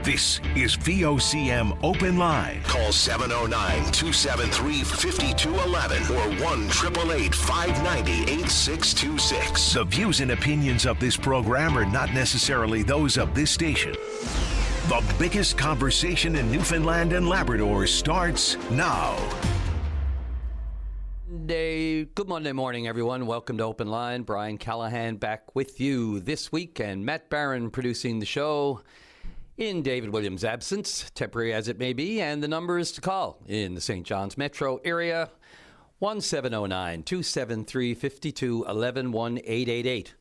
This is VOCM Open Line. Call 709-273-5211 or 1-888-590-8626. The views and opinions of this program are not necessarily those of this station. The biggest conversation in Newfoundland and Labrador starts now. Good Monday morning, everyone. Welcome to Open Line. Brian Callahan back with you this week, and Matt Barron producing the show in David Williams' absence, temporary as it may be, and the numbers to call in the St. John's metro area, 1709-273-5211,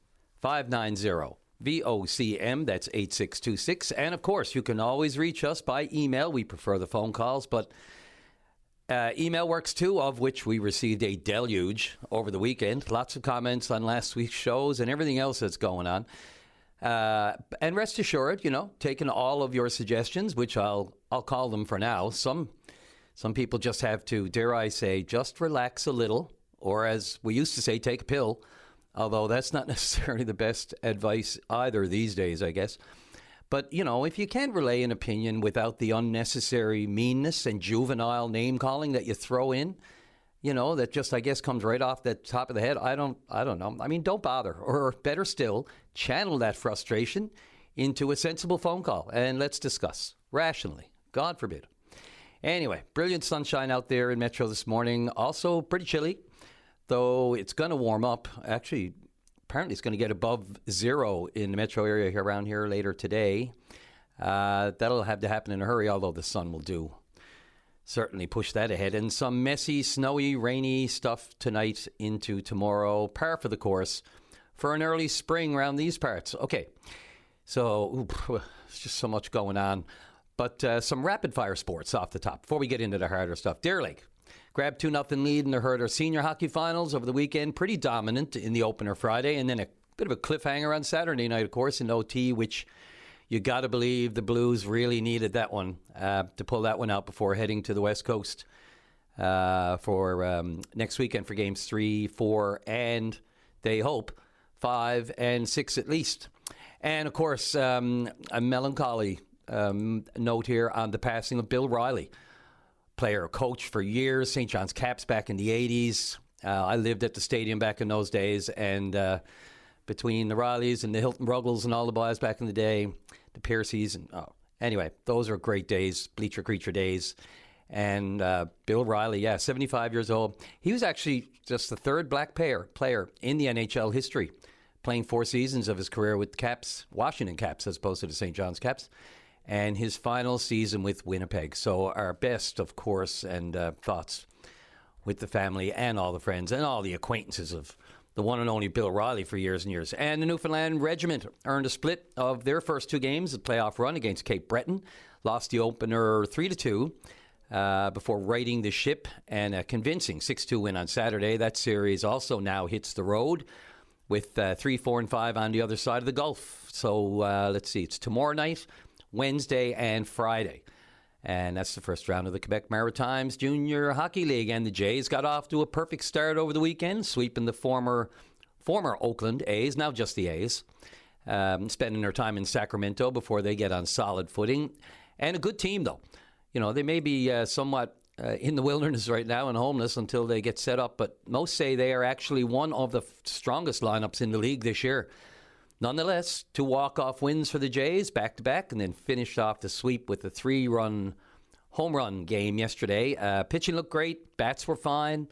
1-888-590-VOCM, that's 8626. And, of course, you can always reach us by email. We prefer the phone calls, but email works too, of which we received a deluge over the weekend. Lots of comments on last week's shows and everything else that's going on. And rest assured, taking all of your suggestions, which I'll call them for now. Some people just have to, dare I say, just relax a little, or as we used to say, take a pill. Although that's not necessarily the best advice either these days, I guess. But, if you can't relay an opinion without the unnecessary meanness and juvenile name-calling that you throw in, that just, I guess, comes right off the top of the head, I don't know. I mean, don't bother. Or better still, channel that frustration into a sensible phone call, and let's discuss rationally. God forbid. Anyway, brilliant sunshine out there in Metro this morning. Also pretty chilly, though it's going to warm up. Actually, apparently it's going to get above zero in the metro area here around here later today. That'll have to happen in a hurry, although the sun will certainly push that ahead. And some messy, snowy, rainy stuff tonight into tomorrow. Par for the course for an early spring around these parts. Okay, so there's just so much going on. But some rapid-fire sports off the top before we get into the harder stuff. Deer Lake grabbed 2-0 lead in the Herder Senior Hockey Finals over the weekend. Pretty dominant in the opener Friday. And then a bit of a cliffhanger on Saturday night, of course, in OT, which you got to believe the Blues really needed that one to pull that one out before heading to the West Coast for next weekend for games 3, 4, and they hope 5 and 6 at least. And, of course, a melancholy note here on the passing of Bill Riley, player, coach for years, St. John's Caps back in the 80s. I lived at the stadium back in those days, and between the Rileys and the Hilton Ruggles and all the boys back in the day, the Pierceys, and anyway, those are great days, Bleacher Creature days. And Bill Riley, 75 years old. He was actually just the third black player in the NHL history, playing 4 seasons of his career with the Caps, Washington Caps, as opposed to the St. John's Caps, and his final season with Winnipeg. So our best, of course, and thoughts with the family and all the friends and all the acquaintances of the one and only Bill Riley for years and years. And the Newfoundland Regiment earned a split of their first 2 games, the playoff run against Cape Breton. Lost the opener 3-2 before righting the ship, and a convincing 6-2 win on Saturday. That series also now hits the road with 3, 4, and 5 on the other side of the Gulf. So let's see, it's tomorrow night, Wednesday, and Friday. And that's the first round of the Quebec Maritimes Junior Hockey League. And the Jays got off to a perfect start over the weekend, sweeping the former Oakland A's, now just the A's, spending their time in Sacramento before they get on solid footing. And a good team, though. They may be somewhat in the wilderness right now and homeless until they get set up, but most say they are actually one of the strongest lineups in the league this year. Nonetheless, 2 walk-off wins for the Jays, back-to-back, and then finished off the sweep with a 3-run home run game yesterday. Pitching looked great. Bats were fine.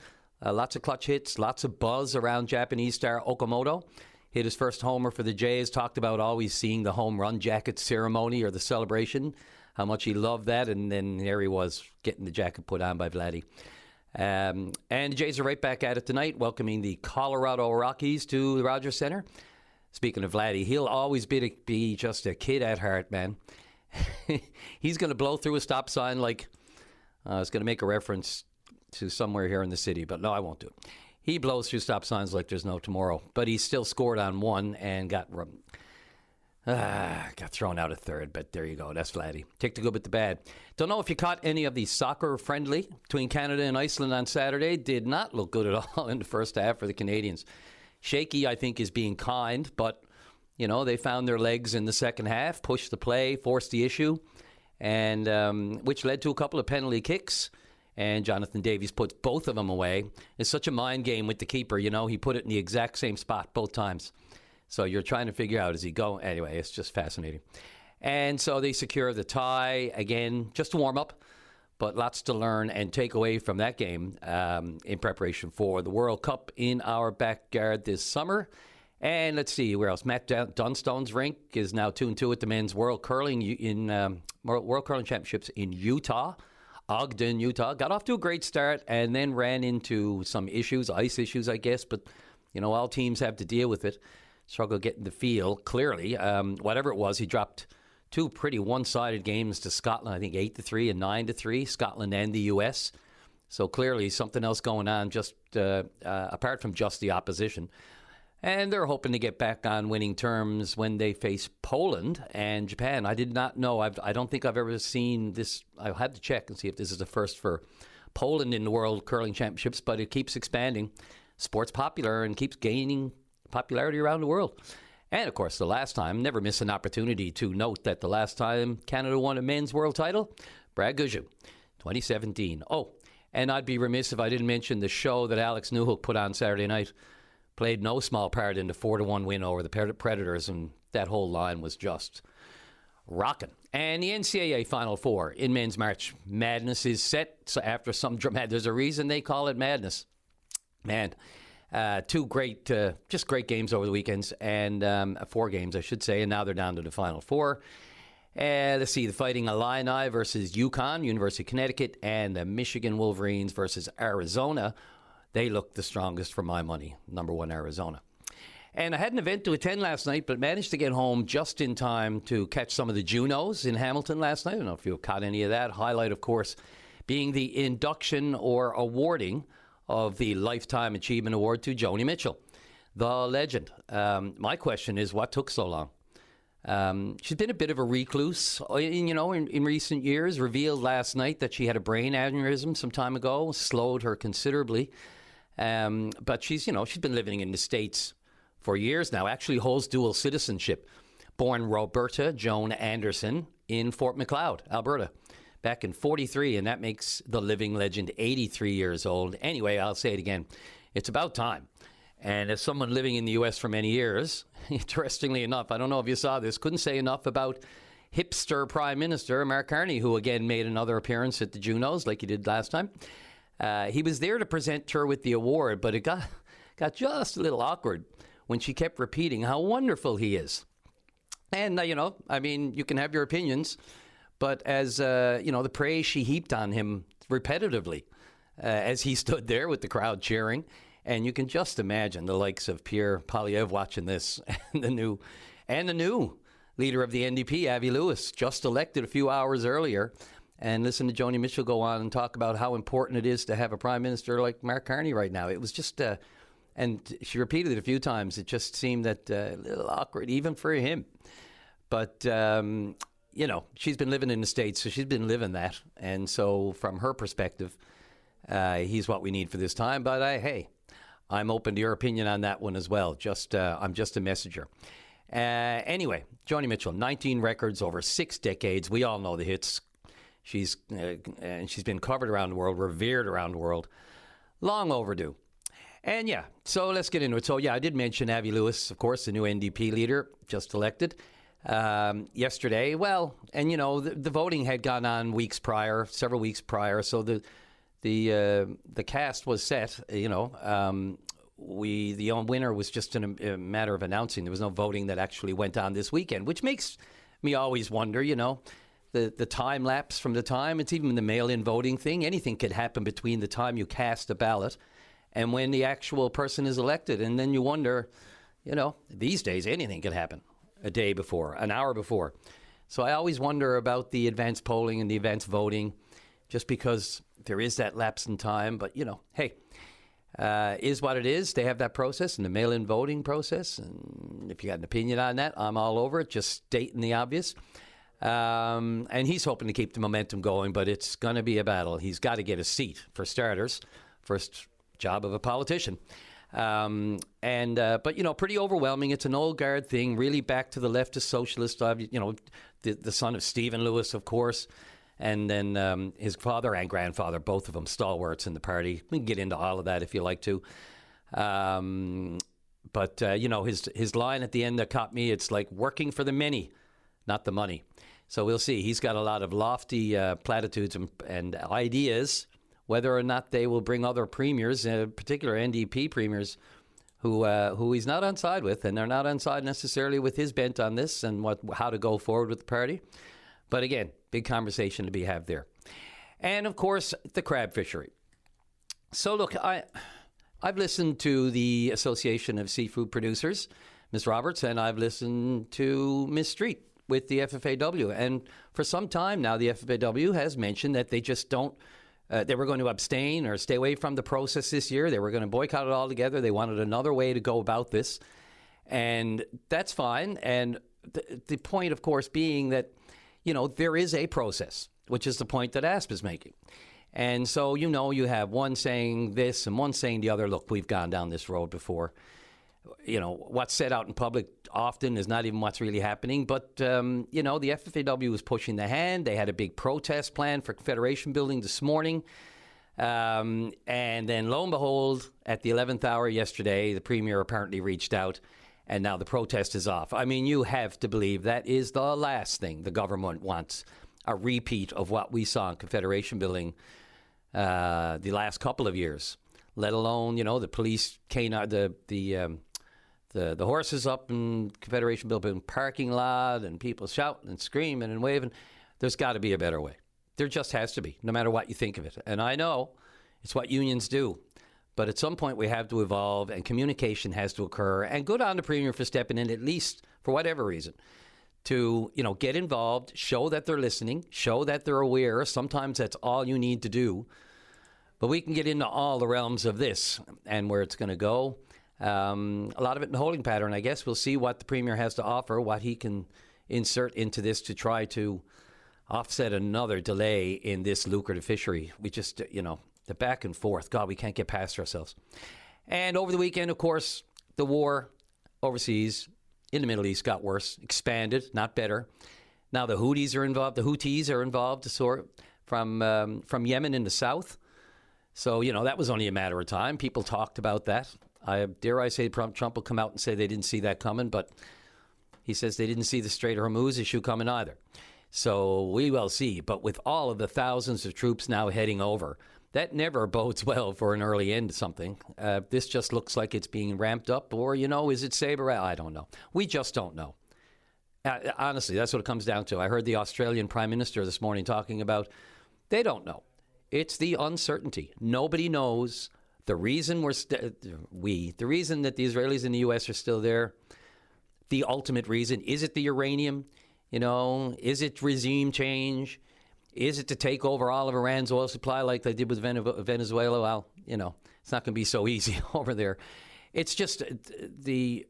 Lots of clutch hits. Lots of buzz around Japanese star Okamoto. Hit his first homer for the Jays. Talked about always seeing the home run jacket ceremony or the celebration, how much he loved that. And then there he was, getting the jacket put on by Vladdy. And the Jays are right back at it tonight, welcoming the Colorado Rockies to the Rogers Center. Speaking of Vladdy, he'll always be just a kid at heart, man. He's going to blow through a stop sign like I was going to make a reference to somewhere here in the city, but no, I won't do it. He blows through stop signs like there's no tomorrow, but he still scored on one and got thrown out at third, but there you go. That's Vladdy. Take the good with the bad. Don't know if you caught any of the soccer friendly between Canada and Iceland on Saturday. Did not look good at all in the first half for the Canadians. Shaky, I think, is being kind, but, they found their legs in the second half, pushed the play, forced the issue. and which led to a couple of penalty kicks. And Jonathan Davies puts both of them away. It's such a mind game with the keeper, he put it in the exact same spot both times. So you're trying to figure out, is he going? Anyway, it's just fascinating. And so they secure the tie. Again, just a warm-up, but lots to learn and take away from that game in preparation for the World Cup in our backyard this summer. And let's see, where else? Matt Dunstone's rink is now 2-2 at the men's World Curling World Curling Championships in Utah. Ogden, Utah. Got off to a great start and then ran into some issues, ice issues, I guess. But, all teams have to deal with it. Struggled getting the feel, clearly. Whatever it was, he dropped two pretty one-sided games to Scotland, I think 8-3 and 9-3, Scotland and the U.S. So clearly something else going on just apart from just the opposition. And they're hoping to get back on winning terms when they face Poland and Japan. I did not know. I don't think I've ever seen this. I'll have to check and see if this is the first for Poland in the World Curling Championships, but it keeps expanding. Sport's popular and keeps gaining popularity around the world. And, of course, the last time, never miss an opportunity to note that the last time Canada won a men's world title, Brad Gujau, 2017. Oh, and I'd be remiss if I didn't mention the show that Alex Newhook put on Saturday night. Played no small part in the 4-1 win over the Predators, and that whole line was just rocking. And the NCAA Final Four in Men's March Madness is set. So after some dramatic, there's a reason they call it Madness. Man, two great, just great games over the weekends, and 4 games, I should say, and now they're down to the Final Four. Let's see, the Fighting Illini versus UConn, University of Connecticut, and the Michigan Wolverines versus Arizona. They look the strongest for my money, number 1 Arizona. And I had an event to attend last night, but managed to get home just in time to catch some of the Junos in Hamilton last night. I don't know if you caught any of that. Highlight, of course, being the induction or awarding of the Lifetime Achievement Award to Joni Mitchell, the legend. My question is, what took so long? She's been a bit of a recluse, in recent years. Revealed last night that she had a brain aneurysm some time ago, slowed her considerably. But she's been living in the States for years now, actually holds dual citizenship. Born Roberta Joan Anderson in Fort Macleod, Alberta, back in 1943, and that makes the living legend 83 years old. Anyway, I'll say it again. It's about time. And as someone living in the U.S. for many years, interestingly enough, I don't know if you saw this, couldn't say enough about hipster Prime Minister Mark Carney, who again made another appearance at the Junos like he did last time. He was there to present her with the award, but it got just a little awkward when she kept repeating how wonderful he is. And, you can have your opinions, but as, the praise she heaped on him repetitively as he stood there with the crowd cheering. And you can just imagine the likes of Pierre Poilievre watching this, and the new leader of the NDP, Avi Lewis, just elected a few hours earlier, and listen to Joni Mitchell go on and talk about how important it is to have a prime minister like Mark Carney right now. It was just, and she repeated it a few times. It just seemed that a little awkward, even for him. But she's been living in the States, so she's been living that, and so from her perspective, he's what we need for this time. But hey. I'm open to your opinion on that one as well. I'm just a messenger. Anyway, Joni Mitchell, 19 records over 6 decades. We all know the hits. She's been covered around the world, revered around the world. Long overdue. And yeah, so let's get into it. So yeah, I did mention Avi Lewis, of course, the new NDP leader, just elected yesterday. Well, and the voting had gone on several weeks prior. So the cast was set, the winner was just a matter of announcing. There was no voting that actually went on this weekend, which makes me always wonder, the time lapse from the time. It's even the mail-in voting thing. Anything could happen between the time you cast a ballot and when the actual person is elected. And then you wonder, these days anything could happen a day before, an hour before. So I always wonder about the advance polling and the advance voting, just because there is that lapse in time. But, hey, is what it is. They have that process and the mail-in voting process. And if you got an opinion on that, I'm all over it, just stating the obvious. And he's hoping to keep the momentum going, but it's going to be a battle. He's got to get a seat, for starters. First job of a politician. But, pretty overwhelming. It's an old guard thing, really back to the leftist socialist, the son of Stephen Lewis, of course, and then his father and grandfather, both of them stalwarts in the party. We can get into all of that if you like to. But his line at the end that caught me, it's like working for the many, not the money. So we'll see. He's got a lot of lofty platitudes and ideas. Whether or not they will bring other premiers, in particular NDP premiers, who he's not on side with, and they're not on side necessarily with his bent on this and how to go forward with the party. But again, big conversation to be had there. And of course, the crab fishery. So look, I've listened to the Association of Seafood Producers, Ms. Roberts, and I've listened to Ms. Street with the FFAW. And for some time now, the FFAW has mentioned that they just don't. They were going to abstain or stay away from the process this year. They were going to boycott it altogether. They wanted another way to go about this. And that's fine. And the point, of course, being that, there is a process, which is the point that ASP is making. And so, you have one saying this and one saying the other. Look, we've gone down this road before. What's said out in public often is not even what's really happening. But, the FFAW was pushing the hand. They had a big protest plan for Confederation Building this morning. And then, lo and behold, at the 11th hour yesterday, the Premier apparently reached out, and now the protest is off. I mean, you have to believe that is the last thing the government wants, a repeat of what we saw in Confederation Building the last couple of years, let alone, the police canine, the horses up in Confederation Building parking lot and people shouting and screaming and waving. There's got to be a better way. There just has to be, no matter what you think of it. And I know it's what unions do. But at some point we have to evolve and communication has to occur. And good on the Premier for stepping in, at least for whatever reason, to, get involved, show that they're listening, show that they're aware. Sometimes that's all you need to do. But we can get into all the realms of this and where it's going to go. A lot of it in holding pattern, I guess. We'll see what the Premier has to offer, what he can insert into this to try to offset another delay in this lucrative fishery. We just, the back and forth. God, we can't get past ourselves. And over the weekend, of course, the war overseas in the Middle East got worse, expanded, not better. Now the Houthis are involved. The Houthis are involved from Yemen in the south. So, that was only a matter of time. People talked about that. Dare I say Trump will come out and say they didn't see that coming, but he says they didn't see the Strait of Hormuz issue coming either. So we will see. But with all of the thousands of troops now heading over, that never bodes well for an early end to something. This just looks like it's being ramped up, or, is it saber? I don't know. We just don't know. Honestly, that's what it comes down to. I heard the Australian Prime Minister this morning talking about they don't know. It's the uncertainty. Nobody knows. The reason the reason that the Israelis and the U.S. are still there, the ultimate reason, is it the uranium? Is it regime change? Is it to take over all of Iran's oil supply like they did with Venezuela? Well, it's not going to be so easy over there. It's just the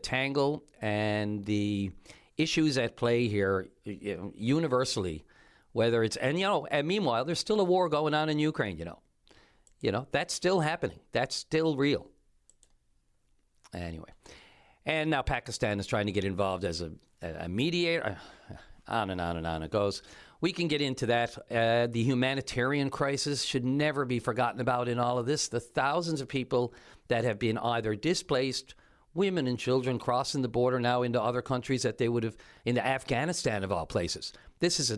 tangle and the issues at play here universally, whether it's, and meanwhile, there's still a war going on in Ukraine, that's still happening. That's still real. Anyway. And now Pakistan is trying to get involved as a mediator. On and on and on it goes. We can get into that. The humanitarian crisis should never be forgotten about in all of this. The thousands of people that have been either displaced, women and children crossing the border now into other countries that they would have, into Afghanistan of all places. This is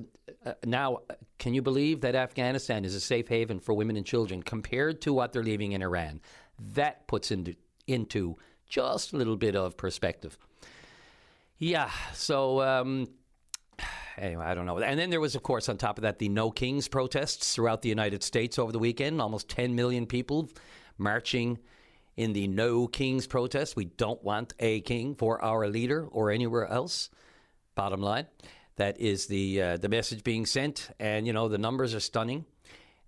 now, can you believe that Afghanistan is a safe haven for women and children compared to what they're leaving in Iran? That puts into just a little bit of perspective. Yeah, so anyway, I don't know. And then there was, of course, on top of that, the No Kings protests throughout the United States over the weekend. Almost 10 million people marching in the No Kings protest. We don't want a king for our leader or anywhere else. Bottom line, that is the message being sent. And, the numbers are stunning.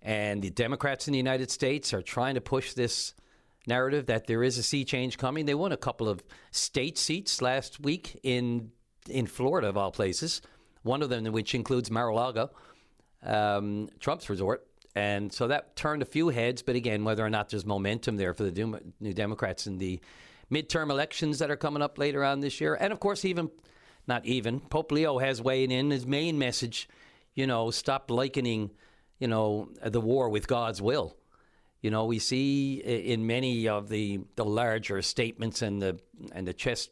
And the Democrats in the United States are trying to push this narrative that there is a sea change coming. They won a couple of state seats last week in Florida, of all places, one of them which includes Mar-a-Lago, Trump's resort. And so that turned a few heads. But again, whether or not there's momentum there for the New Democrats in the midterm elections that are coming up later on this year. And of course, Pope Leo has weighed in. His main message, stop likening, the war with God's will. We see in many of the larger statements and the chest,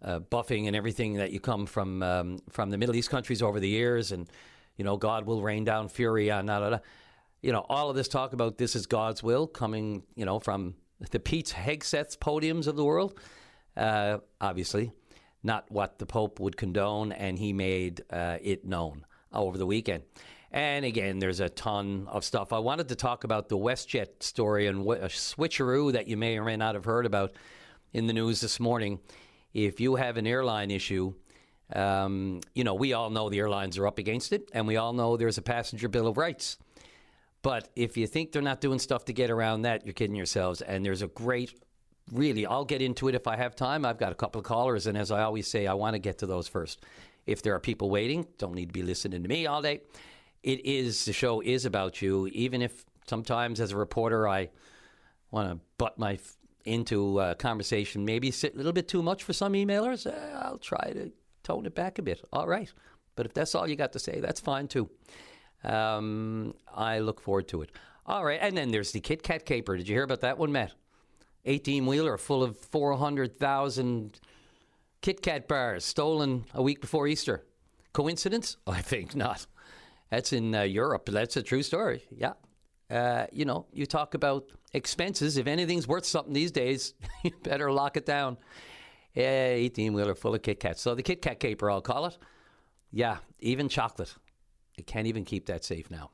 buffing and everything that you come from the Middle East countries over the years, and God will rain down fury on all of this talk about this is God's will coming from the Pete Hegseth's podiums of the world. Obviously, not what the Pope would condone, and he made it known over the weekend. And again, there's a ton of stuff. I wanted to talk about the WestJet story and a switcheroo that you may or may not have heard about in the news this morning. If you have an airline issue, we all know the airlines are up against it, and we all know there's a passenger bill of rights. But if you think they're not doing stuff to get around that, you're kidding yourselves. And there's a great, really, I'll get into it if I have time. I've got a couple of callers, and as I always say, I want to get to those first. If there are people waiting, don't need to be listening to me all day. The show is about you, even if sometimes as a reporter I want to butt into a conversation, maybe sit a little bit too much for some emailers. I'll try to tone it back a bit. All right. But if that's all you got to say, that's fine too. I look forward to it. All right. And then there's the Kit Kat caper. Did you hear about that one, Matt? 18-wheeler full of 400,000 Kit Kat bars stolen a week before Easter. Coincidence? I think not. That's in Europe. That's a true story. Yeah. You talk about expenses. If anything's worth something these days, you better lock it down. 18-wheeler full of Kit Kats. So the Kit Kat caper, I'll call it. Yeah, even chocolate. I can't even keep that safe now,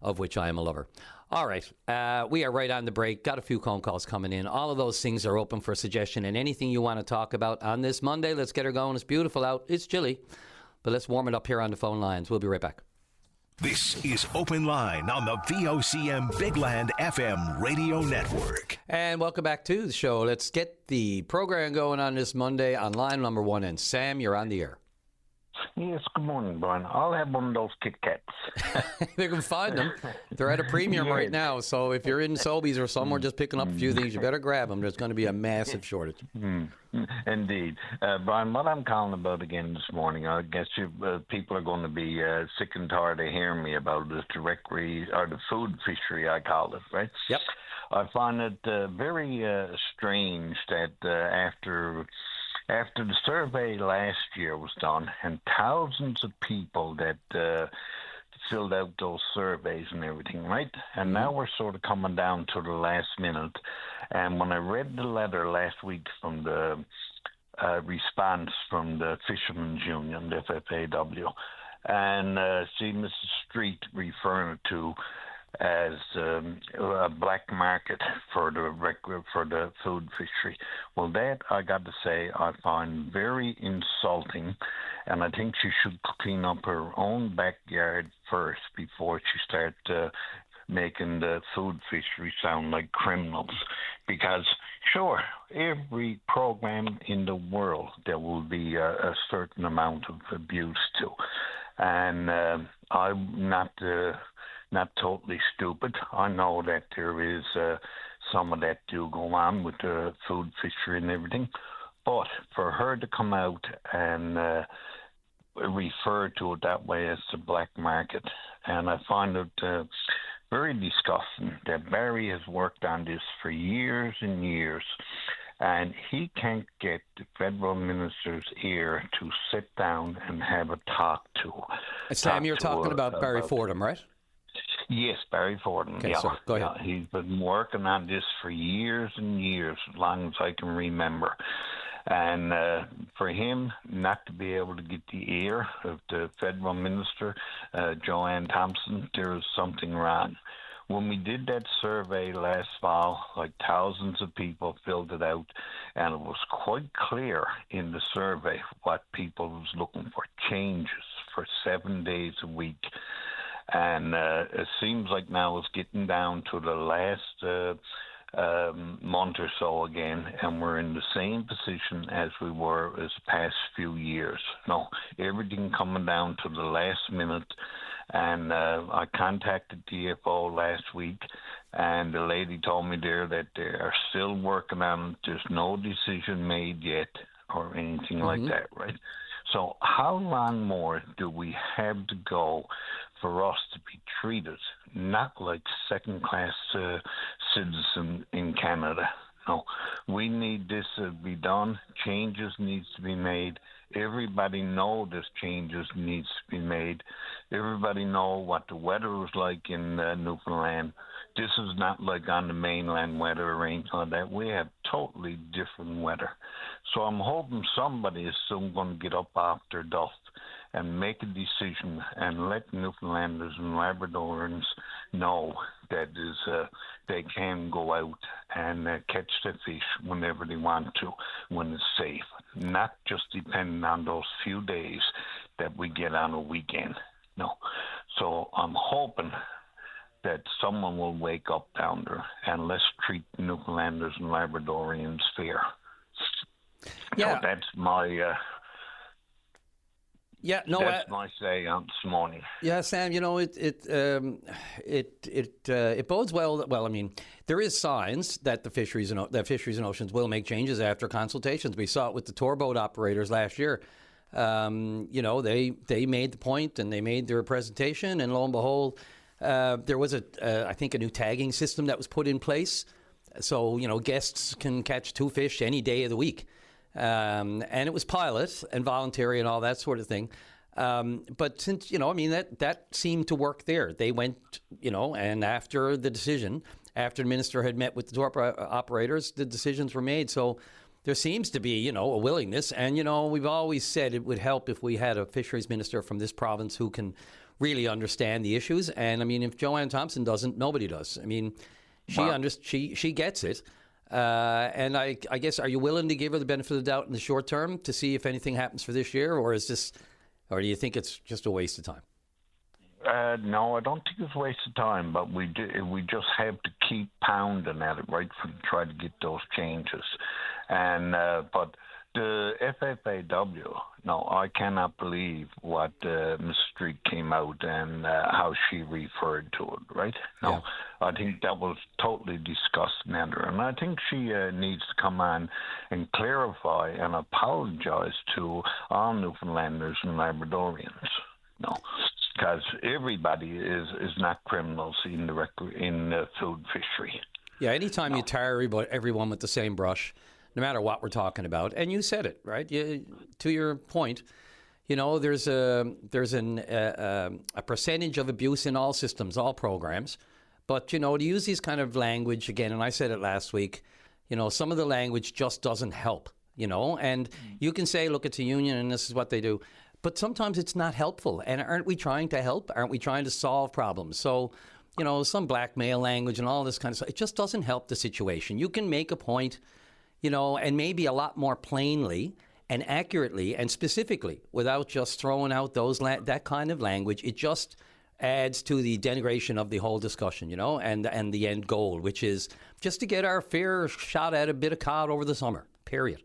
of which I am a lover. All right. We are right on the break. Got a few phone calls coming in. All of those things are open for suggestion. And anything you want to talk about on this Monday, let's get her going. It's beautiful out. It's chilly. But let's warm it up here on the phone lines. We'll be right back. This is Open Line on the VOCM Big Land FM radio network. And welcome back to the show. Let's get the program going on this Monday on line number 1. And Sam, you're on the air. Yes, good morning, Brian. I'll have one of those Kit Kats. You can find them. They're at a premium right now. So if you're in Sobeys or somewhere just picking up a few things, you better grab them. There's going to be a massive shortage. Indeed. Brian, what I'm calling about again this morning, I guess people are going to be sick and tired of hearing me about this or the food fishery, I call it, right? Yep. I find it very strange that after the survey last year was done and thousands of people that filled out those surveys and everything, right? And now we're sort of coming down to the last minute. And when I read the letter last week from the response from the Fishermen's Union, the FFAW, and see Mrs. Street referring it to as a black market for the food fishery. Well, that, I got to say, I find very insulting, and I think she should clean up her own backyard first before she starts making the food fishery sound like criminals. Because, sure, every program in the world there will be a certain amount of abuse to. And I'm not totally stupid. I know that there is some of that do go on with the food fishery and everything. But for her to come out and refer to it that way as the black market, and I find it very disgusting that Barry has worked on this for years and years, and he can't get the federal minister's ear to sit down and have a talk to. Sam, you're talking about Barry Fordham, right? Yes, Barry Fordham. Okay, yeah, so go ahead. Yeah, he's been working on this for years and years, as long as I can remember. And for him not to be able to get the ear of the federal minister, Joanne Thompson, there is something wrong. When we did that survey last fall, like thousands of people filled it out, and it was quite clear in the survey what people was looking for, changes for 7 days a week. And it seems like now it's getting down to the last month or so again, and we're in the same position as we were as the past few years. No, everything coming down to the last minute, And I contacted DFO last week, and the lady told me there that they are still working on it. There's no decision made yet or anything like that, right? So how long more do we have to go for us to be treated not like second-class citizens in Canada? No, we need this to be done. Changes needs to be made. Everybody know this changes needs to be made. Everybody know what the weather was like in Newfoundland. This is not like on the mainland weather or anything like that. We have totally different weather. So I'm hoping somebody is soon going to get up after dust and make a decision and let Newfoundlanders and Labradorians know that they can go out and catch the fish whenever they want to, when it's safe, not just depending on those few days that we get on a weekend. No. So I'm hoping that someone will wake up down there and let's treat Newfoundlanders and Labradorians fair. Yeah. So that's my... that's my say on this morning. Yeah, Sam. It bodes well. Well, I mean, there is signs that the fisheries and Oceans will make changes after consultations. We saw it with the tour boat operators last year. They made the point and they made their presentation, and lo and behold, there was I think a new tagging system that was put in place, so guests can catch 2 fish any day of the week. And it was pilot and voluntary and all that sort of thing. But since, that seemed to work there. They went, and after the decision, after the minister had met with the tour operators, the decisions were made. So there seems to be, a willingness. And, we've always said it would help if we had a fisheries minister from this province who can really understand the issues. And, I mean, if Joanne Thompson doesn't, nobody does. I mean, she gets it. And I guess, are you willing to give her the benefit of the doubt in the short term to see if anything happens for this year, or do you think it's just a waste of time? No, I don't think it's a waste of time, but we just have to keep pounding at it, right, to try to get those changes. And but the FFAW, no, I cannot believe what Ms. Street came out and how she referred to it, right? No, yeah. I think that was totally disgusting at her. And I think she needs to come on and clarify and apologize to all Newfoundlanders and Labradorians. No, because everybody is not criminals in the food fishery. Yeah, anytime you tar everyone with the same brush, no matter what we're talking about, and you said it, right? To your point, there's a percentage of abuse in all systems, all programs. But, to use this kind of language again, and I said it last week, some of the language just doesn't help, and you can say, look, it's a union and this is what they do. But sometimes it's not helpful. And aren't we trying to help? Aren't we trying to solve problems? So, some blackmail language and all this kind of stuff, it just doesn't help the situation. You can make a point, and maybe a lot more plainly and accurately and specifically without just throwing out that kind of language. It just adds to the denigration of the whole discussion, and the end goal, which is just to get our fair shot at a bit of cod over the summer, period.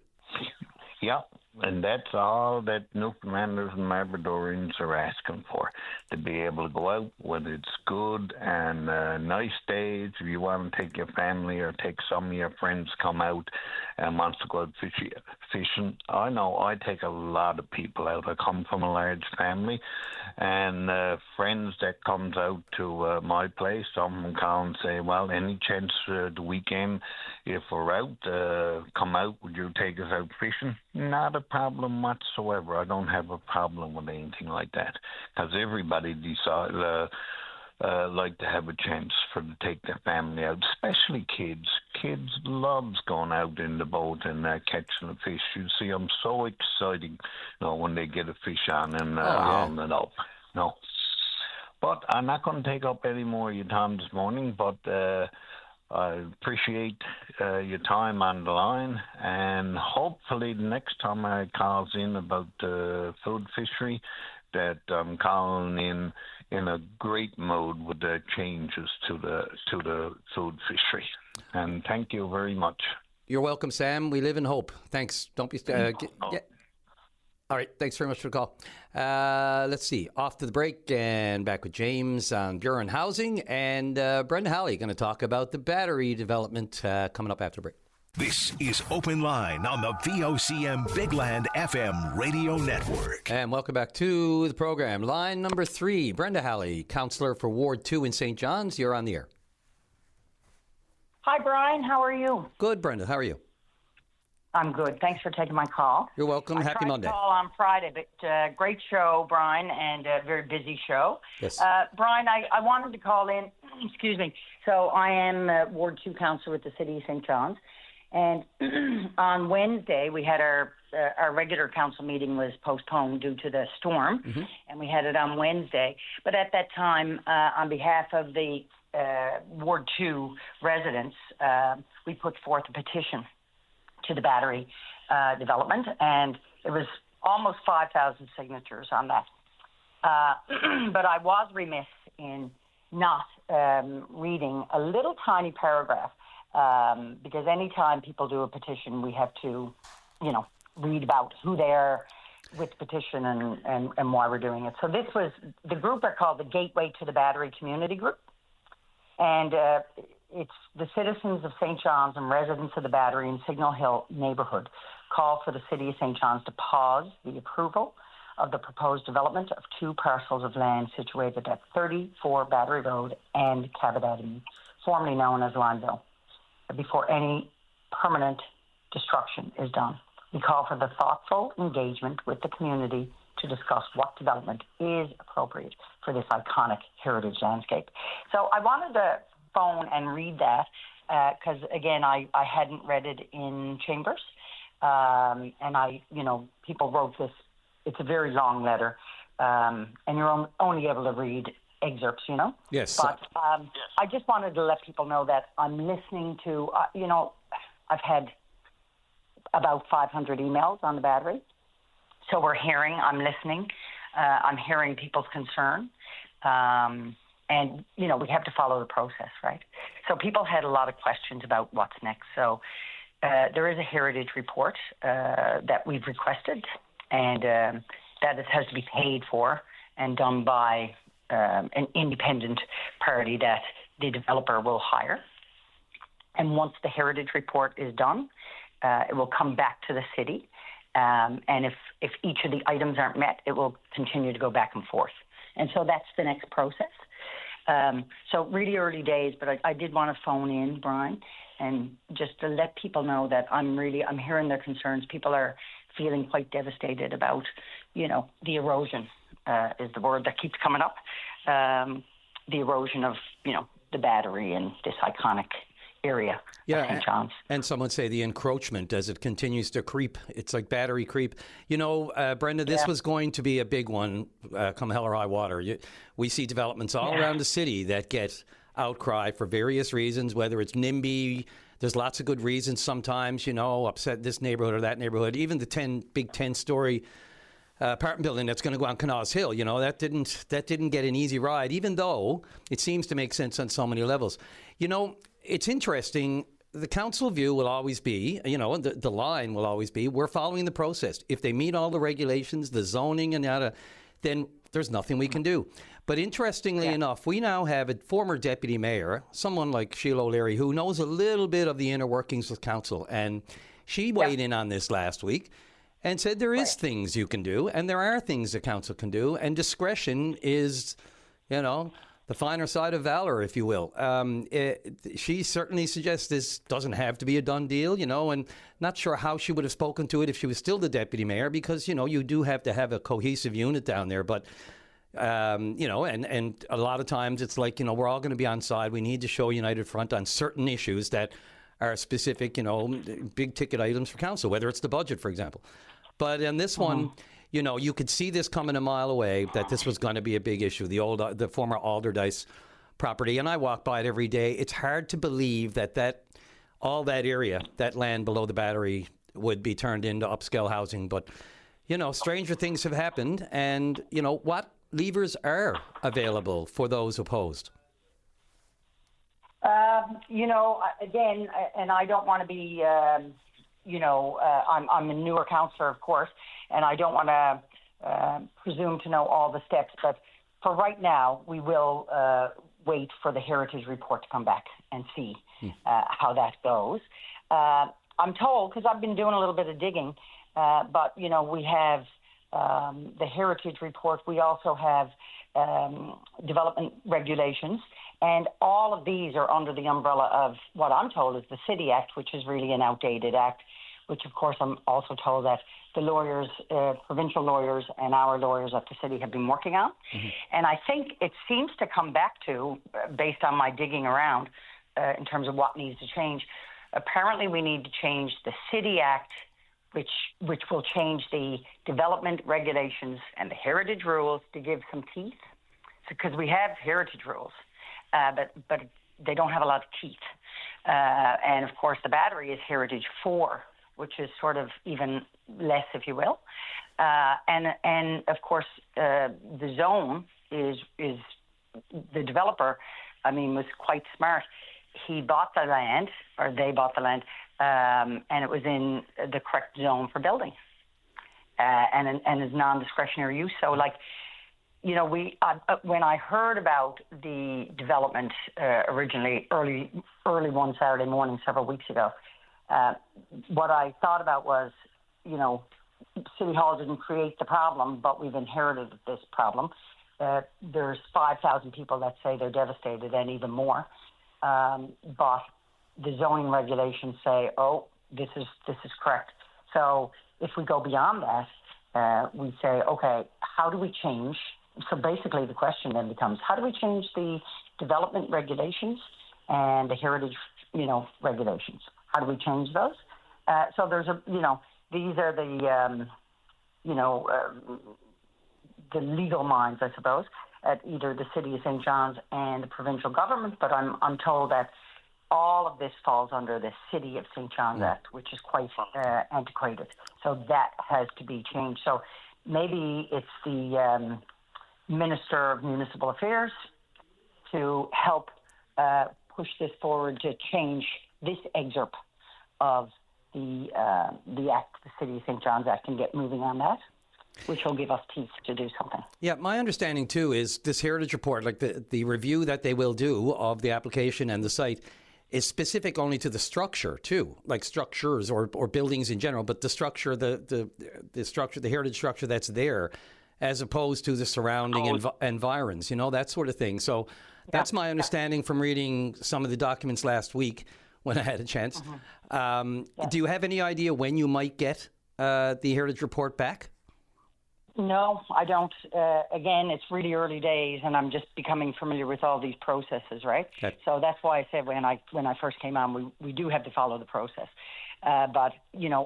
Yeah. And that's all that Newfoundlanders and Labradorians are asking for, to be able to go out when it's good and nice days. If you want to take your family or take some of your friends, come out and wants to go out fishing. I know I take a lot of people out. I come from a large family, and friends that comes out to my place, some of them call and say, well, any chance the weekend, if we're out, come out, would you take us out fishing? Not a problem whatsoever. I don't have a problem with anything like that, because everybody decide like to have a chance to take their family out, especially kids. Kids loves going out in the boat and catching a fish. You see them so excited, when they get a fish on and hauling it up. No, but I'm not going to take up any more of your time this morning. But I appreciate your time on the line, and hopefully the next time I calls in about the food fishery, that I'm calling in a great mode with the changes to the food fishery. And thank you very much. You're welcome, Sam. We live in hope. Thanks. Don't be... All right, thanks very much for the call. Let's see, off to the break and back with James on Bureau and Housing, and Brenda Halley going to talk about the battery development coming up after the break. This is Open Line on the VOCM Big Land FM radio network. And welcome back to the program. Line number 3, Brenda Halley, councillor for Ward 2 in St. John's. You're on the air. Hi, Brian. How are you? Good, Brenda. How are you? I'm good. Thanks for taking my call. You're welcome. Happy Monday. I tried to call on Friday, but great show, Brian, and a very busy show. Yes. Brian, I wanted to call in. Excuse me. So I am Ward 2 councillor with the City of St. John's. And on Wednesday, we had our regular council meeting was postponed due to the storm, and we had it on Wednesday. But at that time, on behalf of the Ward 2 residents, we put forth a petition to the battery development, and it was almost 5,000 signatures on that. But I was remiss in not reading a little tiny paragraph, because anytime people do a petition, we have to, read about who they are with the petition and why we're doing it. So this was, the group are called the Gateway to the Battery Community Group, and it's the citizens of St. John's and residents of the Battery and Signal Hill neighbourhood call for the City of St. John's to pause the approval of the proposed development of 2 parcels of land situated at 34 Battery Road and Cabot Avenue, formerly known as Limeville, before any permanent destruction is done. We call for the thoughtful engagement with the community to discuss what development is appropriate for this iconic heritage landscape. So I wanted to phone and read that because, again, I hadn't read it in chambers. And people wrote this. It's a very long letter, and you're only able to read excerpts, Yes. But I just wanted to let people know that I'm listening to, I've had about 500 emails on the battery. So I'm listening. I'm hearing people's concern. And, we have to follow the process, right? So people had a lot of questions about what's next. So there is a heritage report that we've requested, and that it has to be paid for and done by an independent party that the developer will hire. And once the heritage report is done, it will come back to the city. And if each of the items aren't met, it will continue to go back and forth. And so that's the next process. So really early days, but I did want to phone in, Brian, and just to let people know that I'm hearing their concerns. People are feeling quite devastated about, the erosion is the word that keeps coming up. The erosion of, the battery and this iconic area of St. John's. And some would say the encroachment as it continues to creep. It's like battery creep. Brenda, this was going to be a big one come hell or high water. We see developments all around the city that get outcry for various reasons, whether it's NIMBY. There's lots of good reasons sometimes, upset this neighborhood or that neighborhood. Even the 10-story apartment building that's going to go on Canals Hill, that didn't get an easy ride, even though it seems to make sense on so many levels. It's interesting. The council view will always be, the line will always be, we're following the process. If they meet all the regulations, the zoning and yada, then there's nothing we can do. But interestingly enough, we now have a former deputy mayor, someone like Sheila O'Leary, who knows a little bit of the inner workings of council. And she weighed in on this last week and said there is things you can do, and there are things the council can do, and discretion is, the finer side of valor, if you will. She certainly suggests this doesn't have to be a done deal, and not sure how she would have spoken to it if she was still the deputy mayor, because, you do have to have a cohesive unit down there. But, and a lot of times it's like, we're all going to be on side. We need to show united front on certain issues that are specific, big ticket items for council, whether it's the budget, for example. But in this one, you could see this coming a mile away, that this was going to be a big issue, the former Alderdice property. And I walk by it every day. It's hard to believe that all that area, that land below the battery, would be turned into upscale housing. But, stranger things have happened. And, what levers are available for those opposed? Again, and I don't want to be I'm a newer councillor, of course, and I don't want to presume to know all the steps. But for right now, we will wait for the heritage report to come back and see how that goes. I'm told, because I've been doing a little bit of digging, but, we have the heritage report. We also have development regulations. And all of these are under the umbrella of what I'm told is the City Act, which is really an outdated act, which, of course, I'm also told that the lawyers, provincial lawyers and our lawyers at the city have been working on. Mm-hmm. And I think it seems to come back to, based on my digging around, in terms of what needs to change, apparently we need to change the City Act, which will change the development regulations and the heritage rules to give some teeth, because we have heritage rules. But they don't have a lot of teeth. And, of course, the battery is Heritage 4, which is sort of even less, if you will. And of course, the zone is the developer, was quite smart. He bought the land, or they bought the land, and it was in the correct zone for building and is non-discretionary use. So, when I heard about the development originally, early one Saturday morning several weeks ago, what I thought about was, City Hall didn't create the problem, but we've inherited this problem. There's 5,000 people that say they're devastated, and even more. But the zoning regulations say, oh, this is correct. So if we go beyond that, we say, okay, how do we change? So basically the question then becomes, how do we change the development regulations and the heritage, regulations? How do we change those? So there's these are the legal minds, I suppose, at either the City of St. John's and the provincial government. But I'm told that all of this falls under the City of St. John's Act, which is quite antiquated. So that has to be changed. So maybe it's the Minister of Municipal Affairs to help push this forward to change this excerpt of the Act, the City of St. John's Act, and get moving on that, which will give us teeth to do something. Yeah, my understanding too is this heritage report, like the review that they will do of the application and the site, is specific only to the structure too, like structures or buildings in general, but the structure, the structure, the heritage structure that's there, as opposed to the surrounding environs, that sort of thing. So that's my understanding from reading some of the documents last week when I had a chance. Do you have any idea when you might get the heritage report back? No, I don't. Again, it's really early days, and I'm just becoming familiar with all these processes, right? Okay. So that's why I said when I first came on, we do have to follow the process. But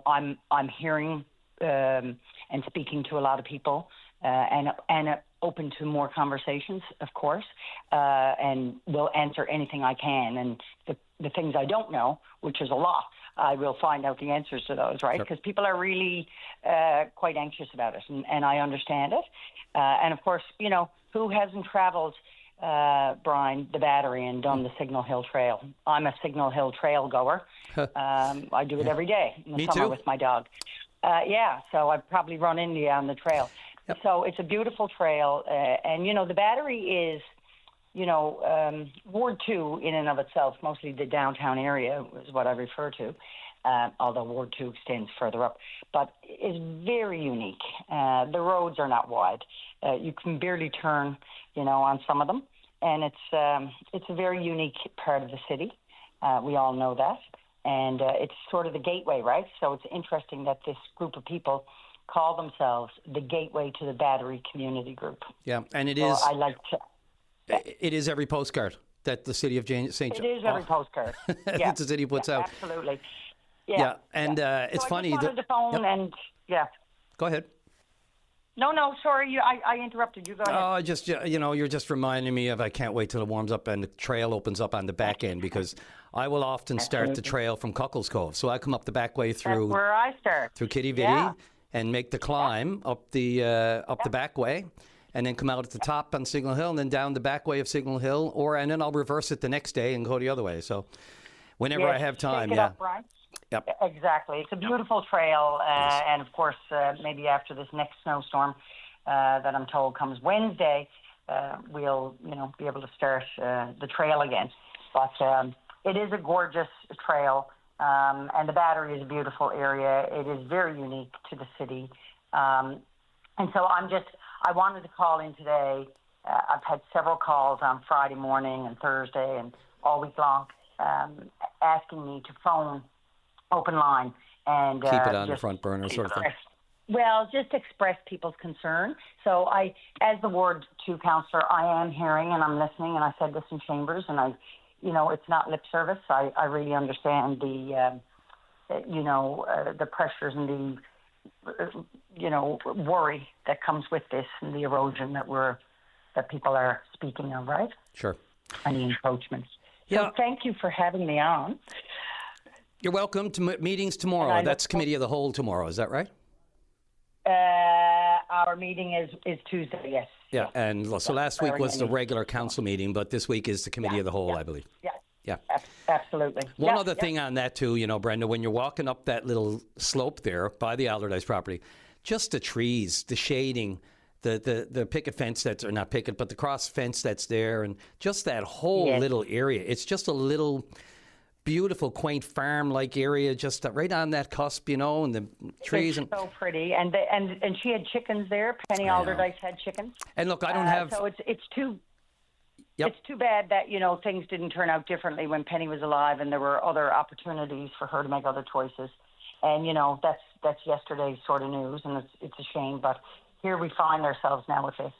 I'm hearing and speaking to a lot of people, and open to more conversations, of course, and will answer anything I can. And the things I don't know, which is a lot, I will find out the answers to those, right? Because people are really quite anxious about it, and I understand it. And, of course, who hasn't traveled, Brian, the Battery and done the Signal Hill Trail? I'm a Signal Hill Trail goer. I do it every day in the summer with my dog. So I've probably run into you on the trail. Yep. So it's a beautiful trail. And, the Battery is, Ward 2 in and of itself, mostly the downtown area is what I refer to, although Ward 2 extends further up, but is very unique. The roads are not wide. You can barely turn, on some of them. And it's a very unique part of the city. We all know that. And it's sort of the gateway, right? So it's interesting that this group of people call themselves the Gateway to the Battery Community Group. Yeah, and it is. I like to. It is every postcard that the City of St. John. It is every postcard. Yeah, the city puts out. Absolutely. Yeah, and it's funny. I just wanted to phone and Go ahead. No, sorry, I interrupted you. Go ahead. Oh, just you're just reminding me of I can't wait till it warms up and the trail opens up on the back end, because I will often start the trail from Cuckles Cove, so I come up the back way through. That's where I start. Through Kitty Vitty and make the climb up the back way, and then come out at the top on Signal Hill, and then down the back way of Signal Hill, and then I'll reverse it the next day and go the other way. So whenever I have time, up, Brian. Yep. Exactly. It's a beautiful trail, and of course, maybe after this next snowstorm that I'm told comes Wednesday, we'll be able to start the trail again. But it is a gorgeous trail, and the Battery is a beautiful area. It is very unique to the city, and so I wanted to call in today. I've had several calls on Friday morning and Thursday and all week long asking me to phone open line and keep it on the front burner sort of thing. Well, just express people's concern. So as the Ward 2 councillor, I am hearing and I'm listening, and I said this in Chambers, and it's not lip service. I really understand the pressures and the, worry that comes with this and the erosion that people are speaking of, right? Sure. And the encroachments. So Yeah. thank you for having me on. You're welcome to meetings tomorrow. That's Committee of the Whole tomorrow. Is that right? Our meeting is Tuesday, yes. Yeah, and so last week was the regular council meeting, but this week is the Committee of the Whole, I believe. Yeah. Absolutely. One other thing on that too, Brenda, when you're walking up that little slope there by the Allardyce property, just the trees, the shading, the picket fence that's, or not picket, but the cross fence that's there, and just that whole little area. It's just a little beautiful, quaint farm-like area, just right on that cusp, and the trees. It's so pretty, and she had chickens there. Penny Allardyce had chickens. And look, I don't have. So it's too. Yep. It's too bad that things didn't turn out differently when Penny was alive, and there were other opportunities for her to make other choices. And that's yesterday's sort of news, and it's a shame. But here we find ourselves now with this.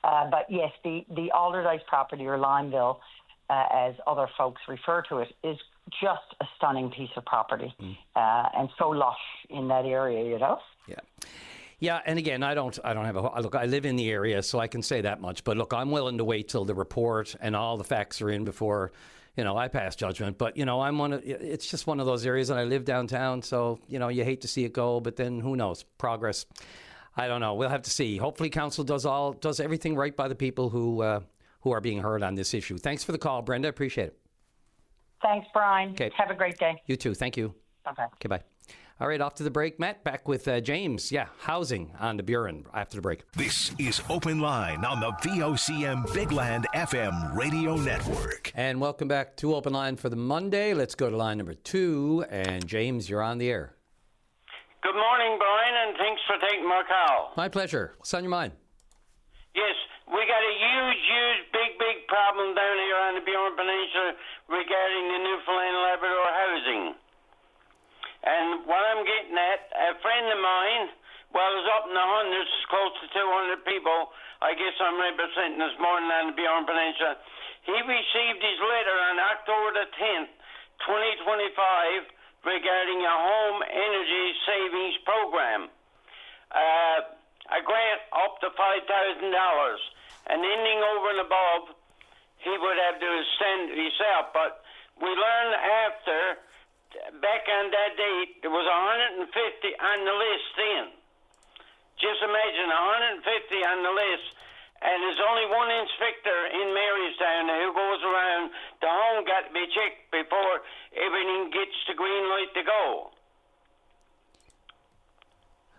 But yes, the Allardyce property, or Limeville, as other folks refer to it, is just a stunning piece of property, and so lush in that area, Yeah, and again, I don't have look. I live in the area, so I can say that much. But look, I'm willing to wait till the report and all the facts are in before, I pass judgment. But it's just one of those areas, and I live downtown, so you hate to see it go. But then who knows? Progress. I don't know. We'll have to see. Hopefully, council does everything right by the people who are being heard on this issue. Thanks for the call, Brenda. Appreciate it. Thanks, Brian. Okay. Have a great day. You too. Thank you. Bye-bye. Okay, bye. All right, off to the break. Matt, back with James. Yeah, housing on the Buren after the break. This is Open Line on the VOCM Big Land FM radio network. And welcome back to Open Line for the Monday. Let's go to line number 2. And James, you're on the air. Good morning, Brian, and thanks for taking my call. My pleasure. What's on your mind? Yes, we got a huge, big problem down here on the Buren Peninsula regarding the Newfoundland Labrador housing. And what I'm getting at, a friend of mine, is up in the hundreds, close to 200 people, I guess I'm representing this morning on the Buren Peninsula. He received his letter on October the 10th, 2025, regarding a home energy savings program. A grant up to $5,000, and anything over and above, he would have to send himself. But we learned after, back on that date, there was 150 on the list then. Just imagine 150 on the list, and there's only one inspector in Marystown who goes around. The home got to be checked before everything gets the green light to go.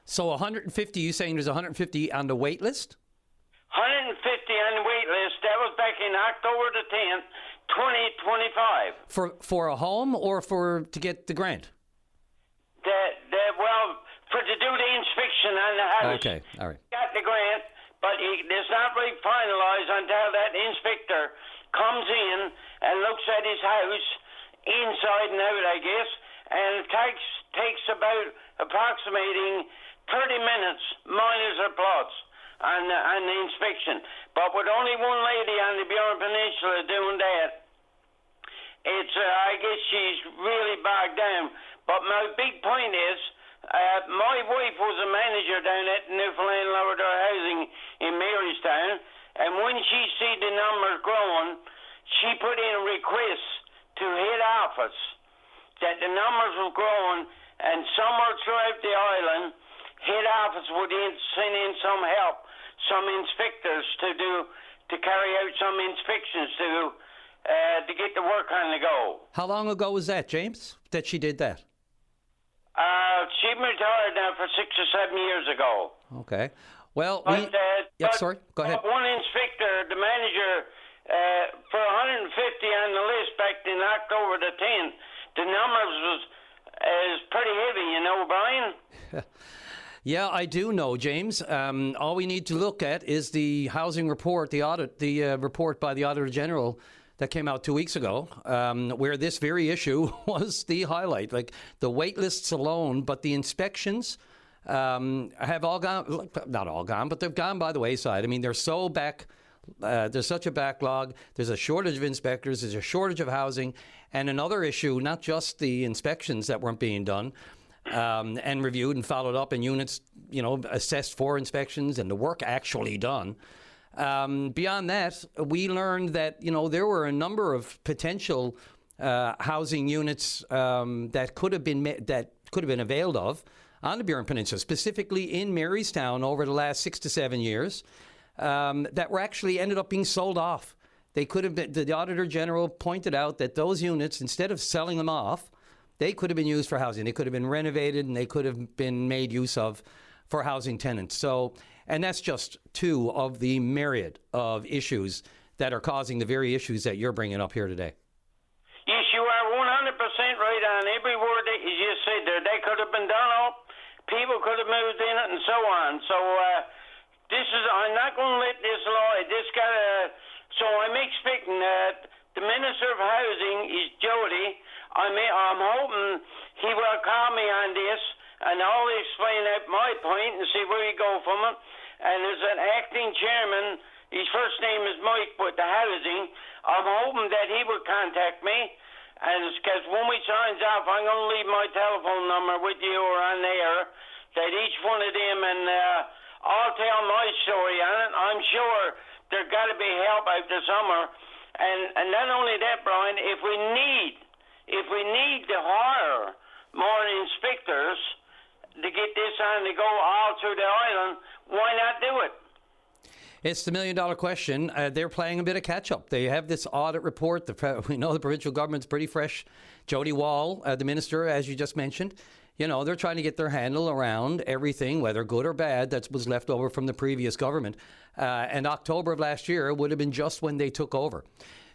So 150, you saying there's 150 on the wait list? 150 on the wait list. That was back in October the 10th, 2025. For a home or to get the grant? To do the inspection on the house. Okay, all right. Got the grant, but it's not really finalized until that inspector comes in and looks at his house inside and out, I guess, and it takes about approximating 30 minutes, minus or plus, on the inspection. But with only one lady on the Buren Peninsula doing that, I guess she's really bogged down. But my big point is, my wife was a manager down at Newfoundland Labrador Housing in Marystown, and when she see the numbers growing, she put in a request to head office that the numbers were growing, and somewhere throughout the island, head office would send in some help, some inspectors to carry out some inspections to get the work on the go. How long ago was that, James, that she did that? She retired now for 6 or 7 years ago. Okay. Well, sorry. Go ahead. One inspector, the manager, for 150 on the list back in October the 10th, the numbers is pretty heavy, you know, Brian. Yeah, I do know, James. All we need to look at is the housing report, the report by the Auditor General that came out 2 weeks ago, where this very issue was the highlight. Like the wait lists alone, but the inspections have all gone, not all gone, but they've gone by the wayside. I mean, they're so back. There's such a backlog. There's a shortage of inspectors. There's a shortage of housing. And another issue, not just the inspections that weren't being done and reviewed and followed up, and units, assessed for inspections and the work actually done. Beyond that, we learned that, there were a number of potential housing units that could have been availed of on the Burin Peninsula, specifically in Marystown over the last 6 to 7 years, that were actually ended up being sold off. They could have been, the Auditor General pointed out that those units, instead of selling them off, they could have been used for housing. They could have been renovated and they could have been made use of for housing tenants. So, and that's just two of the myriad of issues that are causing the very issues that you're bringing up here today. Yes, you are 100% right on every word that you just said there. They could have been done up, people could have moved in it, and so on. So, I'm not going to let this lie. So I'm expecting that the Minister of Housing is Jody. I'm hoping he will call me on this, and I'll explain at my point and see where you go from it. And as an acting chairman, his first name is Mike, but the housing, I'm hoping that he will contact me. And because when we signs off, I'm going to leave my telephone number with you or on there, that each one of them, and I'll tell my story on it. I'm sure there's got to be help out the summer. And not only that, Brian, if we need to hire more inspectors to get this on to go all through the island, why not do it? It's the million-dollar question. They're playing a bit of catch-up. They have this audit report. We know the provincial government's pretty fresh. Jody Wall, the minister, as you just mentioned, they're trying to get their handle around everything, whether good or bad, that was left over from the previous government. And October of last year would have been just when they took over.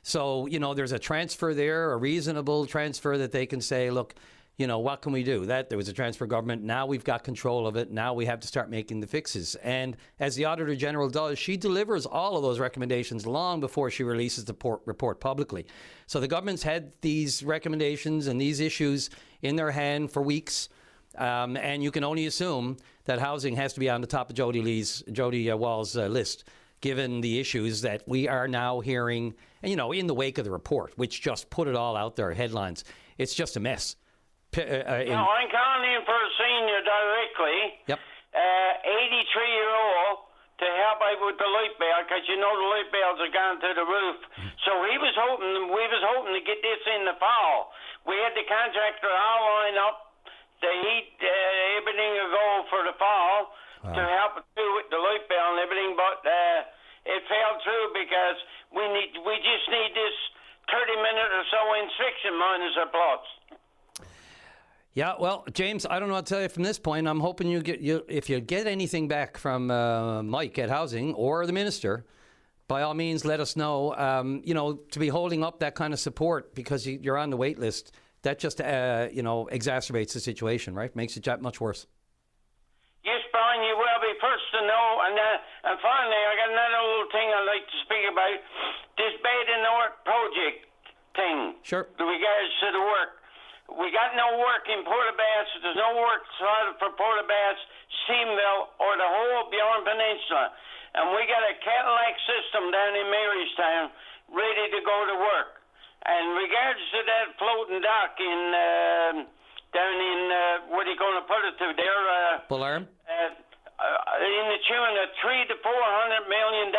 So, there's a transfer there, a reasonable transfer that they can say, look, what can we do? There was a transfer of government. Now we've got control of it. Now we have to start making the fixes. And as the Auditor General does, she delivers all of those recommendations long before she releases the report publicly. So the government's had these recommendations and these issues in their hand for weeks. And you can only assume that housing has to be on the top of Jody Wall's list, given the issues that we are now hearing, and, in the wake of the report, which just put it all out there, headlines. It's just a mess. I'm calling in for a senior directly. Yep. 83-year-old to help out with the light bill, because the light bills have gone through the roof. So we was hoping to get this in the fall. We had the contractor all lined up, the heat, everything will go for the fall to help through with the light bill and everything, but it fell through because we just need this 30-minute or so inspection minus a plots. Yeah, well, James, I don't know what to tell you from this point. I'm hoping if you get anything back from Mike at Housing or the Minister, by all means, let us know. To be holding up that kind of support because you're on the wait list, that just, exacerbates the situation, right? Makes it that much worse. Yes, Brian, you will be first to know. And finally, I got another little thing I'd like to speak about. This Bay to North project thing. Sure. With regards to the work. We got no work in Portabass. There's no work started for Portabass, Steamville, or the whole Burin Peninsula. And we got a Cadillac system down in Marystown ready to go to work. And regards to that floating dock down in, what are you going to put it to there? Bullarm? In the tune of $300 to $400 million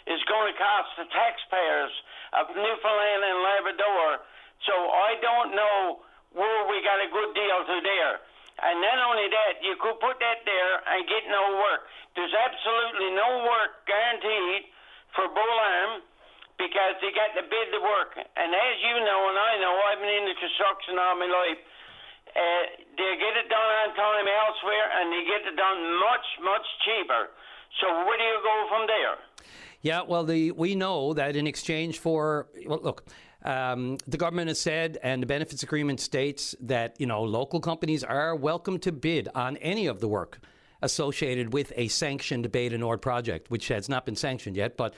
is going to cost the taxpayers of Newfoundland and Labrador. So I don't know where we got a good deal to there. And not only that, you could put that there and get no work. There's absolutely no work guaranteed for Bullarm because they got to bid the work. And as you know and I know, I've been in the construction all my life, they get it done on time elsewhere, and they get it done much, much cheaper. So where do you go from there? Yeah, well, we know that in exchange for, look, the government has said, and the benefits agreement states that, local companies are welcome to bid on any of the work associated with a sanctioned Bay du Nord project, which has not been sanctioned yet, but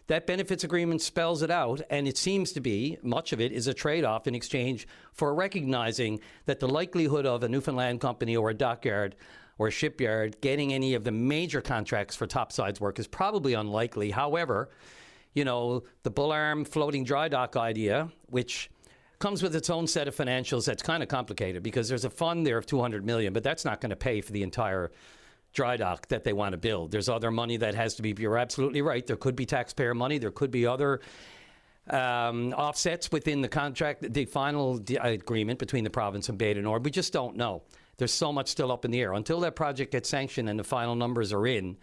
that benefits agreement spells it out, and it seems to be, much of it is a trade-off in exchange for recognizing that the likelihood of a Newfoundland company or a dockyard or a shipyard getting any of the major contracts for topsides work is probably unlikely. However, the bull arm floating dry dock idea, which comes with its own set of financials, that's kind of complicated because there's a fund there of $200 million, but that's not going to pay for the entire dry dock that they want to build. There's other money that has to be, you're absolutely right, there could be taxpayer money, there could be other offsets within the contract, the final agreement between the province and Bay du Nord. We just don't know. There's so much still up in the air. Until that project gets sanctioned and the final numbers are in,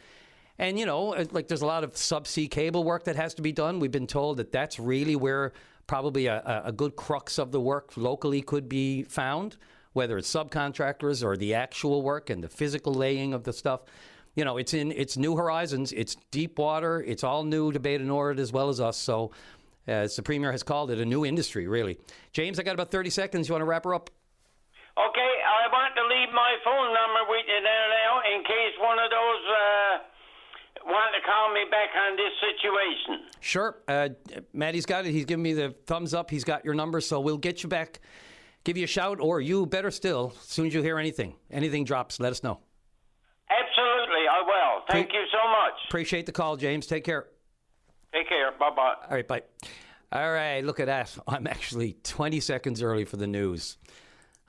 and, there's a lot of subsea cable work that has to be done. We've been told that that's really where probably a good crux of the work locally could be found, whether it's subcontractors or the actual work and the physical laying of the stuff. It's new horizons. It's deep water. It's all new to Bay du Nord as well as us. So as the Premier has called it, a new industry, really. James, I got about 30 seconds. You want to wrap her up? Okay, I want to leave my phone number with you there now in case one of those want to call me back on this situation. Sure. Maddie's got it. He's giving me the thumbs up. He's got your number, so we'll get you back, give you a shout, or you better still, as soon as you hear anything drops, let us know. Absolutely, I will. Thank you so much. Appreciate the call, James. Take care. Take care. Bye-bye. All right, bye. All right, look at that. I'm actually 20 seconds early for the news.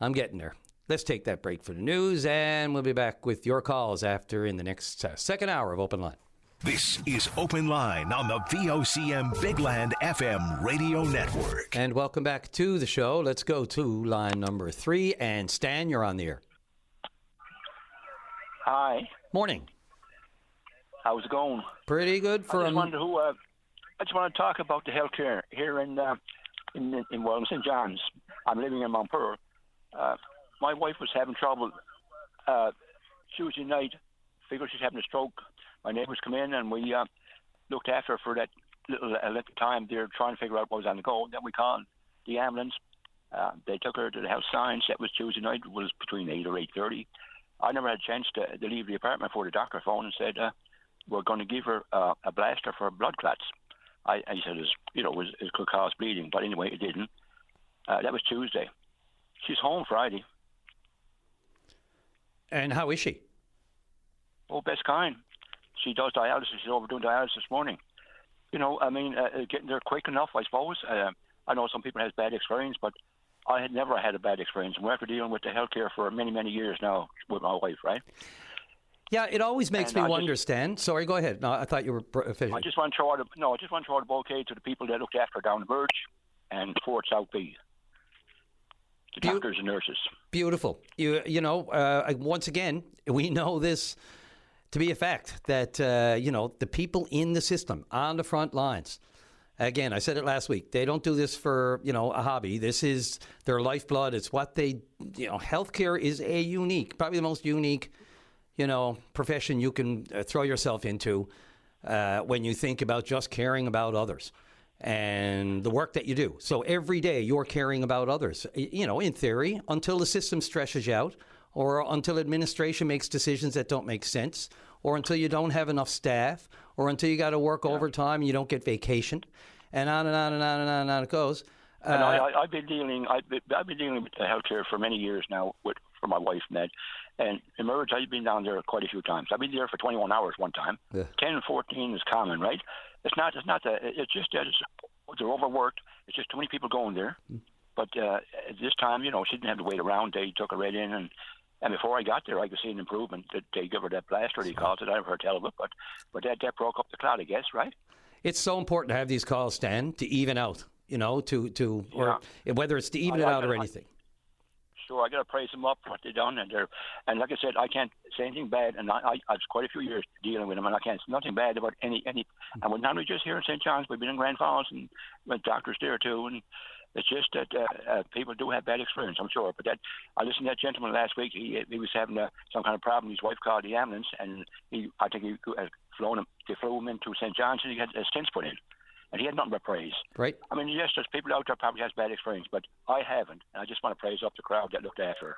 I'm getting there. Let's take that break for the news, and we'll be back with your calls after in the next second hour of Open Line. This is Open Line on the VOCM Big Land FM radio network. And welcome back to the show. Let's go to line number 3. And Stan, you're on the air. Hi. Morning. How's it going? Pretty good. I just want to talk about the healthcare here in St. John's. I'm living in Montpur. My wife was having trouble Tuesday night. Figured she's having a stroke. My neighbours come in and we looked after her for that little time. They're trying to figure out what was on the go. Then we called the ambulance. They took her to the health science. That was Tuesday night. It was between 8 or 8:30. I never had a chance to leave the apartment before the doctor phoned and said, we're going to give her a blaster for blood clots. I said it could cause bleeding, but anyway, it didn't. That was Tuesday. She's home Friday. And how is she? Oh, best kind. She does dialysis. She's over doing dialysis this morning. Getting there quick enough, I suppose. I know some people have bad experience, but I had never had a bad experience. We're after dealing with the healthcare for many, many years now with my wife, right? Yeah, it always makes me wonder, Stan. Sorry, go ahead. No, I thought you were official. I just want to throw out a bouquet to the people that looked after her down the Verge and Fort South B. The doctors and nurses. Beautiful. Once again, we know this to be a fact that, the people in the system on the front lines, again, I said it last week, they don't do this for, a hobby. This is their lifeblood. It's what they, healthcare is probably the most unique, profession you can throw yourself into when you think about just caring about others and the work that you do. So every day you're caring about others, in theory, until the system stresses you out, or until administration makes decisions that don't make sense, or until you don't have enough staff, or until you got to work overtime and you don't get vacation, and on and on and on and on and on it goes. And I've been dealing with the healthcare for many years now for my wife, Ned. And Emerge, I've been down there quite a few times. I've been there for 21 hours one time. Yeah. 10 and 14 is common, right? It's just that they're overworked. It's just too many people going there. But this time, she didn't have to wait around. They took her right in, and before I got there, I could see an improvement. That they give her that blaster, they called it. I never heard tell of it, but that broke up the clot, I guess, right? It's so important to have these calls, Stan, to even out, or whether it's to even it out or anything. Sure, I got to praise them up for what they've done, and like I said, I can't say anything bad. And I've quite a few years dealing with them, and I can't say nothing bad about any. And we're not only just here in St. John's, we've been in Grand Falls and with doctors there too. It's just that people do have bad experience, I'm sure. But I listened to that gentleman last week. He was having some kind of problem. His wife called the ambulance, and I think he had flown him. They flew him into St. John's, and he had stents put in. And he had nothing but praise. Right. I mean, yes, there's people out there probably has bad experience, but I haven't. And I just want to praise up the crowd that looked after her.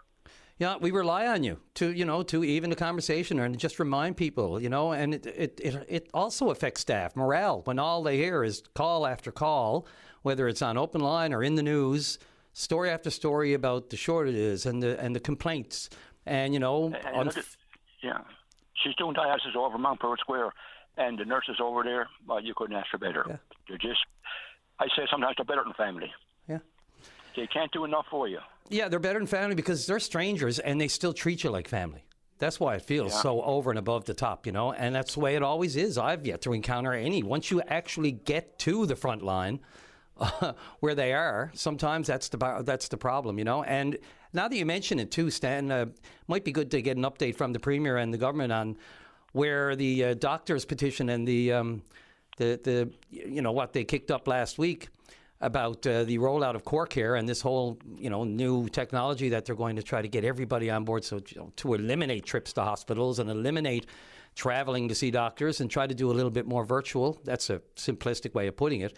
Yeah, we rely on you to even the conversation and just remind people, and it also affects staff morale when all they hear is call after call, whether it's on open line or in the news, story after story about the shortages and the complaints, and yeah, she's doing dialysis over Mount Pearl Square, and the nurses over there, well, you couldn't ask for better. Yeah. They're just, I say sometimes they're better than family. Yeah. They can't do enough for you. Yeah, they're better than family because they're strangers and they still treat you like family. That's why it feels so over and above the top, and that's the way it always is. I've yet to encounter any. Once you actually get to the front line where they are, sometimes that's the problem, And now that you mention it too, Stan, might be good to get an update from the Premier and the government on where the doctors' petition and the what they kicked up last week about the rollout of core care and this whole new technology that they're going to try to get everybody on board, so to eliminate trips to hospitals and eliminate traveling to see doctors and try to do a little bit more virtual. That's a simplistic way of putting it.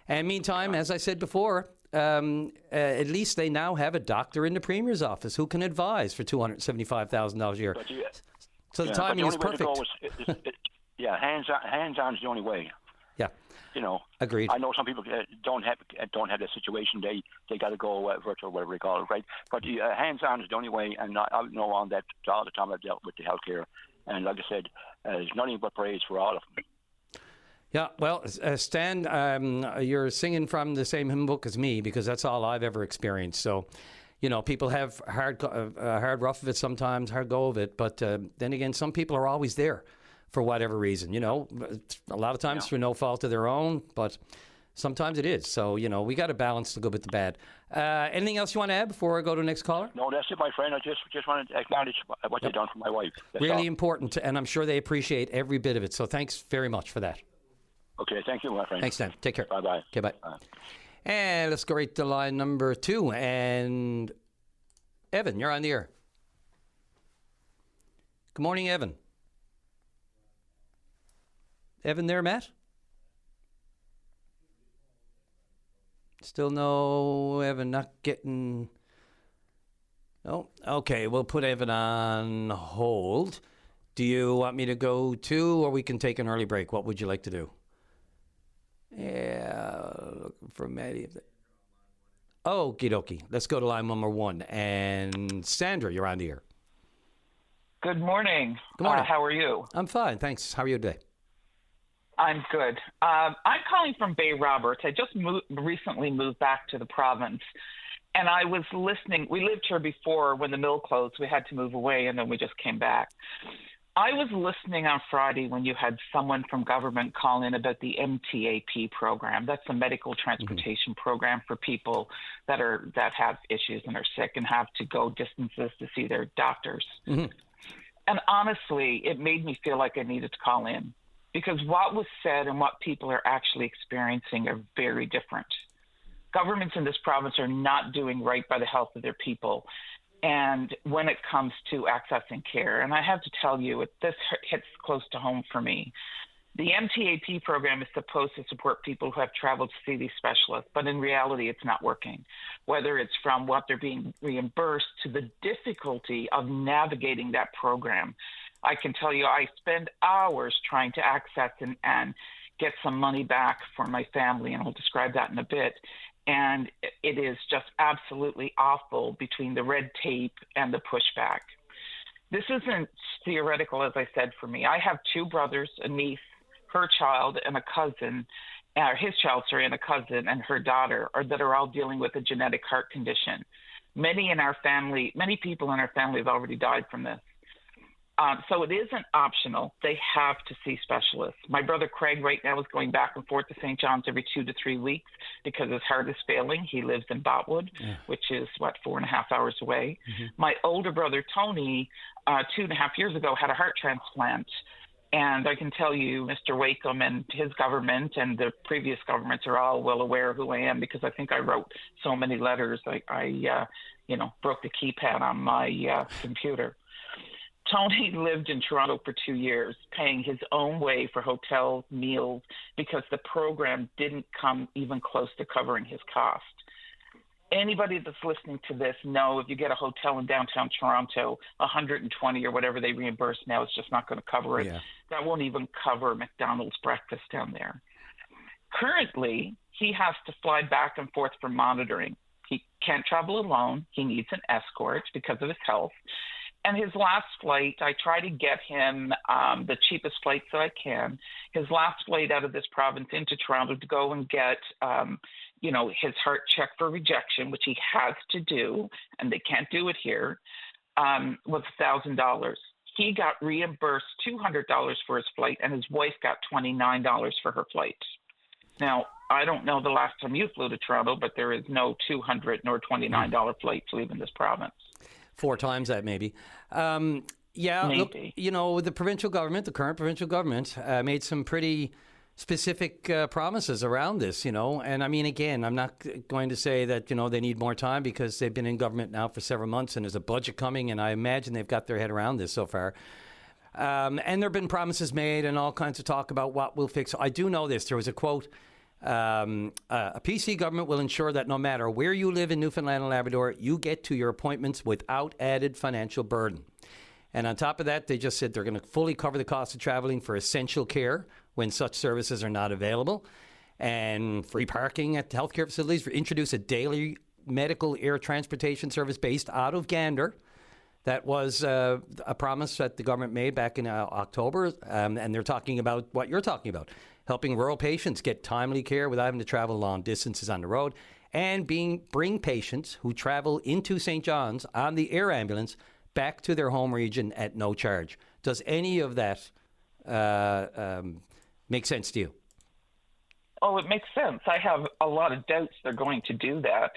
And meantime, as I said before, at least they now have a doctor in the Premier's office who can advise for $275,000 a year. So the timing is perfect. Hands-on is the only way. Yeah. Agreed. I know some people don't have that situation. They got to go virtual, whatever they call it, right? But hands-on is the only way, and I know on that all the time I've dealt with the healthcare, and like I said, there's nothing but praise for all of them. Yeah, well, Stan, you're singing from the same hymn book as me because that's all I've ever experienced. So, people have hard rough of it sometimes, hard go of it. But then again, some people are always there for whatever reason. A lot of times through no fault of their own, but sometimes it is. So, we got to balance the good with the bad. Anything else you want to add before I go to the next caller? No, that's it, my friend. I just wanted to acknowledge what you've done for my wife. That's really all. Important, and I'm sure they appreciate every bit of it. So thanks very much for that. Okay, thank you, my friend. Thanks, Dan. Take care. Bye-bye. Okay, bye. And let's go right to line number 2. And Evan, you're on the air. Good morning, Evan. Evan there, Matt? Still no Evan, not getting... Oh, okay, we'll put Evan on hold. Do you want me to go to, or we can take an early break? What would you like to do? Yeah, looking for Maddie. Okie dokie. Let's go to line number 1. And Sandra, you're on the air. Good morning. Good morning. How are you? I'm fine, thanks. How are you today? I'm good. I'm calling from Bay Roberts. I just recently moved back to the province, and I was listening. We lived here before when the mill closed. We had to move away, and then we just came back. I was listening on Friday when you had someone from government call in about the MTAP program. That's a medical transportation program for people that have issues and are sick and have to go distances to see their doctors. Mm-hmm. And honestly, it made me feel like I needed to call in because what was said and what people are actually experiencing are very different. Governments in this province are not doing right by the health of their people. And when it comes to accessing care, and I have to tell you, this hits close to home for me. The MTAP program is supposed to support people who have traveled to see these specialists, but in reality, it's not working. Whether it's from what they're being reimbursed to the difficulty of navigating that program. I can tell you, I spend hours trying to access and get some money back for my family, and I'll describe that in a bit. And it is just absolutely awful between the red tape and the pushback. This isn't theoretical, as I said, for me. I have 2 brothers, a niece, her child, and a cousin, his child, and a cousin, and her daughter, that are all dealing with a genetic heart condition. Many people in our family have already died from this. So it isn't optional. They have to see specialists. My brother Craig right now is going back and forth to St. John's every 2 to 3 weeks because his heart is failing. He lives in Botwood, which is, 4.5 hours away. Mm-hmm. My older brother Tony, 2.5 years ago, had a heart transplant. And I can tell you, Mr. Wakeham and his government and the previous governments are all well aware who I am, because I think I wrote so many letters. I broke the keypad on my computer. Tony lived in Toronto for 2 years, paying his own way for hotels, meals, because the program didn't come even close to covering his cost. Anybody that's listening to this know if you get a hotel in downtown Toronto, $120 or whatever they reimburse now is just not going to cover it. Yeah. That won't even cover McDonald's breakfast down there. Currently, he has to fly back and forth for monitoring. He can't travel alone. He needs an escort because of his health. And his last flight, I try to get him the cheapest flights that I can. His last flight out of this province into Toronto to go and get, his heart checked for rejection, which he has to do, and they can't do it here, was $1,000. He got reimbursed $200 for his flight, and his wife got $29 for her flight. Now, I don't know the last time you flew to Toronto, but there is no $200 nor $29 flights leaving this province. 4 times that, maybe. Maybe. Look, the provincial government, the current provincial government, made some pretty specific promises around this, And I mean, again, I'm not going to say that, they need more time, because they've been in government now for several months and there's a budget coming, and I imagine they've got their head around this so far. And there have been promises made and all kinds of talk about what will fix. I do know this. There was a quote. A PC government will ensure that no matter where you live in Newfoundland and Labrador, you get to your appointments without added financial burden. And on top of that, they just said they're going to fully cover the cost of traveling for essential care when such services are not available, and free parking at healthcare facilities, introduce a daily medical air transportation service based out of Gander. That was a promise that the government made back in October, and they're talking about what you're talking about, helping rural patients get timely care without having to travel long distances on the road, and bring patients who travel into St. John's on the air ambulance back to their home region at no charge. Does any of that make sense to you? Oh, it makes sense. I have a lot of doubts they're going to do that.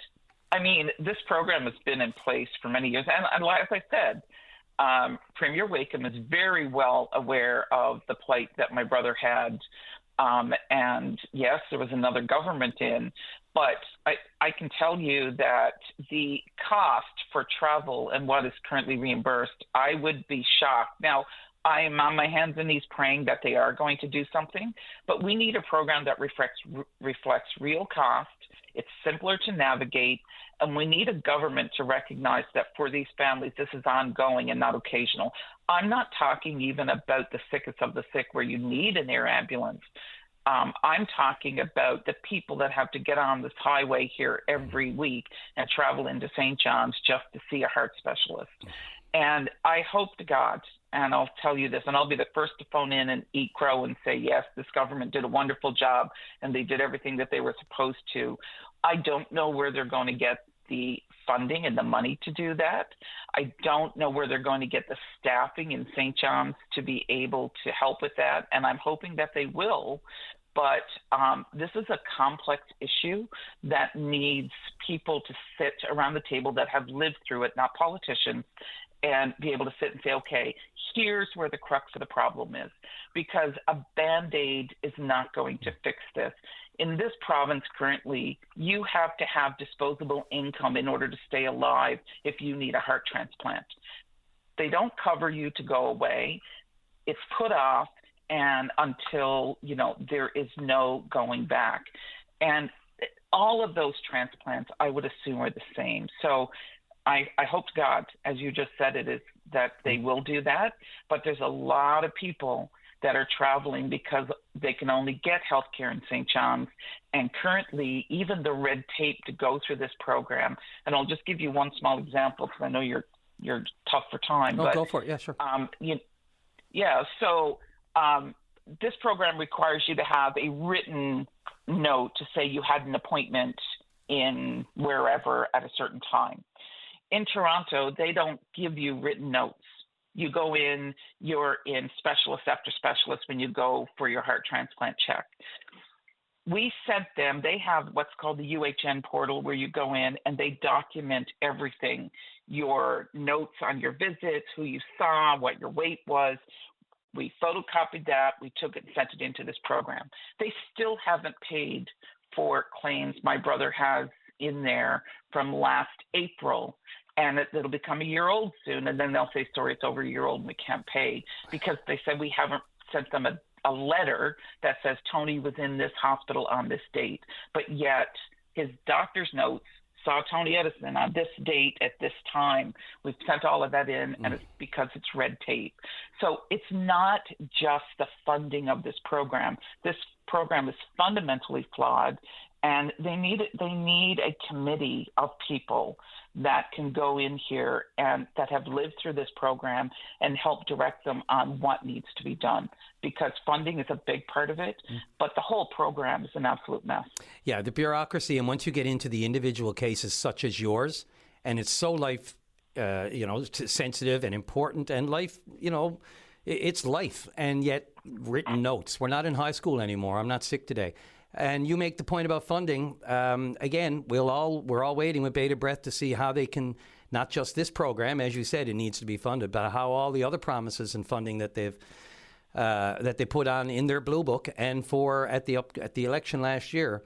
I mean, this program has been in place for many years. And as I said, Premier Wakeham is very well aware of the plight that my brother had. And yes, there was another government in, but I can tell you that the cost for travel and what is currently reimbursed, I would be shocked. Now, I am on my hands and knees praying that they are going to do something, but we need a program that reflects real cost. It's simpler to navigate, and we need a government to recognize that for these families, this is ongoing and not occasional. I'm not talking even about the sickest of the sick where you need an air ambulance. I'm talking about the people that have to get on this highway here every week and travel into St. John's just to see a heart specialist. And I hope to God, and I'll tell you this, and I'll be the first to phone in and eat crow and say, yes, this government did a wonderful job and they did everything that they were supposed to. I don't know where they're going to get the funding and the money to do that. I don't know where they're going to get the staffing in St. John's to be able to help with that, and I'm hoping that they will. But this is a complex issue that needs people to sit around the table that have lived through it, not politicians, and be able to sit and say, okay, here's where the crux of the problem is, because a Band-Aid is not going to fix this. In this province currently, you have to have disposable income in order to stay alive if you need a heart transplant. They don't cover you to go away. It's put off, and until, there is no going back. And all of those transplants, I would assume, are the same. So I hope to God, as you just said, it is that they will do that. But there's a lot of people that are traveling because they can only get health care in St. John's. And currently, even the red tape to go through this program, and I'll just give you one small example because I know you're tough for time. Go for it. Yeah, sure. So this program requires you to have a written note to say you had an appointment in wherever at a certain time. In Toronto, they don't give you written notes. You go in, you're in specialist after specialist when you go for your heart transplant check. We sent them, they have what's called the UHN portal where you go in and they document everything, your notes on your visits, who you saw, what your weight was. We photocopied that. We took it and sent it into this program. They still haven't paid for claims my brother has in there from last April. And it'll become a year old soon. And then they'll say, sorry, it's over a year old and we can't pay, because they said we haven't sent them a letter that says Tony was in this hospital on this date. But yet his doctor's notes saw Tony Edison on this date at this time. We've sent all of that in, and it's because it's red tape. So it's not just the funding of this program. This program is fundamentally flawed, and they need a committee of people that can go in here and that have lived through this program and help direct them on what needs to be done, because funding is a big part of it, but the whole program is an absolute mess. Yeah, the bureaucracy, and once you get into the individual cases such as yours, and it's so life, sensitive and important, and life, it's life, and yet written notes. We're not in high school anymore. I'm not sick today. And you make the point about funding. Again, we're all waiting with bated breath to see how they can, not just this program, as you said, it needs to be funded, but how all the other promises and funding that they put on in their blue book and for at the election last year,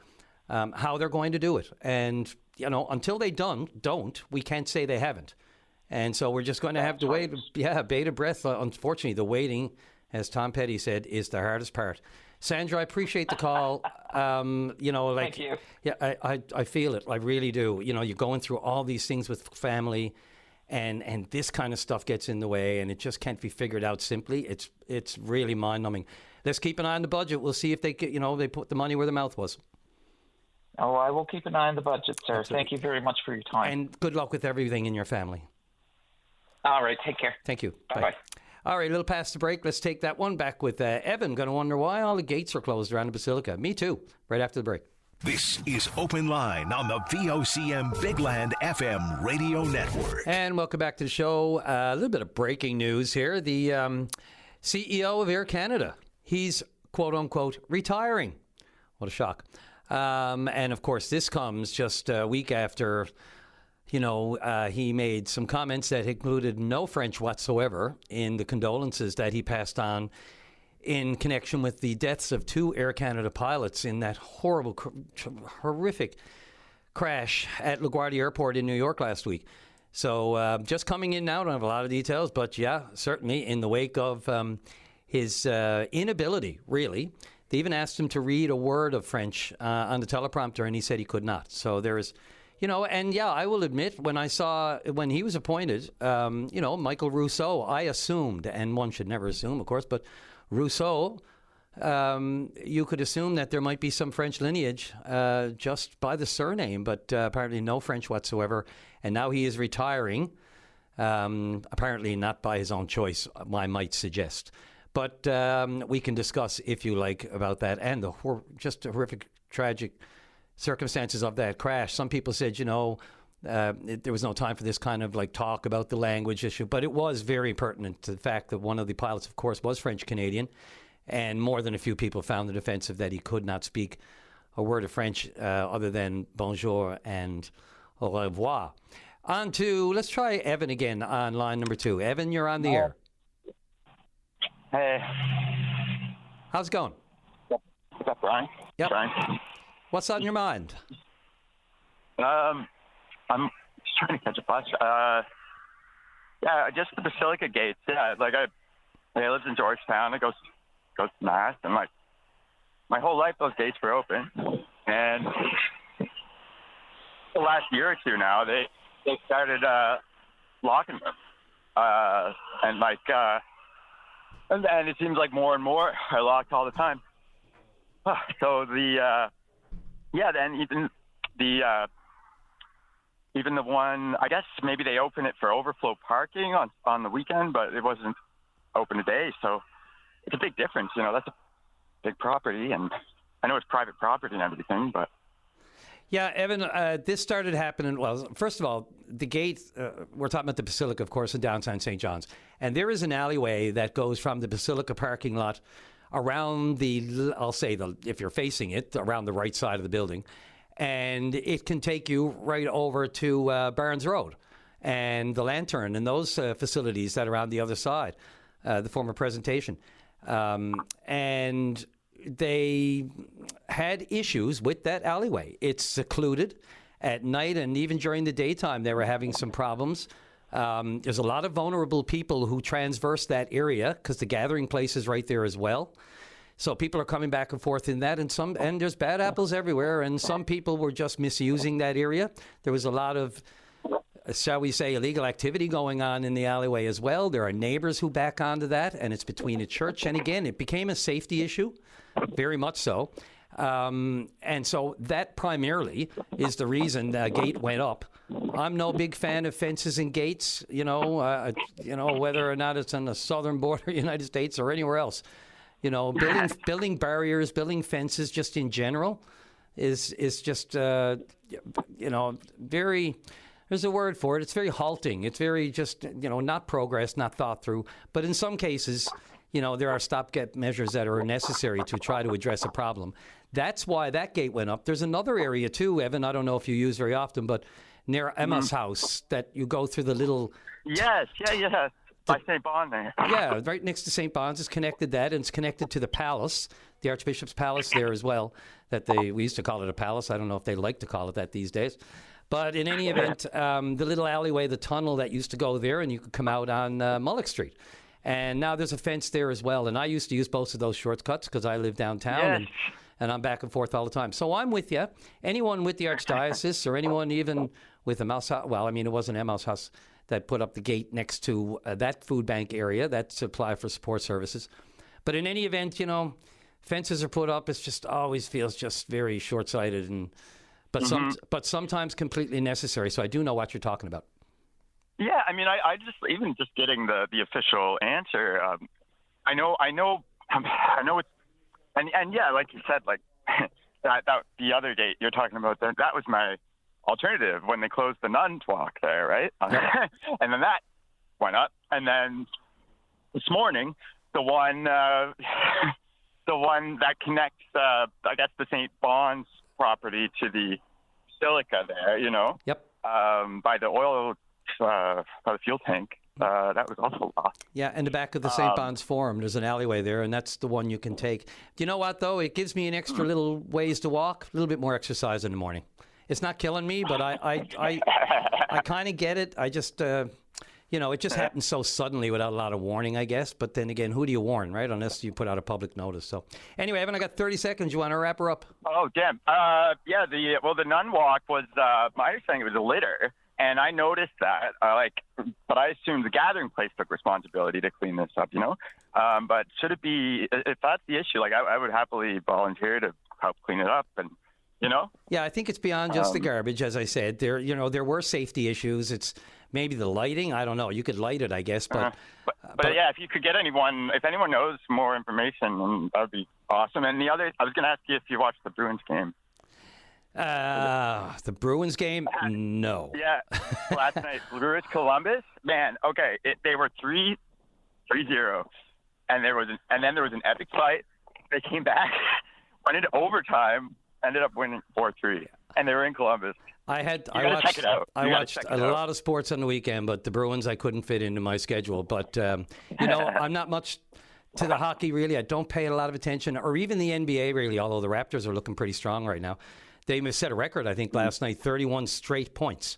how they're going to do it. And until they don't, we can't say they haven't. And so we're just going to have to wait. Yeah, bated breath. Unfortunately, the waiting, as Tom Petty said, is the hardest part. Sandra, I appreciate the call. Thank you. Yeah, I feel it. I really do. You're going through all these things with family, and this kind of stuff gets in the way, and it just can't be figured out simply. It's really mind-numbing. Let's keep an eye on the budget. We'll see if they put the money where the mouth was. Oh, I will keep an eye on the budget, sir. Absolutely. Thank you very much for your time. And good luck with everything in your family. All right. Take care. Thank you. Bye-bye. All right, a little past the break. Let's take that one back with Evan. Going to wonder why all the gates are closed around the Basilica. Me too. Right after the break. This is Open Line on the VOCM Big Land FM radio network. And welcome back to the show. A little bit of breaking news here. The CEO of Air Canada, he's quote unquote retiring. What a shock. And of course, this comes just a week after he made some comments that included no French whatsoever in the condolences that he passed on in connection with the deaths of 2 Air Canada pilots in that horrible, horrific crash at LaGuardia Airport in New York last week. So just coming in now, I don't have a lot of details, but yeah, certainly in the wake of his inability, really. They even asked him to read a word of French on the teleprompter, and he said he could not. So there is... and yeah, I will admit, when he was appointed, Michael Rousseau, I assumed, and one should never assume, of course, but Rousseau, you could assume that there might be some French lineage just by the surname, but apparently no French whatsoever. And now he is retiring, apparently not by his own choice, I might suggest. But we can discuss, if you like, about that and the just horrific, tragic circumstances of that crash. Some people said, there was no time for this kind of talk about the language issue, but it was very pertinent to the fact that one of the pilots, of course, was French-Canadian, and more than a few people found it offensive that he could not speak a word of French other than bonjour and au revoir. Let's try Evan again on line number 2. Evan, you're on the air. Hey. How's it going? What's up, Brian? Yep. Brian. What's on your mind? I'm just trying to catch a bus. Just the Basilica gates. Yeah, I lived in Georgetown. I go to Mass, and my whole life those gates were open. And the last year or two now, they started locking them, and it seems like more and more are locked all the time. So then even the one, I guess maybe they open it for overflow parking on the weekend, but it wasn't open today. So it's a big difference. That's a big property, and I know it's private property and everything, but. Yeah, Evan, this started happening. Well, first of all, the gate, we're talking about the Basilica, of course, in downtown St. John's. And there is an alleyway that goes from the Basilica parking lot around if you're facing it, around the right side of the building. And it can take you right over to Barnes Road and the Lantern and those facilities that are on the other side, the former presentation. And they had issues with that alleyway. It's secluded at night, and even during the daytime, they were having some problems. There's a lot of vulnerable people who transverse that area because the gathering place is right there as well. So people are coming back and forth in that, and there's bad apples everywhere, and some people were just misusing that area. There was a lot of, shall we say, illegal activity going on in the alleyway as well. There are neighbors who back onto that, and it's between a church. And again, it became a safety issue, very much so. And so that primarily is the reason the gate went up. I'm no big fan of fences and gates, whether or not it's on the southern border of the United States or anywhere else. Building barriers, building fences just in general is just, very, there's a word for it. It's very halting. It's very just, not progress, not thought through. But in some cases, there are stopgap measures that are necessary to try to address a problem. That's why that gate went up. There's another area too, Evan, I don't know if you use very often, but near Emma's house that you go through the little... Yes, yeah. By St. Bond there. Yeah, right next to St. Bond's. It's connected that, and it's connected to the palace, the Archbishop's Palace there as well. We used to call it a palace. I don't know if they like to call it that these days. But in any event, the little alleyway, the tunnel that used to go there, and you could come out on Mullock Street. And now there's a fence there as well. And I used to use both of those shortcuts because I live downtown, and I'm back and forth all the time. So I'm with you. Anyone with the Archdiocese or anyone even with Emmaus House, well, I mean, it wasn't Emmaus House that put up the gate next to that food bank area that supply for support services. But in any event, fences are put up. It just always feels just very short-sighted, but sometimes completely necessary. So I do know what you're talking about. Yeah, I mean, I just even just getting the official answer. I know it's and yeah, like you said, like that the other gate you're talking about, that was my alternative when they closed the Nuns Walk there, right? And then that went up, and then this morning the one that connects I guess the St. Bond's property to the Basilica there, by the oil by the fuel tank. That was also lost. Yeah, and the back of the St. Bond's Forum, there's an alleyway there, and that's the one you can take. Do you know what, though? It gives me an extra little ways to walk, a little bit more exercise in the morning. It's not killing me, but I kind of get it. I just, it just happens so suddenly without a lot of warning, I guess. But then again, who do you warn, right? Unless you put out a public notice. So anyway, Evan, I got 30 seconds. You want to wrap her up? Oh, damn. The Nun Walk was, my understanding, it was a litter. And I noticed that, but I assumed the gathering place took responsibility to clean this up, But should it be, if that's the issue, I would happily volunteer to help clean it up and, Yeah, I think it's beyond just the garbage, as I said. There were safety issues. It's maybe the lighting. I don't know. You could light it, I guess. But yeah, if you could get if anyone knows more information, that would be awesome. And I was going to ask you if you watched the Bruins game. The Bruins game? No. Yeah, last night, Brewers Columbus. Man, okay, they were 3-0, and then there was an epic fight. They came back, went into overtime, ended up winning 4-3, and they were in Columbus. I watched a lot of sports on the weekend, but the Bruins I couldn't fit into my schedule. But I'm not much to the hockey really. I don't pay a lot of attention, or even the NBA really. Although the Raptors are looking pretty strong right now. They set a record, I think, last night, 31 straight points.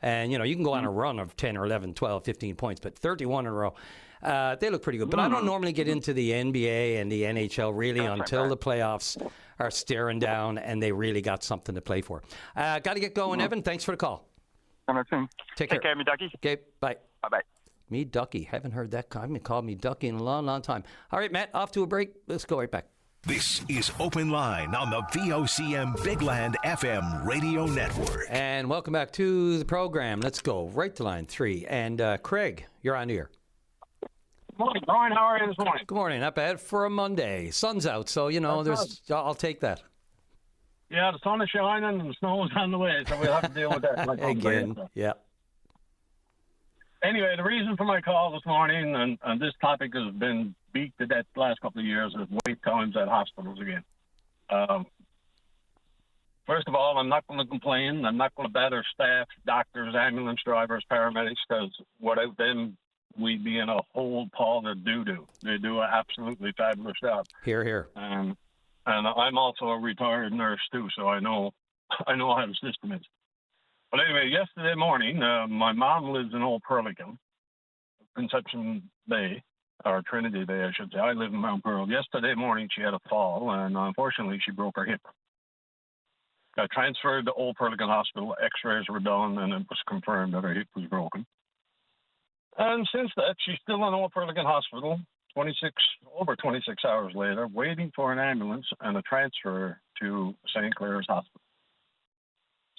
And, you can go on a run of 10 or 11, 12, 15 points, but 31 in a row. They look pretty good. But I don't normally get into the NBA and the NHL really until the playoffs are staring down and they really got something to play for. Got to get going, Evan. Thanks for the call. Take care, me Ducky. Okay, bye. Bye-bye. Me Ducky. Haven't heard that. I haven't called me Ducky in a long, long time. All right, Matt, off to a break. Let's go right back. This is Open Line on the VOCM Big Land FM radio network. And welcome back to the program. Let's go right to line 3. And Craig, you're on here. Good morning, Brian. How are you this morning? Good morning. Not bad for a Monday. Sun's out, so, I'll take that. Yeah, the sun is shining and the snow is on the way, so we'll have to deal with that. Again, yeah. Anyway, the reason for my call this morning, and this topic has been beat to death the last couple of years, is wait times at hospitals again. First of all, I'm not going to complain. I'm not going to batter staff, doctors, ambulance drivers, paramedics, because without them, we'd be in a whole pile of doo-doo. They do an absolutely fabulous job. Hear, hear. And I'm also a retired nurse too, so I know how the system is. But anyway, yesterday morning, my mom lives in Old Pearlican, Conception Bay, or Trinity Bay, I should say. I live in Mount Pearl. Yesterday morning, she had a fall, and unfortunately, she broke her hip. Got transferred to Old Pearlican Hospital. X-rays were done, and it was confirmed that her hip was broken. And since that, she's still in Old Pearlican Hospital, over 26 hours later, waiting for an ambulance and a transfer to St. Clair's Hospital.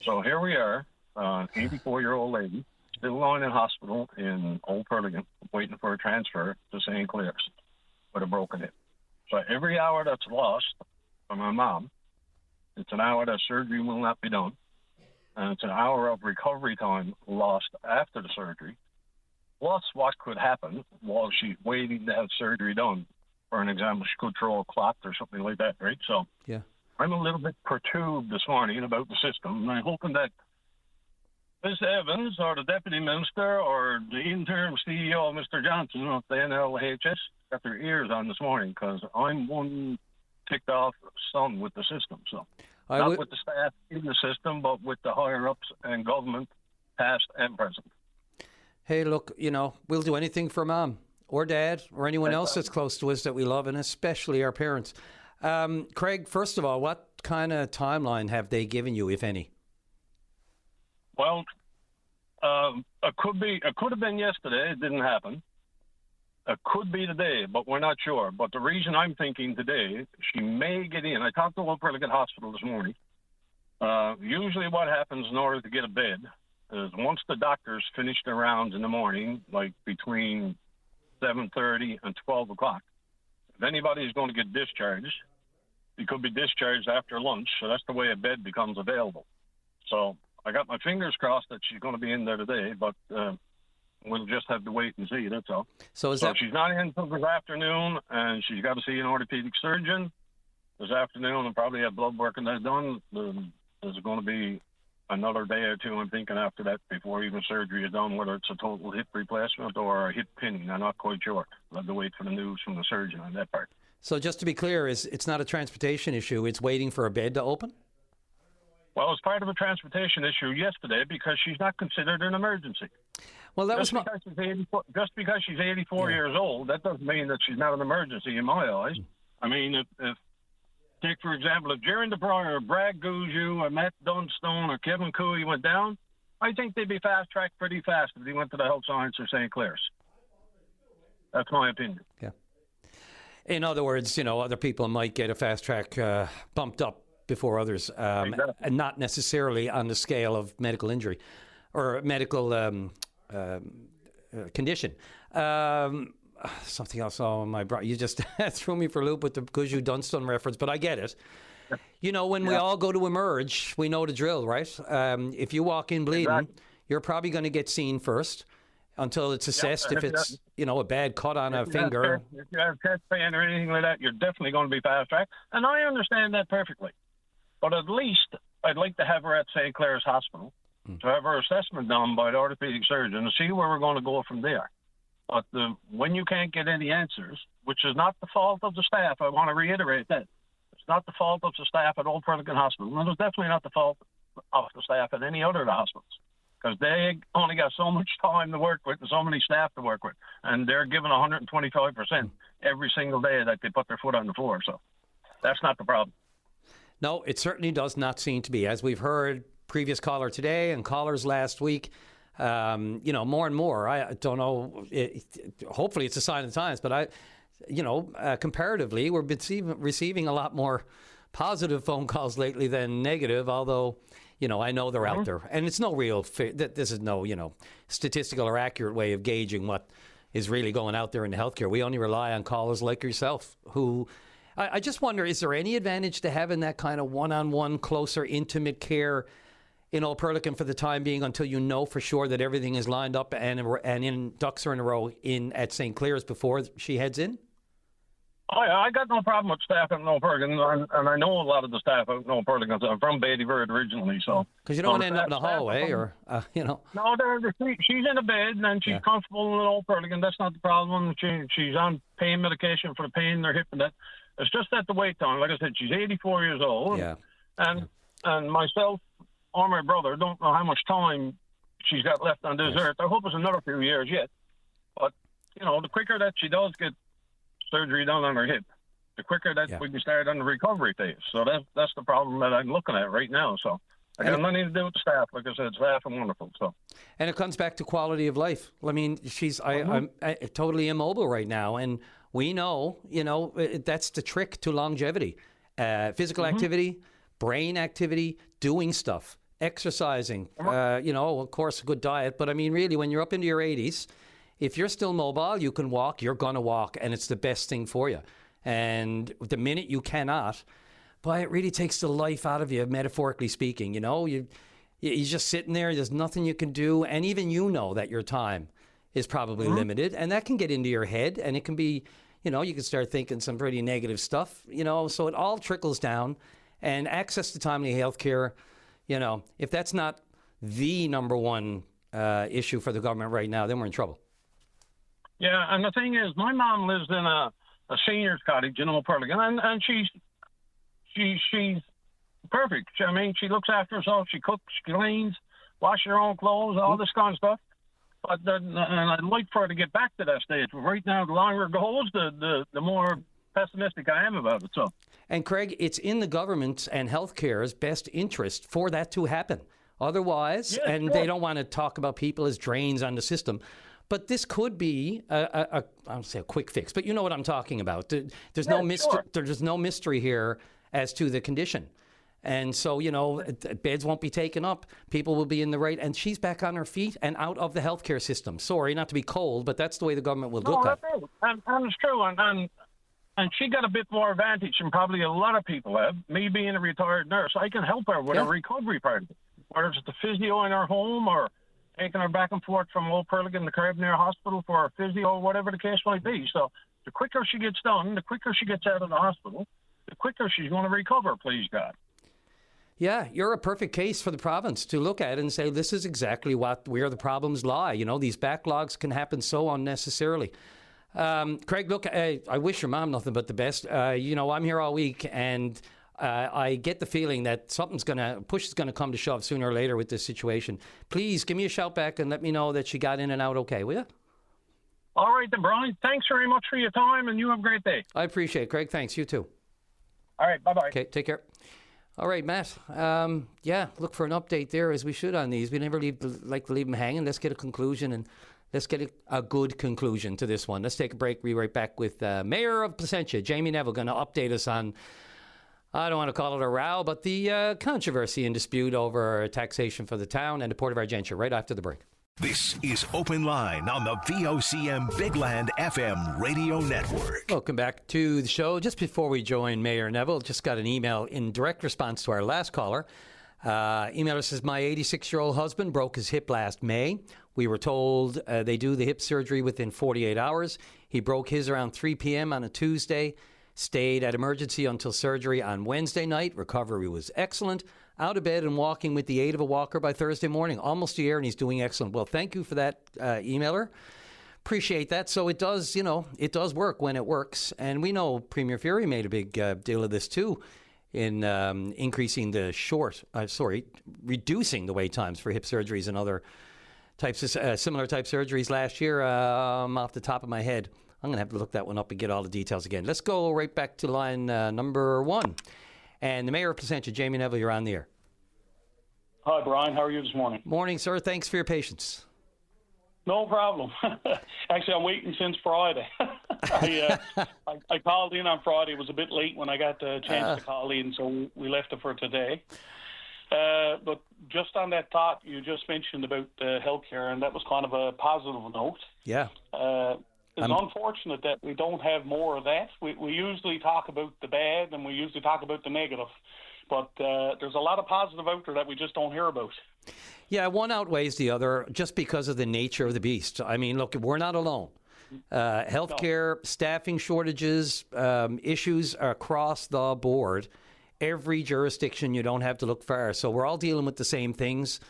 So here we are, an 84-year-old lady, still lying in hospital in Old Pearlican, waiting for a transfer to St. Clair's with a broken hip. So every hour that's lost for my mom, it's an hour that surgery will not be done, and it's an hour of recovery time lost after the surgery, plus what could happen while she's waiting to have surgery done. For an example, she could throw a clot or something like that, right? So yeah, I'm a little bit perturbed this morning about the system, and I'm hoping that Ms. Evans or the Deputy Minister or the interim CEO, Mr. Johnson of the NLHS, got their ears on this morning, because I'm one ticked off son with the system. So not with the staff in the system, but with the higher-ups and government, past and present. Hey, look, we'll do anything for Mom or Dad or anyone else that's close to us that we love, and especially our parents. Craig, first of all, what kind of timeline have they given you, if any? Well, it could have been yesterday. It didn't happen. It could be today, but we're not sure. But the reason I'm thinking today, she may get in. I talked to Old Pearlican Hospital this morning. Usually what happens in order to get a bed is once the doctors finish their rounds in the morning, like between 7:30 and 12 o'clock, if anybody's going to get discharged, he could be discharged after lunch, so that's the way a bed becomes available. So I got my fingers crossed that she's going to be in there today, but we'll just have to wait and see, that's all. So she's not in until this afternoon, and she's got to see an orthopedic surgeon this afternoon and probably have blood work and that done. There's going to be another day or two, I'm thinking, after that, before even surgery is done, whether it's a total hip replacement or a hip pinning. I'm not quite sure. We'll have to wait for the news from the surgeon on that part. So just to be clear, it's not a transportation issue. It's waiting for a bed to open? Well, it's part of a transportation issue yesterday because she's not considered an emergency. Well, that just because she's 84 years old, that doesn't mean that she's not an emergency in my eyes. I mean, if take, for example, if Jerry DeBrier or Brad Gouju or Matt Dunstone or Kevin Cooey went down, I think they'd be fast-tracked pretty fast if they went to the Health Science or St. Clair's. That's my opinion. Yeah. In other words, other people might get a fast track bumped up before others, exactly. And not necessarily on the scale of medical injury or medical condition. Something else on my brain. You just threw me for a loop with the Gouju Dunstone reference, but I get it. When we all go to emerge, we know the drill, right? If you walk in bleeding, you're probably going to get seen first until it's assessed if it's, a bad cut on a finger. If you have chest pain or anything like that, you're definitely going to be fast-tracked. And I understand that perfectly. But at least I'd like to have her at St. Clair's Hospital to have her assessment done by the orthopedic surgeon and see where we're going to go from there. But when you can't get any answers, which is not the fault of the staff, I want to reiterate that. It's not the fault of the staff at Old Pearlican Hospital. And it's definitely not the fault of the staff at any other of the hospitals, because they only got so much time to work with and so many staff to work with. And they're given 125% every single day that they put their foot on the floor. So that's not the problem. No, it certainly does not seem to be. As we've heard, previous caller today and callers last week, more and more. I don't know. Hopefully, it's a sign of the times. But comparatively, we're receiving a lot more positive phone calls lately than negative. Although, I know they're out there, and it's no real. This is no, statistical or accurate way of gauging what is really going out there in the healthcare. We only rely on callers like yourself who. I just wonder, is there any advantage to having that kind of one-on-one, closer, intimate care in Old Pearlican for the time being until you know for sure that everything is lined up and in ducks are in a row at St. Clair's before she heads in? I got no problem with staff at No Perkin, and I know a lot of the staff at No Perkin. I'm from Beattyville originally, so. Because you don't want to end up in a hallway No, she's in a bed, and she's comfortable in No Perkin. That's not the problem. She's on pain medication for the pain in her hip and that. It's just that the wait time. Like I said, she's 84 years old. Yeah. And myself or my brother don't know how much time she's got left on this earth. I hope it's another few years yet. But, the quicker that she does get surgery done on her hip, the quicker that we can start on the recovery phase. So that's the problem that I'm looking at right now. So I got nothing to do with the staff. Like I said, staff are wonderful. So. And it comes back to quality of life. I mean, I'm totally immobile right now, and we know, that's the trick to longevity. Physical activity, brain activity, doing stuff, exercising, of course, a good diet. But I mean, really, when you're up into your 80s, if you're still mobile, you can walk, you're going to walk, and it's the best thing for you. And the minute you cannot, boy, it really takes the life out of you, metaphorically speaking. You're just sitting there, there's nothing you can do, and even that your time is probably limited, and that can get into your head, and it can be, you can start thinking some pretty negative stuff, so it all trickles down. And access to timely health care, if that's not the number one issue for the government right now, then we're in trouble. Yeah, and the thing is, my mom lives in a senior's cottage in Old Perligan, and she's perfect. I mean, she looks after herself. She cooks, she cleans, washes her own clothes, all this kind of stuff. But and I'd like for her to get back to that stage. But right now, the longer it goes, the more pessimistic I am about it. So. And Craig, it's in the government's and healthcare's best interest for that to happen. Otherwise, they don't want to talk about people as drains on the system. But this could be I don't say a quick fix, but you know what I'm talking about. There's no mystery. There's no mystery here as to the condition, and so beds won't be taken up. People will be in the right, and she's back on her feet and out of the healthcare system. Sorry, not to be cold, but that's the way the government will look at it. And it's true, and she got a bit more advantage than probably a lot of people have. Me being a retired nurse, I can help her with a recovery part of it, whether it's the physio in her home or taking her back and forth from Old Perligan to Carabinier Hospital for a physio, whatever the case might be. So the quicker she gets done, the quicker she gets out of the hospital, the quicker she's going to recover, please God. Yeah, you're a perfect case for the province to look at and say, this is exactly where the problems lie. These backlogs can happen so unnecessarily. Craig, look, I wish your mom nothing but the best. I'm here all week, and I get the feeling that push is going to come to shove sooner or later with this situation. Please give me a shout back and let me know that she got in and out okay, will you? All right, then, Brian. Thanks very much for your time, and you have a great day. I appreciate it, Craig. Thanks. You too. All right. Bye-bye. Okay, take care. All right, Matt. Look for an update there, as we should on these. We never like to leave them hanging. Let's get a conclusion, and let's get a good conclusion to this one. Let's take a break. We'll be right back with Mayor of Placentia, Jamie Neville, going to update us on, I don't want to call it a row, but the controversy and dispute over taxation for the town and the Port of Argentia right after the break. This is Open Line on the VOCM Big Land FM radio network. Welcome back to the show. Just before we join Mayor Neville, just got an email in direct response to our last caller. Emailer says, my 86-year-old husband broke his hip last May. We were told they do the hip surgery within 48 hours. He broke his around 3 p.m. on a Tuesday. Stayed at emergency until surgery on Wednesday night. Recovery was excellent. Out of bed and walking with the aid of a walker by Thursday morning. Almost a year, and he's doing excellent. Well, thank you for that, emailer. Appreciate that. So it does, it does work when it works. And we know Premier Fury made a big deal of this, too, in increasing reducing the wait times for hip surgeries and other types of similar type surgeries last year. Off the top of my head, I'm going to have to look that one up and get all the details again. Let's go right back to line number one. And the Mayor of Placentia, Jamie Neville, you're on the air. Hi, Brian. How are you this morning? Morning, sir. Thanks for your patience. No problem. Actually, I'm waiting since Friday. I called in on Friday. It was a bit late when I got the chance to call in, so we left it for today. But just on that thought, you just mentioned about healthcare, and that was kind of a positive note. Yeah. It's unfortunate that we don't have more of that. We usually talk about the bad and we usually talk about the negative. But there's a lot of positive out there that we just don't hear about. Yeah, one outweighs the other just because of the nature of the beast. I mean, look, we're not alone. Healthcare, staffing shortages, issues across the board. Every jurisdiction, you don't have to look far. So we're all dealing with the same things.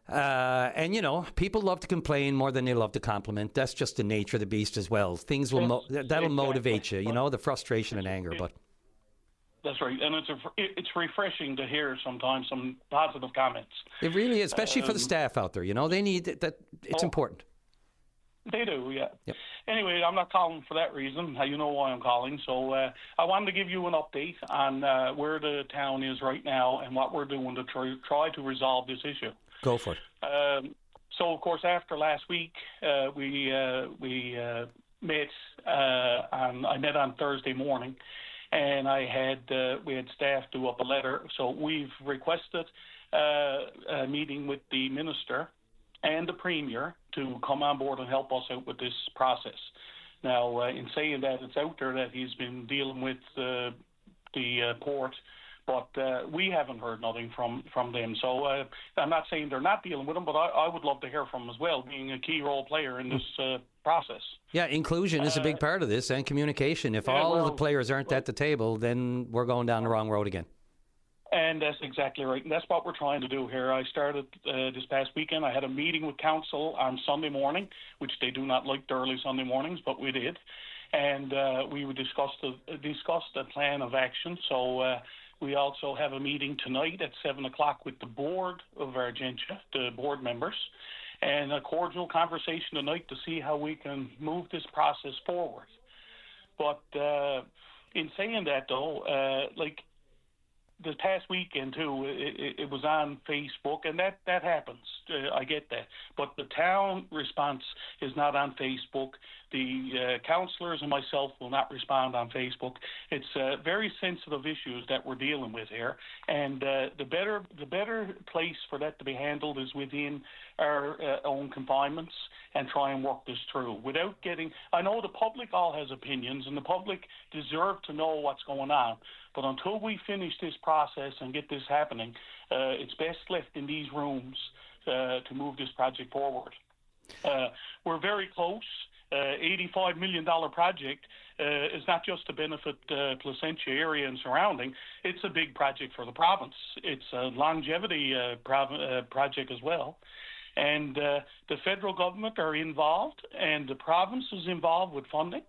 And, you know, people love to complain more than they love to compliment. That's just the nature of the beast as well. Things will that'll motivate you, you know, the frustration and anger. But that's right. And it's refreshing to hear sometimes some positive comments. It really is, especially for the staff out there. You know, they need that. It's important. They do, yeah. Yep. Anyway, I'm not calling for that reason. You know why I'm calling. So I wanted to give you an update on where the town is right now and what we're doing to try to resolve this issue. Go for it. So, of course, after last week, we met. I met on Thursday morning, and we had staff do up a letter. So we've requested a meeting with the minister and the premier to come on board and help us out with this process. Now, in saying that, it's out there that he's been dealing with the port, but we haven't heard nothing from them. So I'm not saying they're not dealing with them, but I would love to hear from them as well, being a key role player in this process. Yeah, inclusion is a big part of this, and communication. If all of the players aren't at the table, then we're going down the wrong road again. And that's exactly right. And that's what we're trying to do here. I started this past weekend. I had a meeting with council on Sunday morning, which they do not like the early Sunday mornings, but we did. And we discussed a plan of action. So we also have a meeting tonight at 7 o'clock with the board of Argentia, the board members, and a cordial conversation tonight to see how we can move this process forward. But in saying that, though, this past weekend, too, it was on Facebook, and that happens. I get that. But the town response is not on Facebook. The councillors and myself will not respond on Facebook. It's very sensitive issues that we're dealing with here, and the better place for that to be handled is within our own confinements and try and work this through without getting. I know the public all has opinions, and the public deserve to know what's going on. But until we finish this process and get this happening, it's best left in these rooms to move this project forward. We're very close. $85 million project is not just to benefit Placentia area and surrounding. It's a big project for the province. It's a longevity project as well. And the federal government are involved, and the province is involved with funding.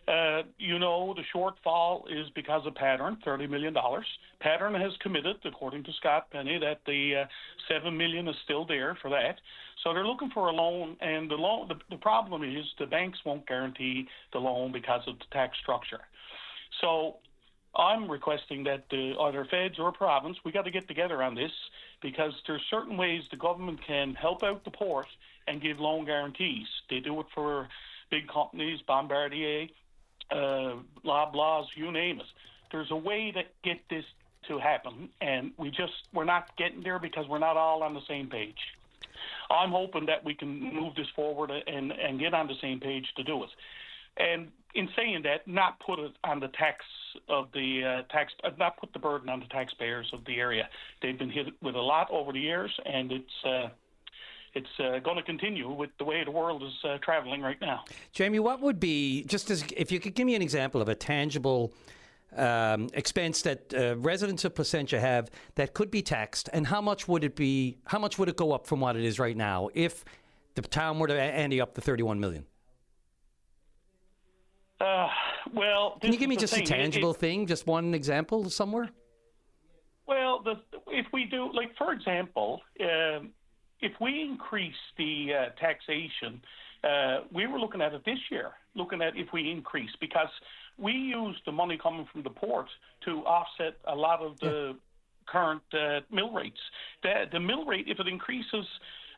The shortfall is because of Pattern, $30 million. Pattern has committed, according to Scott Penny, that the $7 million is still there for that. So they're looking for a loan, and the problem is the banks won't guarantee the loan because of the tax structure. So I'm requesting that either feds or province, we got to get together on this, because there's certain ways the government can help out the port and give loan guarantees. They do it for big companies, Bombardier, Loblaws, you name it. There's a way to get this to happen, and we're not getting there because we're not all on the same page. I'm hoping that we can move this forward and get on the same page to do it. And in saying that, not put it on the not put the burden on the taxpayers of the area. They've been hit with a lot over the years, and it's going to continue with the way the world is traveling right now. Jamie, what would be, if you could give me an example of a tangible expense that residents of Placentia have that could be taxed, and how much would it be? How much would it go up from what it is right now if the town were to ante up the $31 million? Can you give me just a tangible thing, just one example somewhere? Well, if we do, for example, if we increase the taxation, we were looking at it this year, looking at if we increase, because we use the money coming from the port to offset a lot of the current mill rates. The mill rate, if it increases,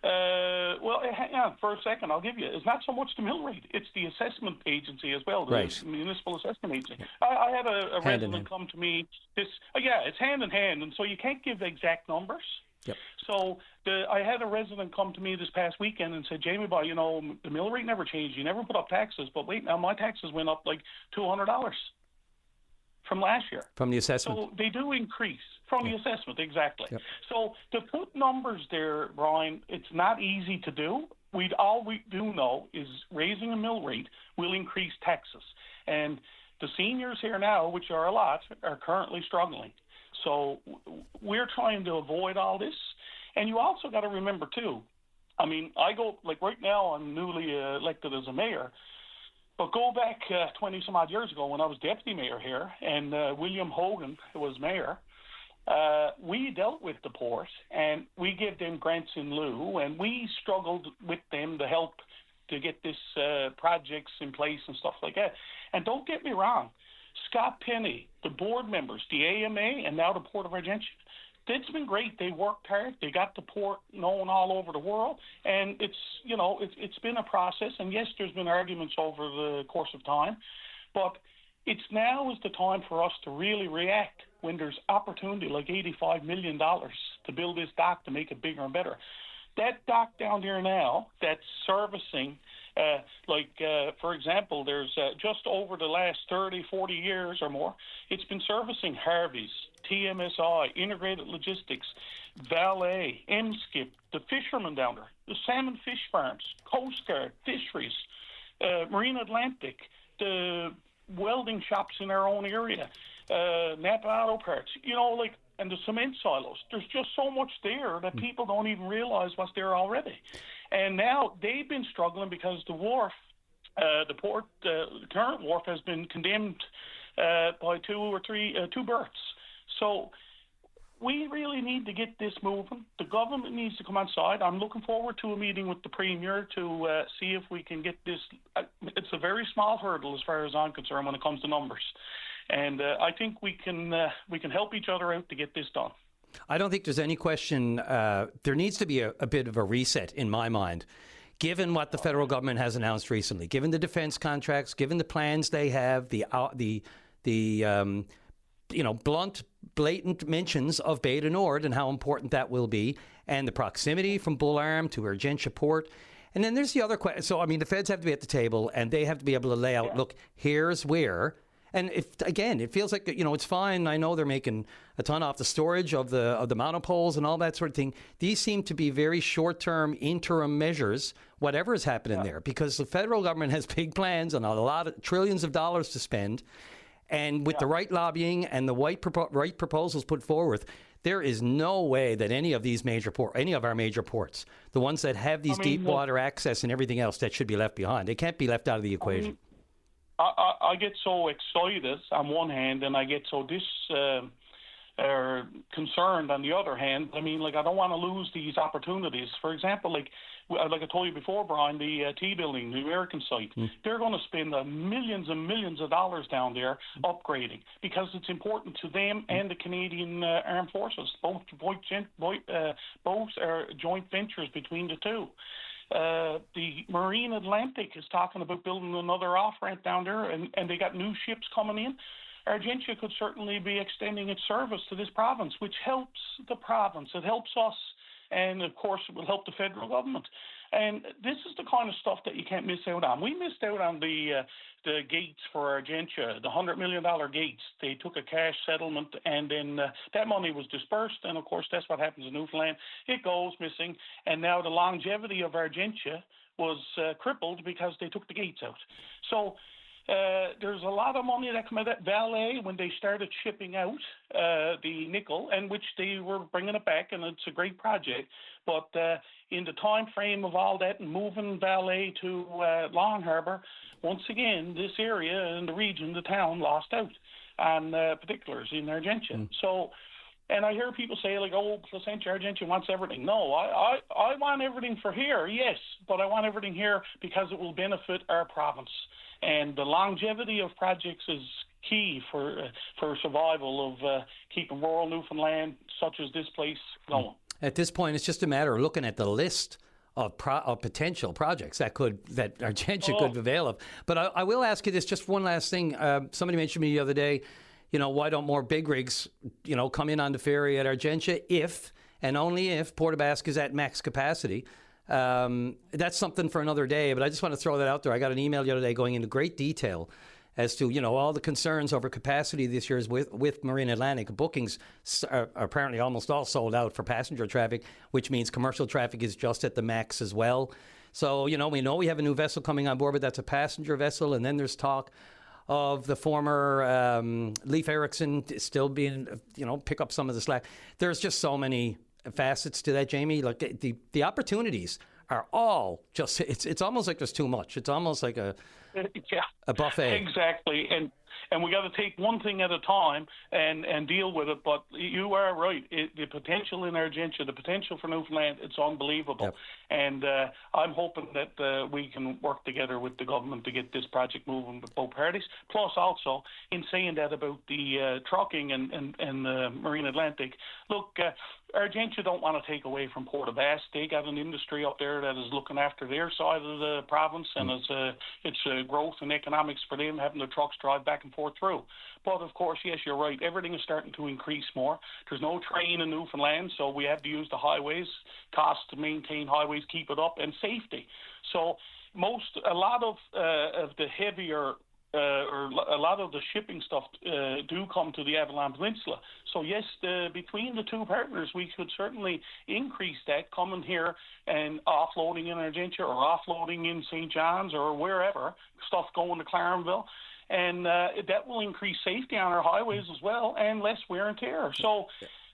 hang on for a second, I'll give you. It's not so much the mill rate; it's the assessment agency as well, the municipal assessment agency. I had a resident come to me. It's hand in hand, and so you can't give exact numbers. Yep. So I had a resident come to me this past weekend and said, Jamie, the mill rate never changed. You never put up taxes, but wait, now my taxes went up like $200 from last year. From the assessment. So they do increase from the assessment, exactly. Yep. So to put numbers there, Brian, it's not easy to do. all we do know is raising a mill rate will increase taxes. And the seniors here now, which are a lot, are currently struggling. So we're trying to avoid all this. And you also got to remember, too, I mean, I go, like right now I'm newly elected as a mayor, but go back 20-some-odd years ago when I was deputy mayor here and William Hogan was mayor, we dealt with the port and we gave them grants in lieu, and we struggled with them to help to get this projects in place and stuff like that. And don't get me wrong, Scott Penny, the board members, the AMA, and now the Port of Argentia, it's been great. They worked hard. They got the port known all over the world, and it's been a process. And yes, there's been arguments over the course of time, but it's now is the time for us to really react when there's opportunity like $85 million to build this dock to make it bigger and better. That dock down there now that's servicing, for example, there's just over the last 30, 40 years or more, it's been servicing Harvey's, TMSI, Integrated Logistics, Valet, MSkip, the fishermen down there, the salmon fish farms, Coast Guard, fisheries, Marine Atlantic, the welding shops in our own area, Napa Auto Parts, and the cement silos. There's just so much there that people don't even realize what's there already. And now they've been struggling because the wharf, the current wharf has been condemned by two berths. So we really need to get this moving. The government needs to come on side. I'm looking forward to a meeting with the Premier to see if we can get this. It's a very small hurdle as far as I'm concerned when it comes to numbers. And I think we can help each other out to get this done. I don't think there's any question. There needs to be a bit of a reset in my mind, given what the federal government has announced recently, given the defense contracts, given the plans they have, the blunt, blatant mentions of Beta Nord and how important that will be, and the proximity from Bull Arm to Argentia Port. And then there's the other question. So, I mean, the feds have to be at the table, and they have to be able to lay out, look, here's where. And it feels like, it's fine. I know they're making a ton off the storage of the monopoles and all that sort of thing. These seem to be very short-term interim measures, whatever is happening there, because the federal government has big plans and a lot of trillions of dollars to spend. And with the right lobbying and the right proposals put forward, there is no way that any of our major ports, the ones that have these deep water access and everything else, that should be left behind. They can't be left out of the equation. I get so excited on one hand, and I get so concerned on the other hand. I mean, I don't want to lose these opportunities. For example, like I told you before, Brian, the T building, the American site, they're going to spend millions and millions of dollars down there upgrading because it's important to them and the Canadian Armed Forces. Both are joint ventures between the two. The Marine Atlantic is talking about building another off-ramp down there, and they got new ships coming in. Argentia could certainly be extending its service to this province, which helps the province. It helps us, and of course it will help the federal government. And this is the kind of stuff that you can't miss out on. We missed out on the gates for Argentia, the $100 million gates. They took a cash settlement, and then that money was dispersed. And of course, that's what happens in Newfoundland. It goes missing, and now the longevity of Argentia was crippled because they took the gates out. So there's a lot of money that came out of Valet when they started shipping out the nickel, and which they were bringing it back, and it's a great project. But in the time frame of all that and moving Valet to Long Harbour, once again, this area and the region, the town, lost out on particulars in Argentia. So, and I hear people say, Placentia, Argentia wants everything. No, I want everything for here, yes, but I want everything here because it will benefit our province. And the longevity of projects is key for survival of keeping rural Newfoundland, such as this place, going. At this point, it's just a matter of looking at the list of potential projects that Argentia could avail of. But I will ask you this, just one last thing. Somebody mentioned to me the other day, why don't more big rigs, come in on the ferry at Argentia if and only if Port of Basque is at max capacity. That's something for another day, but I just want to throw that out there. I got an email the other day going into great detail as to, all the concerns over capacity this year with Marine Atlantic. Bookings are apparently almost all sold out for passenger traffic, which means commercial traffic is just at the max as well. So, we know we have a new vessel coming on board, but that's a passenger vessel. And then there's talk of the former Leif Erikson still being, pick up some of the slack. There's just so many facets to that, Jamie. Like the opportunities are all just, it's almost like there's too much. It's almost like a buffet. Exactly. And we got to take one thing at a time and deal with it. But you are right. The potential in Argentia, the potential for Newfoundland, it's unbelievable. Yep. And I'm hoping that we can work together with the government to get this project moving with both parties. Plus, also, in saying that about the trucking and the Marine Atlantic, look, Argentia don't want to take away from Port of Bass. They got an industry up there that is looking after their side of the province, and it's growth and economics for them, having the trucks drive back and forth through. But, of course, yes, you're right. Everything is starting to increase more. There's no train in Newfoundland, so we have to use the highways, cost to maintain highways, keep it up, and safety. So a lot of the heavier or a lot of the shipping stuff do come to the Avalon Peninsula. So, yes, between the two partners, we could certainly increase that coming here and offloading in Argentia or offloading in St. John's or wherever, stuff going to Clarenville. And that will increase safety on our highways as well and less wear and tear. So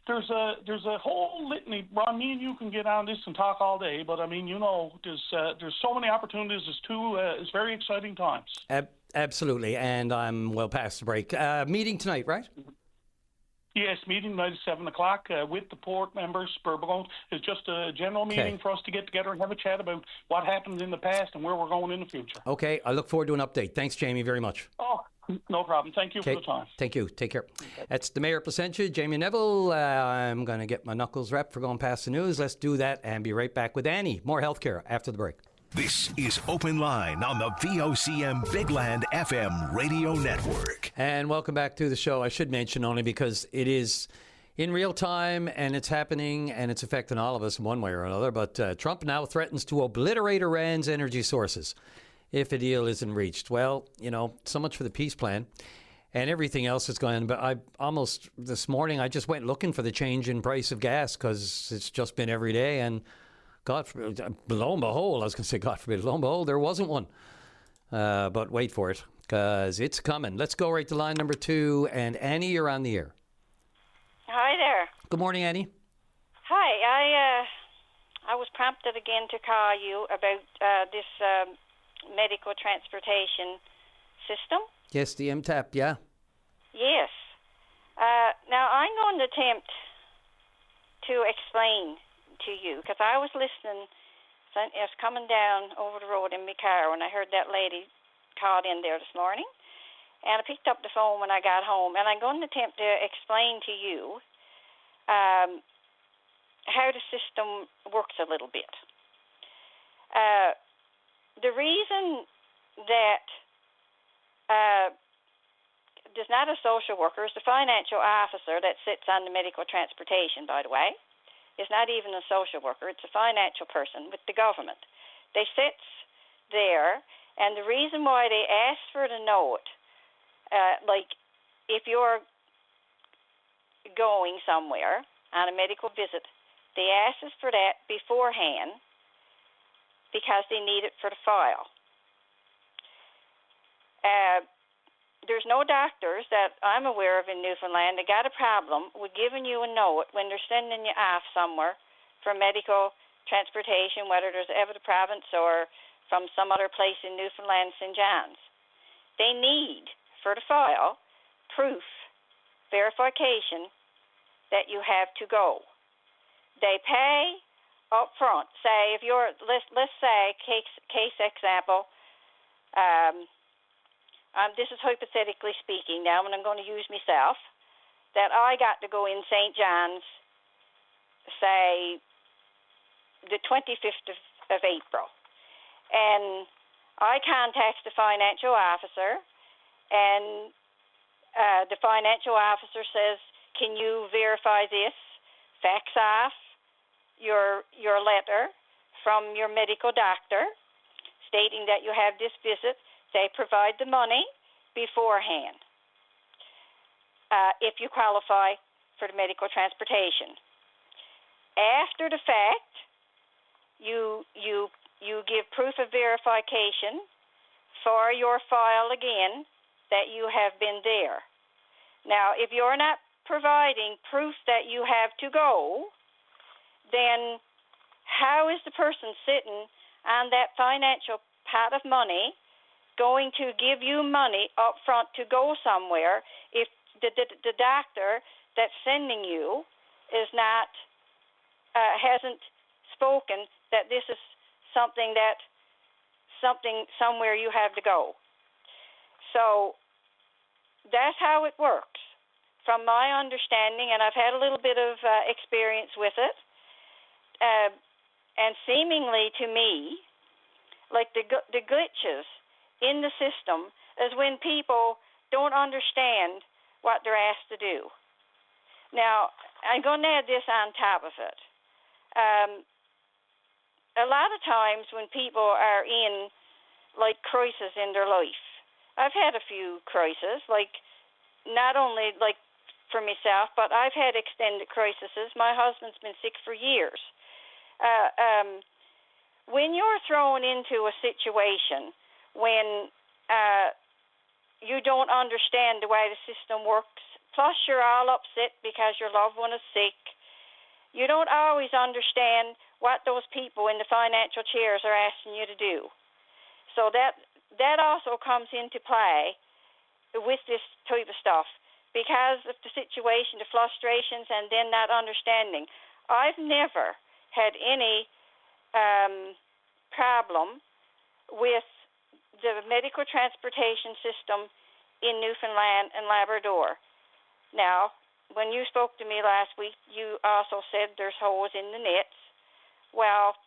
there's a whole litany. Ron, me and you can get on this and talk all day, but I mean, there's so many opportunities. It's very exciting times. Absolutely, and I'm well past the break. Meeting tonight, right? Yes, meeting tonight at 7 o'clock with the port members. It's just a general meeting for us to get together and have a chat about what happened in the past and where we're going in the future. Okay, I look forward to an update. Thanks, Jamie, very much. Oh, no problem. Thank you for the time. Thank you. Take care. That's the Mayor of Placentia, Jamie Neville. I'm going to get my knuckles wrapped for going past the news. Let's do that and be right back with Annie. More healthcare after the break. This is Open Line on the VOCM Big Land FM radio network. And welcome back to the show. I should mention only because it is in real time and it's happening and it's affecting all of us in one way or another. But Trump now threatens to obliterate Iran's energy sources if a deal isn't reached. Well, so much for the peace plan and everything else that's going on. But this morning, I just went looking for the change in price of gas because it's just been every day. And God forbid, lo and behold, I was going to say God forbid, lo and behold, there wasn't one. But wait for it, because it's coming. Let's go right to line number 2. And Annie, you're on the air. Hi there. Good morning, Annie. Hi. I was prompted again to call you about this medical transportation system. Yes, the MTAP, yeah. Yes. Now, I'm going to attempt to explain to you, because I was listening. I was coming down over the road in my car when I heard that lady called in there this morning, and I picked up the phone when I got home, and I'm going to attempt to explain to you how the system works a little bit. The reason that there's not a social worker is the financial officer that sits on the medical transportation, by the way. It's not even a social worker. It's a financial person with the government. They sit there, and the reason why they ask for the note, like if you're going somewhere on a medical visit, they ask us for that beforehand because they need it for the file. There's no doctors that I'm aware of in Newfoundland that got a problem with giving you a note when they're sending you off somewhere for medical transportation, whether there's ever the province or from some other place in Newfoundland, St. John's. They need, for the file, proof, verification that you have to go. They pay up front. Say, if you're, let's say, case example, this is hypothetically speaking now, and I'm going to use myself, that I got to go in St. John's, say, the 25th of April. And I contact the financial officer, and the financial officer says, can you verify this? Fax off your letter from your medical doctor stating that you have this visit. They provide the money beforehand if you qualify for the medical transportation. After the fact, you give proof of verification for your file again that you have been there. Now, if you're not providing proof that you have to go, then how is the person sitting on that financial pot of money going to give you money up front to go somewhere if the doctor that's sending you is not hasn't spoken that this is somewhere you have to go? So that's how it works, from my understanding, and I've had a little bit of experience with it. And seemingly to me, like the glitches in the system is when people don't understand what they're asked to do. Now, I'm going to add this on top of it. A lot of times when people are in, like, crisis in their life, I've had a few crises, like, not only, like, for myself, but I've had extended crises. My husband's been sick for years. When you're thrown into a situation when you don't understand the way the system works, plus you're all upset because your loved one is sick, you don't always understand what those people in the financial chairs are asking you to do. So that also comes into play with this type of stuff because of the situation, the frustrations, and then not understanding. I've never had any problem with the medical transportation system in Newfoundland and Labrador. Now, when you spoke to me last week, you also said there's holes in the nets. Well,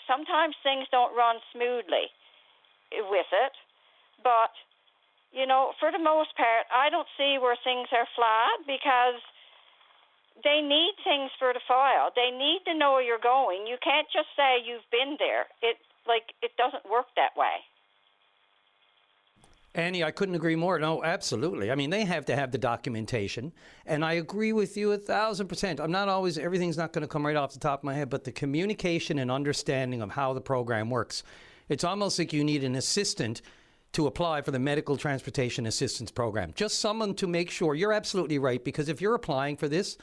sometimes things don't run smoothly with it, but, you know, for the most part, I don't see where things are flawed because they need things for the file. They need to know where you're going. You can't just say you've been there. It doesn't work that way. Annie, I couldn't agree more. No, absolutely. I mean, they have to have the documentation, and I agree with you 1,000%. I'm not always, everything's not going to come right off the top of my head, but the communication and understanding of how the program works, it's almost like you need an assistant to apply for the Medical Transportation Assistance Program. Just someone to make sure. You're absolutely right, because if you're applying for this,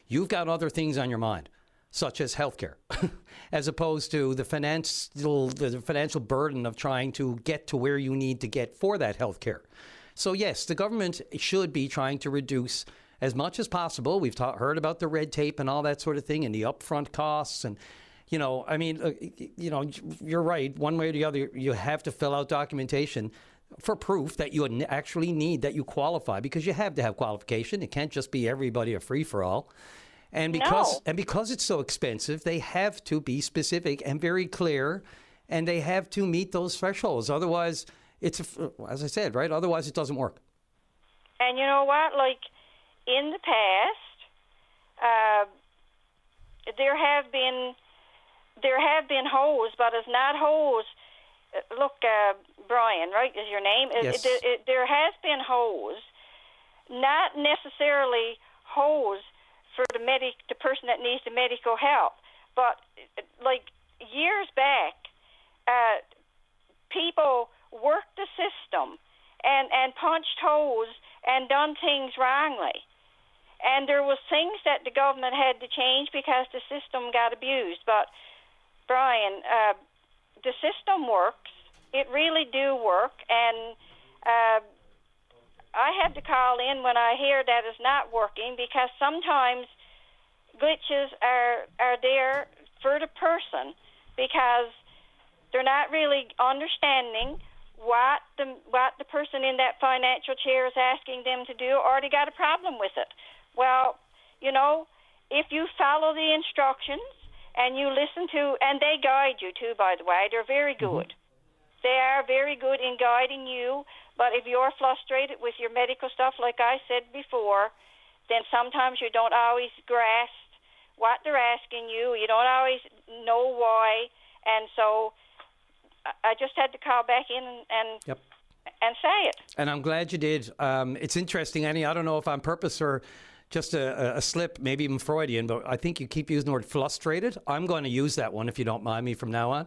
you've got other things on your mind, such as healthcare, as opposed to the financial burden of trying to get to where you need to get for that healthcare. So yes, the government should be trying to reduce as much as possible. We've heard about the red tape and all that sort of thing and the upfront costs. And, you know, I mean, you know, you're right. One way or the other, you have to fill out documentation for proof that you actually need, that you qualify, because you have to have qualification. It can't just be everybody a free-for-all. And because it's so expensive, they have to be specific and very clear, and they have to meet those thresholds. Otherwise, as I said, right? Otherwise, it doesn't work. And you know what? Like in the past, there have been holes, but it's not holes. Look, Brian, right? Is your name? Yes. There has been holes, not necessarily holes for the person that needs the medical help. But like years back, people worked the system and punched holes and done things wrongly. And there was things that the government had to change because the system got abused. But Brian, the system works. It really do work. And I have to call in when I hear that it's not working, because sometimes glitches are there for the person because they're not really understanding what the person in that financial chair is asking them to do, or they got a problem with it. Well, you know, if you follow the instructions and you listen to, and they guide you too, by the way, they're very good. They are very good in guiding you. But if you're frustrated with your medical stuff, like I said before, then sometimes you don't always grasp what they're asking you. You don't always know why. And so I just had to call back in and say it. And I'm glad you did. It's interesting, Annie. I don't know if on purpose or just a slip, maybe even Freudian, but I think you keep using the word frustrated. I'm going to use that one, if you don't mind me, from now on.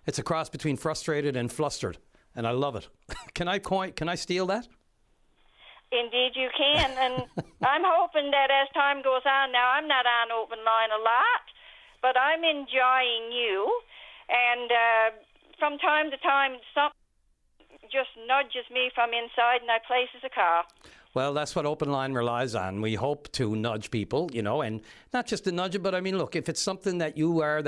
It's a cross between frustrated and flustered, and I love it. Can I steal that? Indeed, you can. And I'm hoping that as time goes on, now I'm not on open line a lot, but I'm enjoying you. And from time to time, something just nudges me from inside, and I places a call. Well, that's what Open Line relies on. We hope to nudge people, and not just to nudge it, but I mean, look, if it's something that you are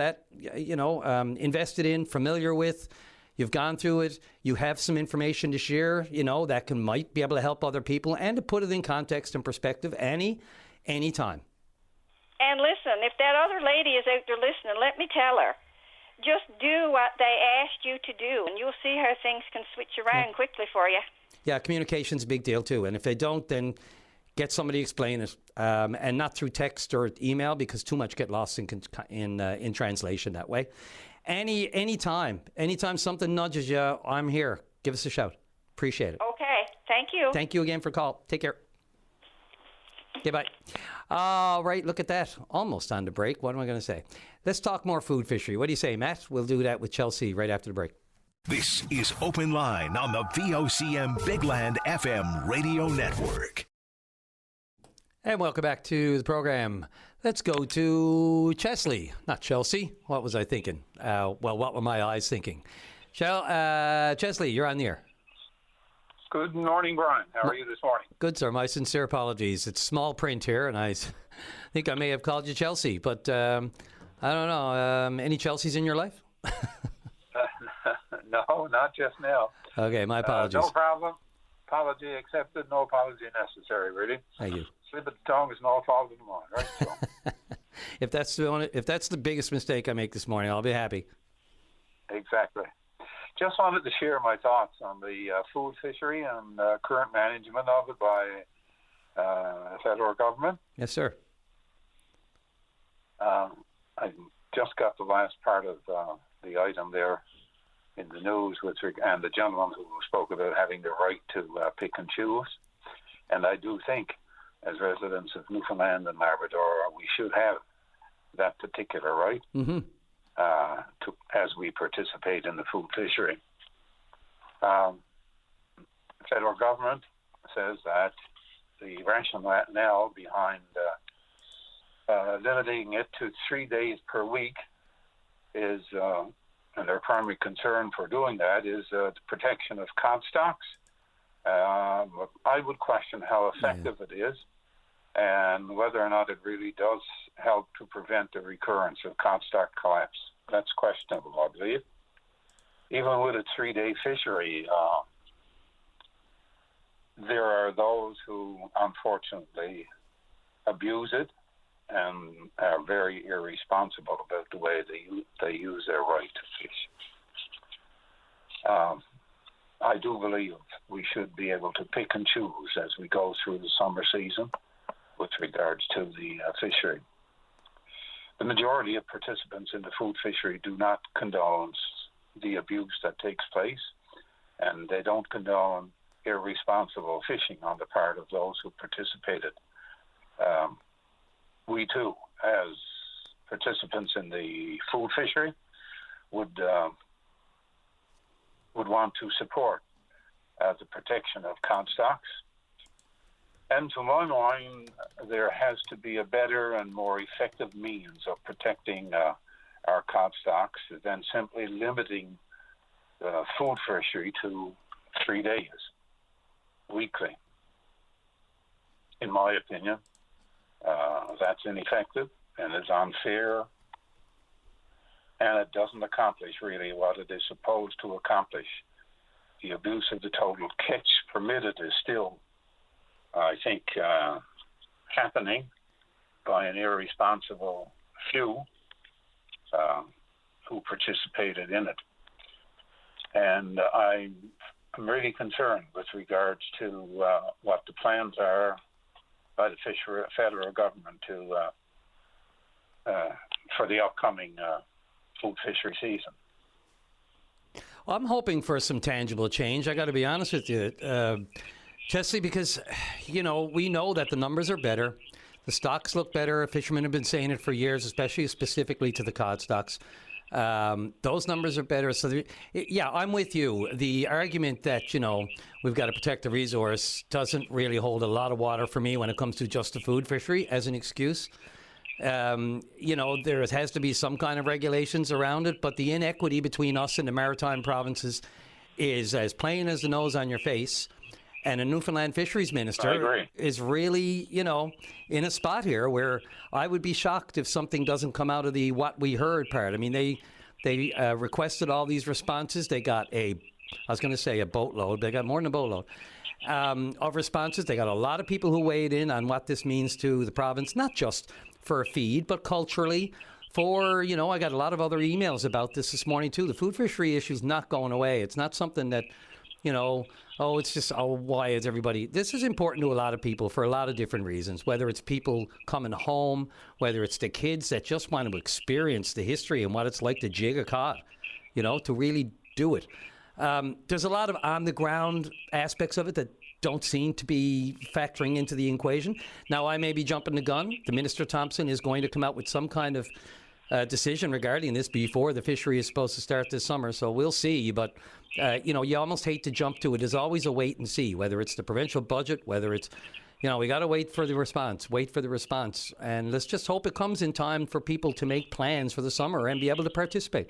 invested in, familiar with, you've gone through it, you have some information to share, that might be able to help other people and to put it in context and perspective anytime. And listen, if that other lady is out there listening, let me tell her, just do what they asked you to do, and you'll see how things can switch around quickly for you. Yeah, communication's a big deal too. And if they don't, then get somebody to explain it, and not through text or email, because too much get lost in translation that way. Anytime something nudges you, I'm here. Give us a shout. Appreciate it. Okay, thank you. Thank you again for the call. Take care. Okay, bye. All right, look at that. Almost on the break. What am I going to say? Let's talk more food fishery. What do you say, Matt? We'll do that with Chelsea right after the break. This is Open Line on the VOCM Big Land FM radio network. And welcome back to the program. Let's go to Chesley, not Chelsea. What was I thinking? What were my eyes thinking? Chesley, you're on the air. Good morning, Brian. How are you this morning? Good, sir. My sincere apologies. It's small print here, and I think I may have called you Chelsea, but I don't know. Any Chelseas in your life? No, not just now. Okay, my apologies. No problem. Apology accepted, no apology necessary, really. Thank you. Slip of the tongue is no fault of mine, right? So. If that's the biggest mistake I make this morning, I'll be happy. Exactly. Just wanted to share my thoughts on the food fishery and current management of it by the federal government. Yes, sir. I just got the last part of the item there in the news and the gentleman who spoke about having the right to pick and choose. And I do think, as residents of Newfoundland and Labrador, we should have that particular right as we participate in the food fishery. Federal government says that the rationale behind limiting it to 3 days per week is, and their primary concern for doing that is the protection of cod stocks. I would question how effective it is and whether or not it really does help to prevent the recurrence of cod stock collapse. That's questionable, I believe. Even with a 3-day fishery, there are those who unfortunately abuse it and are very irresponsible about the way they use their right to fish. I do believe we should be able to pick and choose as we go through the summer season with regards to the fishery. The majority of participants in the food fishery do not condone the abuse that takes place, and they don't condone irresponsible fishing on the part of those who participated. We too, as participants in the food fishery, would want to support the protection of cod stocks. And to my mind, there has to be a better and more effective means of protecting our cod stocks than simply limiting the food fishery to 3 days weekly. In my opinion, that's ineffective and is unfair, and it doesn't accomplish really what it is supposed to accomplish. The abuse of the total catch permitted is still, I think, happening by an irresponsible few who participated in it. And I'm really concerned with regards to what the plans are by the federal government for the upcoming food fishery season. Well, I'm hoping for some tangible change. I got to be honest with you, Chesley, because, we know that the numbers are better. The stocks look better. Fishermen have been saying it for years, specifically to the cod stocks. Those numbers are better. So, yeah, I'm with you. The argument that, we've got to protect the resource doesn't really hold a lot of water for me when it comes to just the food fishery as an excuse. There has to be some kind of regulations around it, but the inequity between us and the maritime provinces is as plain as the nose on your face. And a Newfoundland fisheries minister is really, in a spot here where I would be shocked if something doesn't come out of the what we heard part. I mean, they requested all these responses. They got a boatload. They got more than a boatload of responses. They got a lot of people who weighed in on what this means to the province, not just for a feed, but culturally. I got a lot of other emails about this morning, too. The food fishery issue is not going away. It's not something that, why is everybody... This is important to a lot of people for a lot of different reasons, whether it's people coming home, whether it's the kids that just want to experience the history and what it's like to jig a cod, to really do it. There's a lot of on-the-ground aspects of it that don't seem to be factoring into the equation. Now, I may be jumping the gun. The Minister Thompson is going to come out with some kind of decision regarding this before the fishery is supposed to start this summer, so we'll see. But, you almost hate to jump to it. There's always a wait and see, whether it's the provincial budget, whether it's, we got to wait for the response. And let's just hope it comes in time for people to make plans for the summer and be able to participate.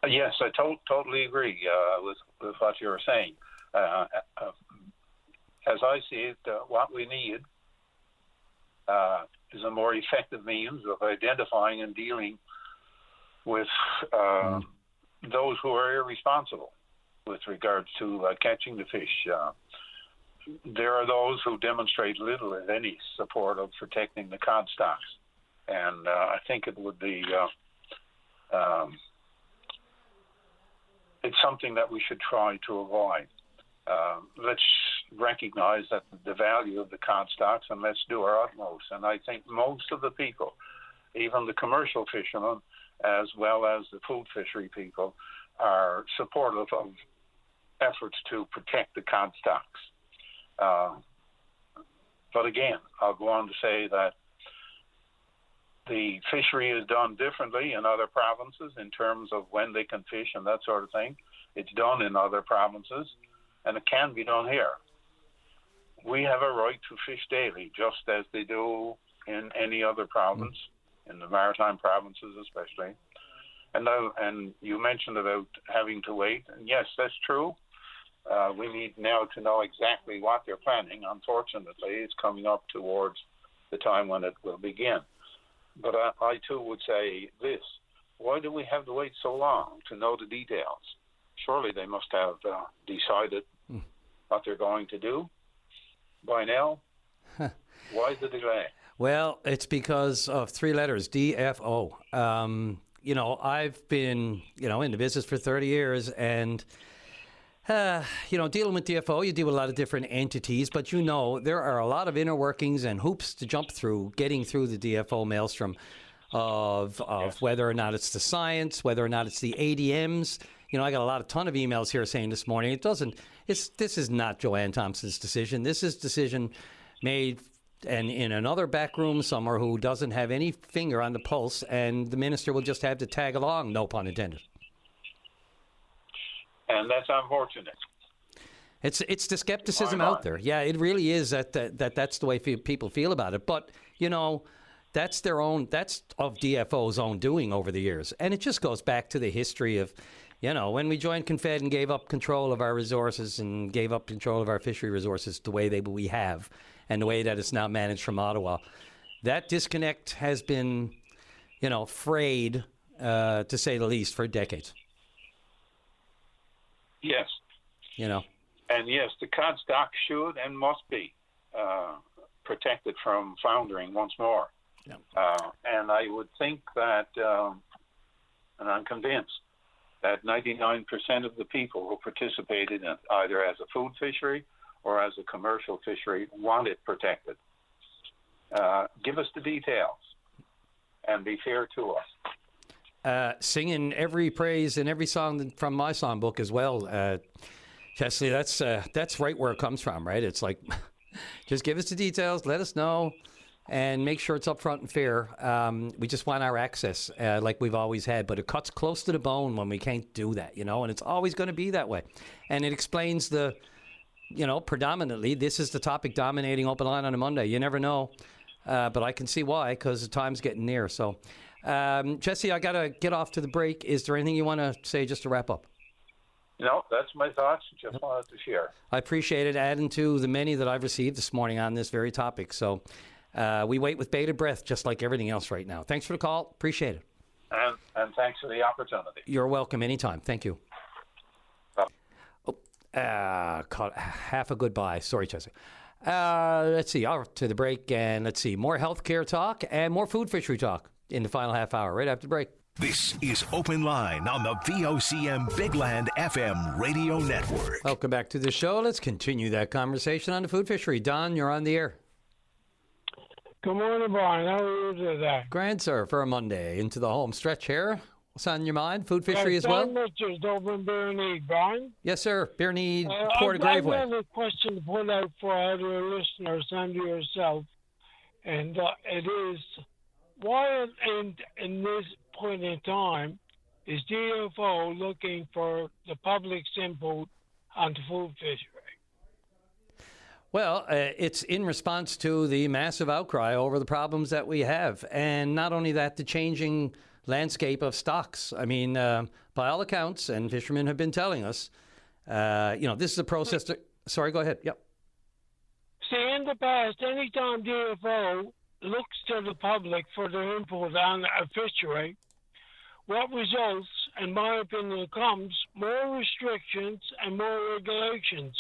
Yes, I totally agree with what you were saying. As I see it, what we need is a more effective means of identifying and dealing with those who are irresponsible with regards to catching the fish. There are those who demonstrate little, if any, support of protecting the cod stocks. And I think it would be... it's something that we should try to avoid. Let's recognize that the value of the cod stocks, and let's do our utmost. And I think most of the people, even the commercial fishermen, as well as the food fishery people, are supportive of efforts to protect the cod stocks. But again, I'll go on to say that the fishery is done differently in other provinces in terms of when they can fish and that sort of thing. It's done in other provinces, and it can be done here. We have a right to fish daily, just as they do in any other province, in the maritime provinces especially. And you mentioned about having to wait, and yes, that's true. We need now to know exactly what they're planning. Unfortunately, it's coming up towards the time when it will begin. But I too would say this: why do we have to wait so long to know the details? Surely they must have decided what they're going to do by now. Why the delay? Well, it's because of three letters, DFO. I've been, in the business for 30 years, and dealing with DFO, you deal with a lot of different entities, but there are a lot of inner workings and hoops to jump through getting through the DFO maelstrom of whether or not it's the science, whether or not it's the ADMs. I got a ton of emails here saying this morning, this is not Joanne Thompson's decision. This is decision made and in another back room somewhere who doesn't have any finger on the pulse, and the minister will just have to tag along, no pun intended. And that's unfortunate. It's the skepticism out there. Yeah, it really is that's the way people feel about it. But, that's of DFO's own doing over the years. And it just goes back to the history of, when we joined Confed and gave up control of our resources and gave up control of our fishery resources the way we have and the way that it's now managed from Ottawa. That disconnect has been, frayed, to say the least, for decades. Yes. And yes, the cod stock should and must be protected from foundering once more. Yeah. And I would think that, and I'm convinced, that 99% of the people who participated in either as a food fishery or as a commercial fishery want it protected. Give us the details and be fair to us. Singing every praise in every song from my songbook as well. Chesley, that's right where it comes from, right? It's like, just give us the details, let us know, and make sure it's upfront and fair. We just want our access like we've always had, but it cuts close to the bone when we can't do that, and it's always going to be that way. And it explains predominantly, this is the topic dominating Open Line on a Monday. You never know, but I can see why, because the time's getting near. So, Jesse, I got to get off to the break. Is there anything you want to say just to wrap up? No, that's my thoughts. Just wanted to share. I appreciate it, adding to the many that I've received this morning on this very topic. So we wait with bated breath, just like everything else right now. Thanks for the call. Appreciate it. And thanks for the opportunity. You're welcome anytime. Thank you. Half a goodbye. Sorry, Jesse. Let's see. Off to the break, and let's see. More healthcare talk and more food fishery talk in the final half hour, right after the break. This is Open Line on the VOCM Big Land FM radio network. Welcome back to the show. Let's continue that conversation on the food fishery. Don, you're on the air. Good morning, Brian. How are you today? Grand, sir, for a Monday. Into the home stretch here. What's on your mind? Food fishery as well? Richards over in Bearneed, Brian. Yes, sir. Bearneed, Port of Graveway. I have a question to put out for other listeners and yourself, and it is, why in this point in time is DFO looking for the public's input on the food fishery? Well, it's in response to the massive outcry over the problems that we have. And not only that, the changing landscape of stocks. I mean, by all accounts, and fishermen have been telling us, this is a process to... Sorry, go ahead. Yep. See, in the past, anytime DFO looks to the public for their input on a fishery, what results, in my opinion, comes more restrictions and more regulations.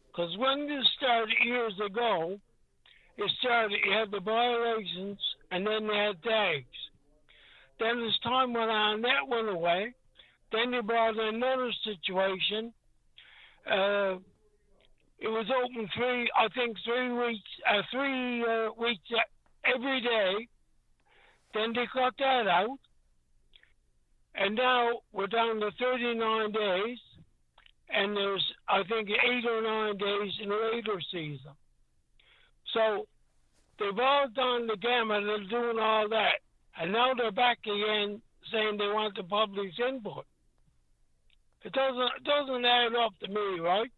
Because when this started years ago, you had the violations, and then they had tags. Then as time went on, that went away. Then you brought in another situation. It was open 3 weeks every day. Then they cut that out. And now we're down to 39 days. And there's, I think, 8 or 9 days in the later season. So they've all done the gamut of doing all that. And now they're back again saying they want the public's input. It doesn't add up to me, right?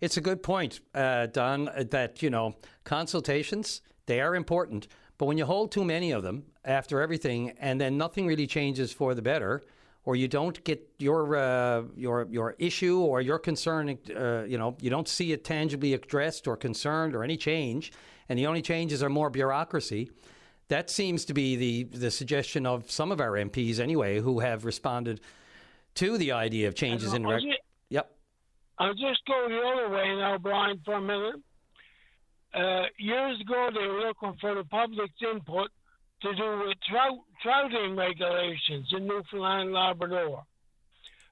It's a good point, Don, that, consultations, they are important. But when you hold too many of them after everything and then nothing really changes for the better, or you don't get your issue or your concern, you don't see it tangibly addressed or concerned or any change, and the only changes are more bureaucracy. That seems to be the suggestion of some of our MPs anyway, who have responded to the idea of changes in... Yep. I'll just go the other way now, Brian, for a minute. Years ago, they were looking for the public's input to do with trouting regulations in Newfoundland and Labrador.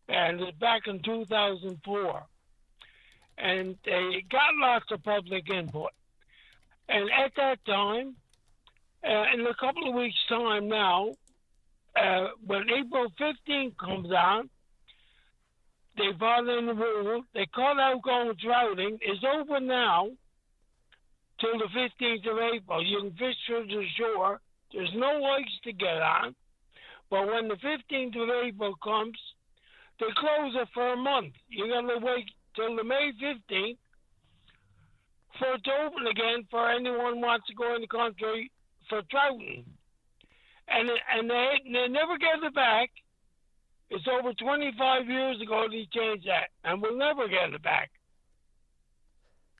And it's back in 2004. And they got lots of public input. And at that time, in a couple of weeks' time now, when April 15th comes on, they brought in the rule. They cut out going trouting. It's open now till the 15th of April. You can fish through the shore. There's no ice to get on. But when the 15th of April comes, they close it for a month. You got to wait till the May 15th for it to open again for anyone who wants to go in the country for trouting. And they never get it back. It's over 25 years ago they changed that, and we'll never get it back.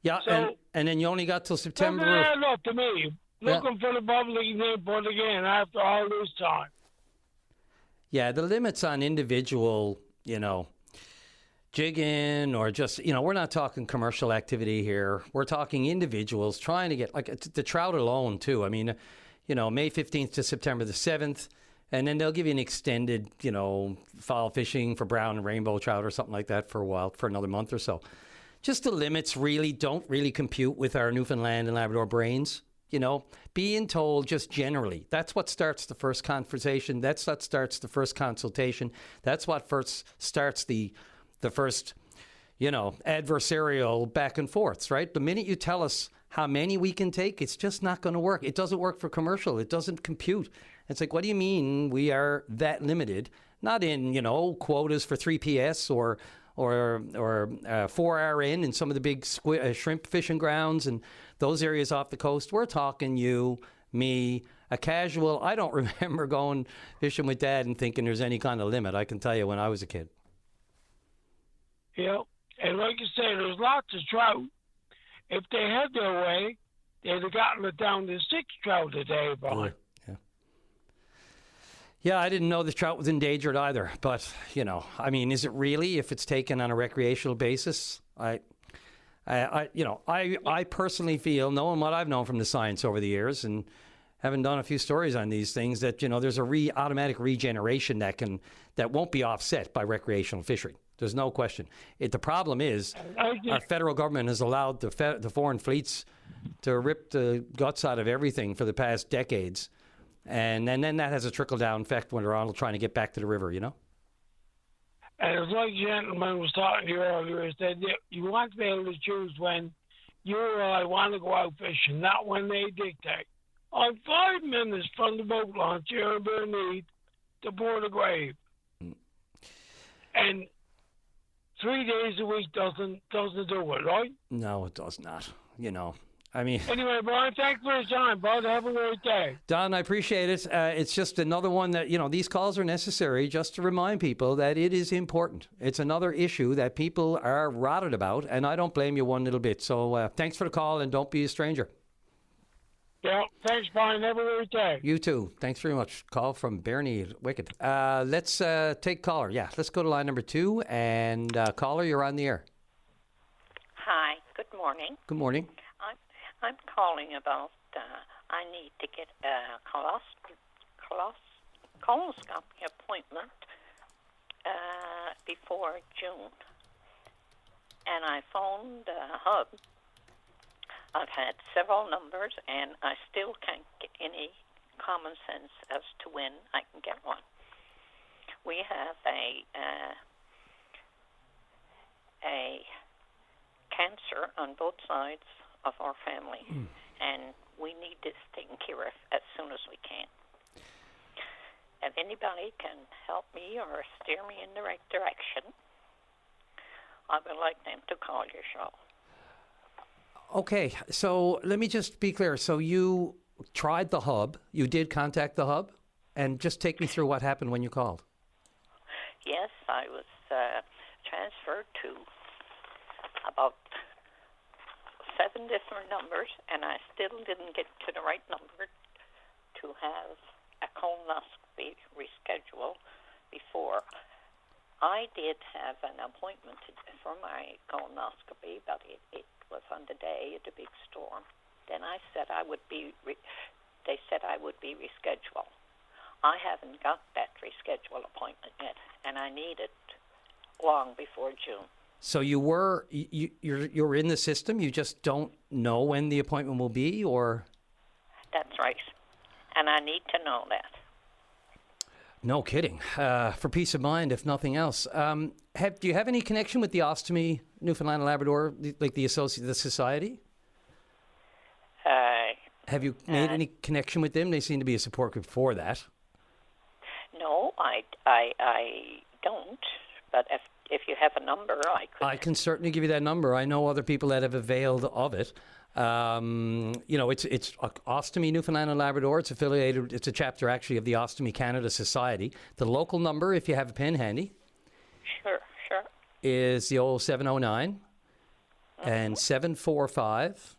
Yeah, so, and then you only got till September. Doesn't add up to me. Looking for the public input again after all this time. Yeah, the limits on individual, jigging or just, we're not talking commercial activity here. We're talking individuals trying to get, like the trout alone, too. I mean, May 15th to September the 7th. And then they'll give you an extended, fall fishing for brown and rainbow trout or something like that for a while, for another month or so. Just the limits don't really compute with our Newfoundland and Labrador brains. Being told just generally, that's what starts the first conversation. That's what starts the first consultation. That's what first starts the first, adversarial back and forths, right? The minute you tell us how many we can take, it's just not going to work. It doesn't work for commercial. It doesn't compute. It's like, what do you mean we are that limited? Not in, quotas for 3PS or 4RN in some of the big shrimp fishing grounds and those areas off the coast. We're talking you, me, a casual. I don't remember going fishing with Dad and thinking there's any kind of limit. I can tell you when I was a kid. Yeah, and like you say, there's lots of trout. If they had their way, they'd have gotten it down to 6 trout a day, Brian. Yeah, I didn't know the trout was endangered either. But, is it really if it's taken on a recreational basis? I personally feel, knowing what I've known from the science over the years and having done a few stories on these things, that, there's a automatic regeneration that won't be offset by recreational fishery. There's no question. The problem is our federal government has allowed the foreign fleets to rip the guts out of everything for the past decades. And then that has a trickle-down effect when they're all trying to get back to the river, And it's like the gentleman was talking to you earlier, he said you want to be able to choose when you or I want to go out fishing, not when they dictate. I'm 5 minutes from the boat launch here in Burnett to Port of Grave. And 3 days a week doesn't do it, right? No, it does not. Anyway, Brian, thanks for your time, bud. Have a great day. Don, I appreciate it. It's just another one that, these calls are necessary just to remind people that it is important. It's another issue that people are rotted about, and I don't blame you one little bit. So thanks for the call, and don't be a stranger. Yeah, thanks, Brian. Have a great day. You too. Thanks very much. Call from Bernie Wicked. Let's take caller. Yeah, let's go to line number 2. And caller, you're on the air. Hi. Good morning. Good morning. I'm calling about I need to get a colonoscopy appointment before June. And I phoned Hub. I've had several numbers, and I still can't get any common sense as to when I can get one. We have a cancer on both sides of our family, and we need this taken care of as soon as we can. If anybody can help me or steer me in the right direction, I would like them to call your show. Okay, so let me just be clear. So you tried the Hub, you did contact the Hub, and just take me through what happened when you called. Yes, I was transferred to about 7 different numbers, and I still didn't get to the right number to have a colonoscopy rescheduled before. I did have an appointment for my colonoscopy, but it was on the day of the big storm. Then I said they said I would be rescheduled. I haven't got that rescheduled appointment yet, and I need it long before June. So you're in the system, you just don't know when the appointment will be, or? That's right, and I need to know that. No kidding. For peace of mind, if nothing else. Do you have any connection with the Ostomy Newfoundland and Labrador, like the society? Have you made any connection with them? They seem to be a support group for that. No, I don't. But if you have a number, I could. I can certainly give you that number. I know other people that have availed of it. It's Ostomy Newfoundland and Labrador. It's affiliated. It's a chapter actually of the Ostomy Canada Society. The local number, if you have a pen handy, sure, is the old 709 and 745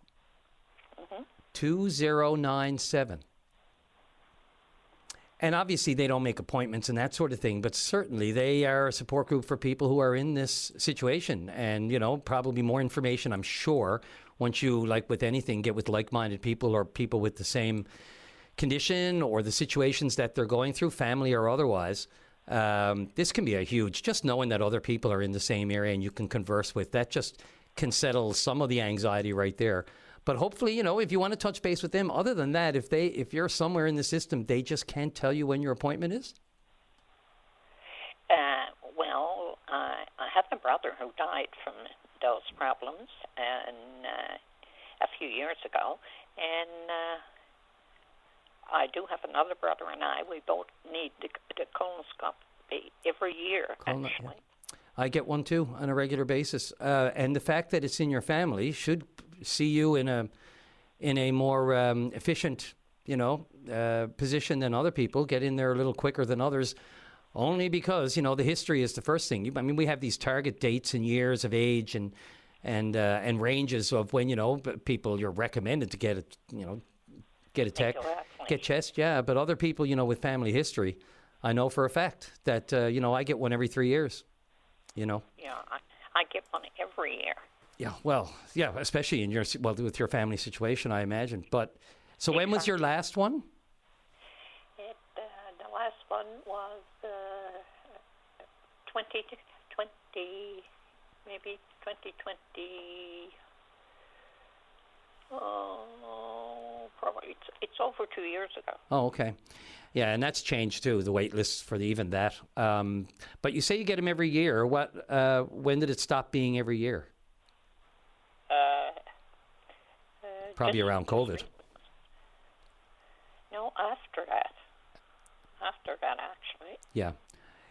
2097. And obviously they don't make appointments and that sort of thing, but certainly they are a support group for people who are in this situation. And, probably more information, I'm sure, once you, like with anything, get with like-minded people or people with the same condition or the situations that they're going through, family or otherwise. This can be a huge, just knowing that other people are in the same area and you can converse with, that just can settle some of the anxiety right there. But hopefully, if you want to touch base with them, other than that, if you're somewhere in the system, they just can't tell you when your appointment is? I have a brother who died from those problems, and a few years ago, and I do have another brother and I. We both need the colonoscopy every year, actually. I get one too on a regular basis, and the fact that it's in your family should see you in a more efficient, position than other people. Get in there a little quicker than others, only because the history is the first thing. I mean, we have these target dates and years of age and ranges of when people you're recommended to get a tech, get chest, but other people with family history, I know for a fact that I get one every 3 years. Yeah, I get one every year. Yeah, well, yeah, especially in with your family situation, I imagine. But so when was your last one? The last one was 2020, maybe 2020. Oh, probably it's over 2 years ago. Oh, okay. Yeah, and that's changed too, the wait lists for even that. But you say you get them every year. When did it stop being every year? Probably around COVID. No, after that. After that, actually. Yeah.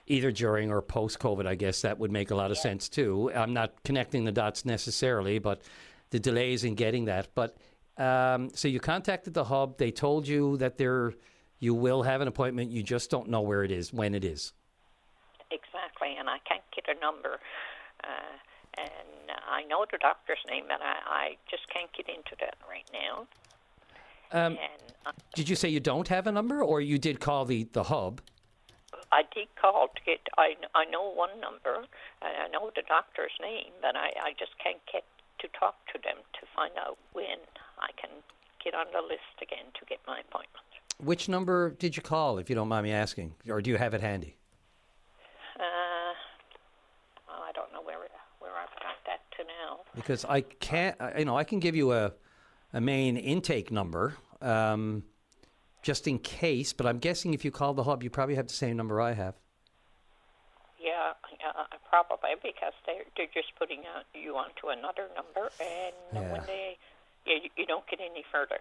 Either during or post-COVID, I guess that would make a lot of sense too. I'm not connecting the dots necessarily, but the delays in getting that. But so you contacted the hub. They told you that you will have an appointment. You just don't know where it is, when it is. Exactly, and I can't get a number. And I know the doctor's name, but I just can't get into that right now. Did you say you don't have a number, or you did call the hub? I did call to get. I know one number, and I know the doctor's name, but I just can't get to talk to them to find out when I can get on the list again to get my appointment. Which number did you call, if you don't mind me asking, or do you have it handy? I don't know where I've got that to now. Because I can't, I can give you a main intake number, just in case. But I'm guessing if you call the hub, you probably have the same number I have. Yeah, probably, because they're just putting you onto another number, and when you don't get any further.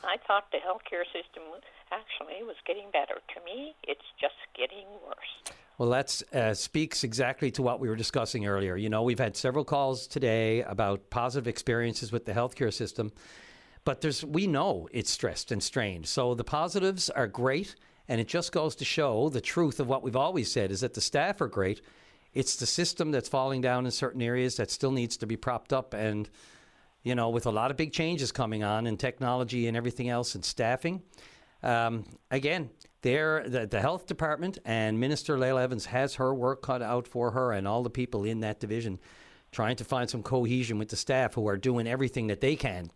I thought the healthcare system actually was getting better. To me, it's just getting worse. Well, that speaks exactly to what we were discussing earlier. We've had several calls today about positive experiences with the healthcare system, but we know it's stressed and strained. So the positives are great, and it just goes to show the truth of what we've always said, is that the staff are great. It's the system that's falling down in certain areas that still needs to be propped up. And with a lot of big changes coming on in technology and everything else and staffing, again, the health department and Minister Layla Evans has her work cut out for her and all the people in that division trying to find some cohesion with the staff who are doing everything that they can,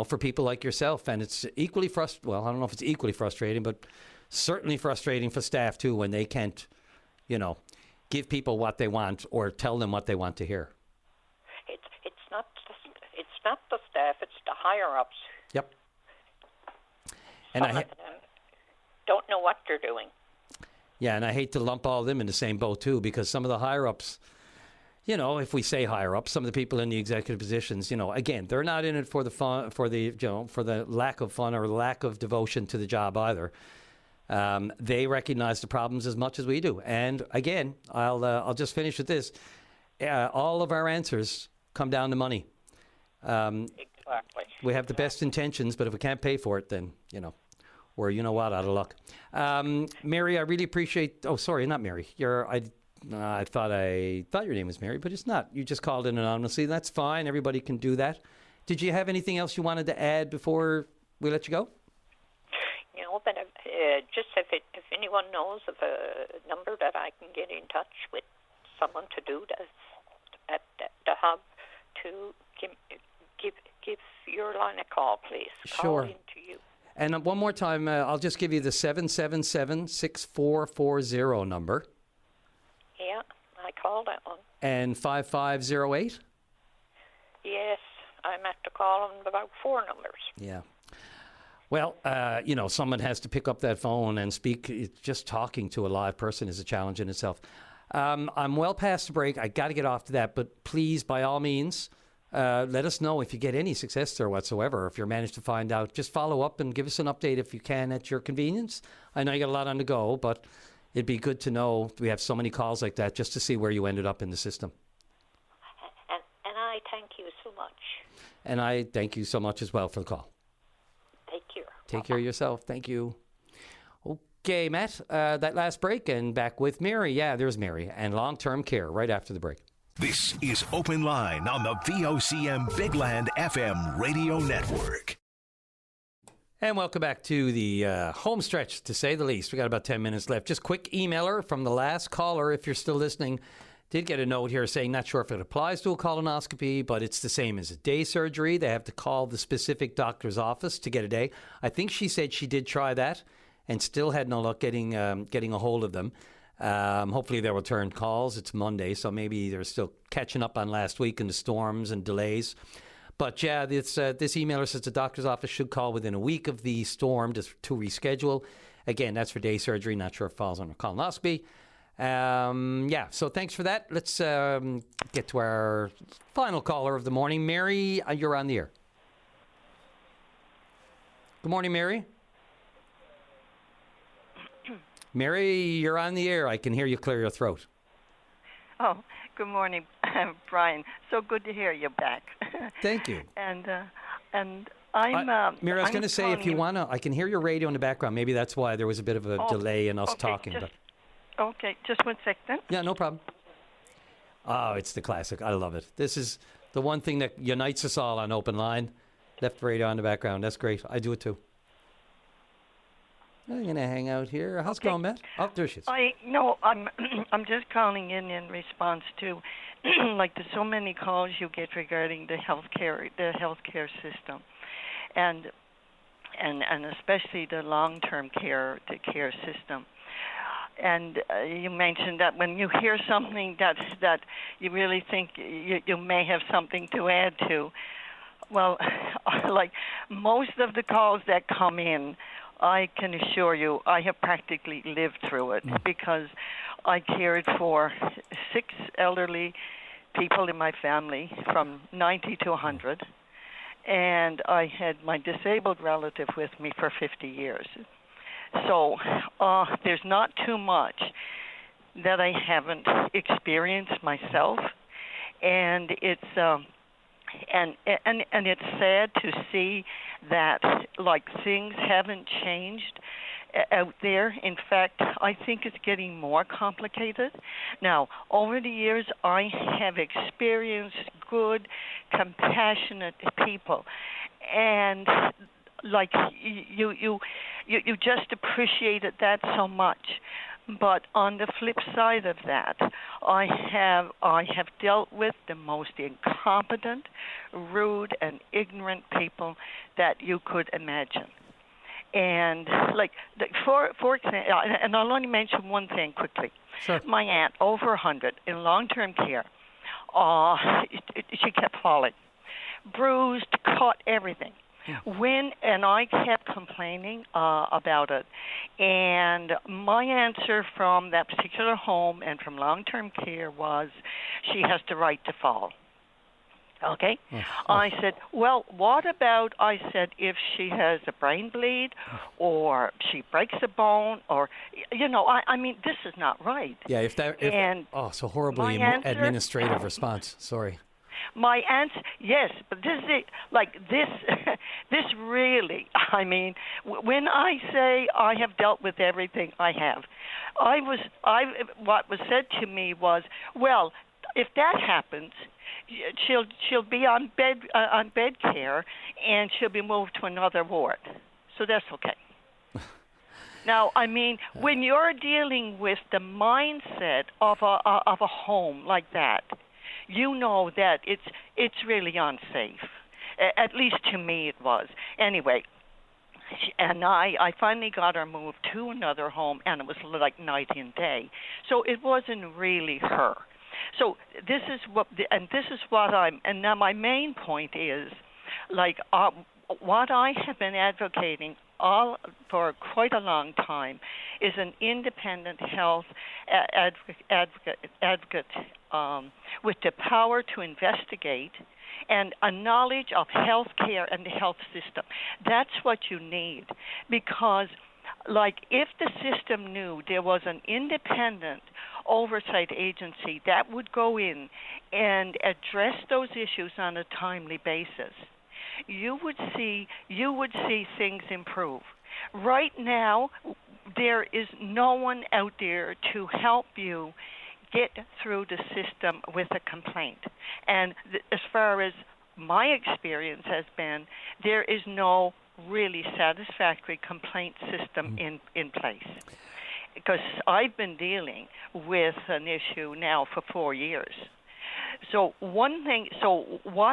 for people like yourself. And it's equally frustrating. Well, I don't know if it's equally frustrating, but certainly frustrating for staff too when they can't, give people what they want or tell them what they want to hear. It's not the staff; it's the higher ups. Yep. And I don't know what they're doing. Yeah, and I hate to lump all of them in the same boat too, because some of the higher ups, if we say higher ups, some of the people in the executive positions, again, they're not in it for the fun, for the lack of fun or lack of devotion to the job either. They recognize the problems as much as we do. And again, I'll just finish with this. All of our answers come down to money. Exactly. We have the best intentions, but if we can't pay for it, then, we're, out of luck. Mary, I really appreciate... Oh, sorry, not Mary. I thought your name was Mary, but it's not. You just called in anonymously. That's fine. Everybody can do that. Did you have anything else you wanted to add before we let you go? But just if anyone knows of a number that I can get in touch with someone to do this at the hub to give your line a call, please. Sure. Call in to you. And one more time, I'll just give you the 777-6440 number. Yeah, I called that one. And 5508? Yes, I'm at to call on about 4 numbers. Yeah. Well, someone has to pick up that phone and speak. Just talking to a live person is a challenge in itself. I'm well past the break. I got to get off to that, but please, by all means, let us know if you get any success there whatsoever. If you manage to find out, just follow up and give us an update if you can at your convenience. I know you got a lot on the go, but it'd be good to know we have so many calls like that just to see where you ended up in the system. And I thank you so much. And I thank you so much as well for the call. Take care. Take care of yourself. Thank you. Okay, Matt, that last break, and back with Mary. Yeah, there's Mary, and long-term care right after the break. This is Open Line on the VOCM Big Land FM radio network. And welcome back to the home stretch, to say the least. We got about 10 minutes left. Just quick emailer from the last caller, if you're still listening. Did get a note here saying, not sure if it applies to a colonoscopy, but it's the same as a day surgery. They have to call the specific doctor's office to get a day. I think she said she did try that and still had no luck getting a hold of them. Hopefully they'll return calls. It's Monday, so maybe they're still catching up on last week and the storms and delays. But yeah, this emailer says the doctor's office should call within a week of the storm to reschedule. Again, that's for day surgery. Not sure if it falls under colonoscopy. So thanks for that. Let's get to our final caller of the morning. Mary, you're on the air. Good morning, Mary. Mary, you're on the air. I can hear you clear your throat. Oh, good morning, Brian. So good to hear you back. Thank you. And I'm Mary, I was going to say, if you want to, I can hear your radio in the background. Maybe that's why there was a bit of a delay in us talking. Okay, just 1 second. Yeah, no problem. Oh, it's the classic. I love it. This is the one thing that unites us all on Open Line. Left radio in the background. That's great. I do it too. I'm going to hang out here. How's it going, Matt? Oh, there she is. I'm just calling in response to, like, there's so many calls you get regarding the healthcare system, and especially the long-term care system. And you mentioned that when you hear something that you really think you may have something to add to, well, like most of the calls that come in, I can assure you I have practically lived through it because I cared for 6 elderly people in my family from 90 to 100, and I had my disabled relative with me for 50 years. So there's not too much that I haven't experienced myself, and it's and it's sad to see that like things haven't changed out there. In fact, I think it's getting more complicated. Now, over the years, I have experienced good, compassionate people, and like you just appreciated that so much. But on the flip side of that, I have dealt with the most incompetent, rude, and ignorant people that you could imagine. And like for example, and I'll only mention one thing quickly. Sure. My aunt, over 100, in long-term care, she kept falling, bruised, cut, everything. And I kept complaining about it, and my answer from that particular home and from long-term care was, she has the right to fall. Okay? I said, well, what about, if she has a brain bleed or she breaks a bone or, I mean, this is not right. Yeah, so horribly administrative response. Sorry. My answer, yes, but this is it. Like this really. I mean, when I say I have dealt with everything, I have. What was said to me was, well, if that happens, she'll be on bed care, and she'll be moved to another ward. So that's okay. Now, I mean, when you're dealing with the mindset of a home like that, you know that it's really unsafe. At least to me it was. Anyway, and I finally got her moved to another home, and it was like night and day. So it wasn't really her. So this is what and now my main point is, like, what I have been advocating for quite a long time is an independent health advocate with the power to investigate and a knowledge of health care and the health system. That's what you need, because like if the system knew there was an independent oversight agency that would go in and address those issues on a timely basis, you would see things improve. Right now, there is no one out there to help you get through the system with a complaint. And as far as my experience has been, there is no really satisfactory complaint system in place. Because I've been dealing with an issue now for 4 years. So what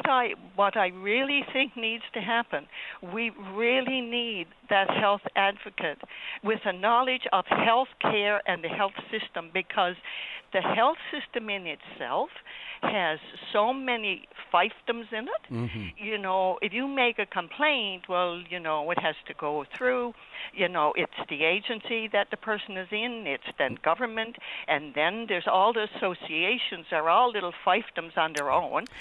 I really think needs to happen, we really need that health advocate with a knowledge of health care and the health system, because the health system in itself has so many fiefdoms in it. Mm-hmm. You know, if you make a complaint, well, you know, it has to go through, you know, it's the agency that the person is in, it's then government, and then there's all the associations are all little fiefdoms on their own.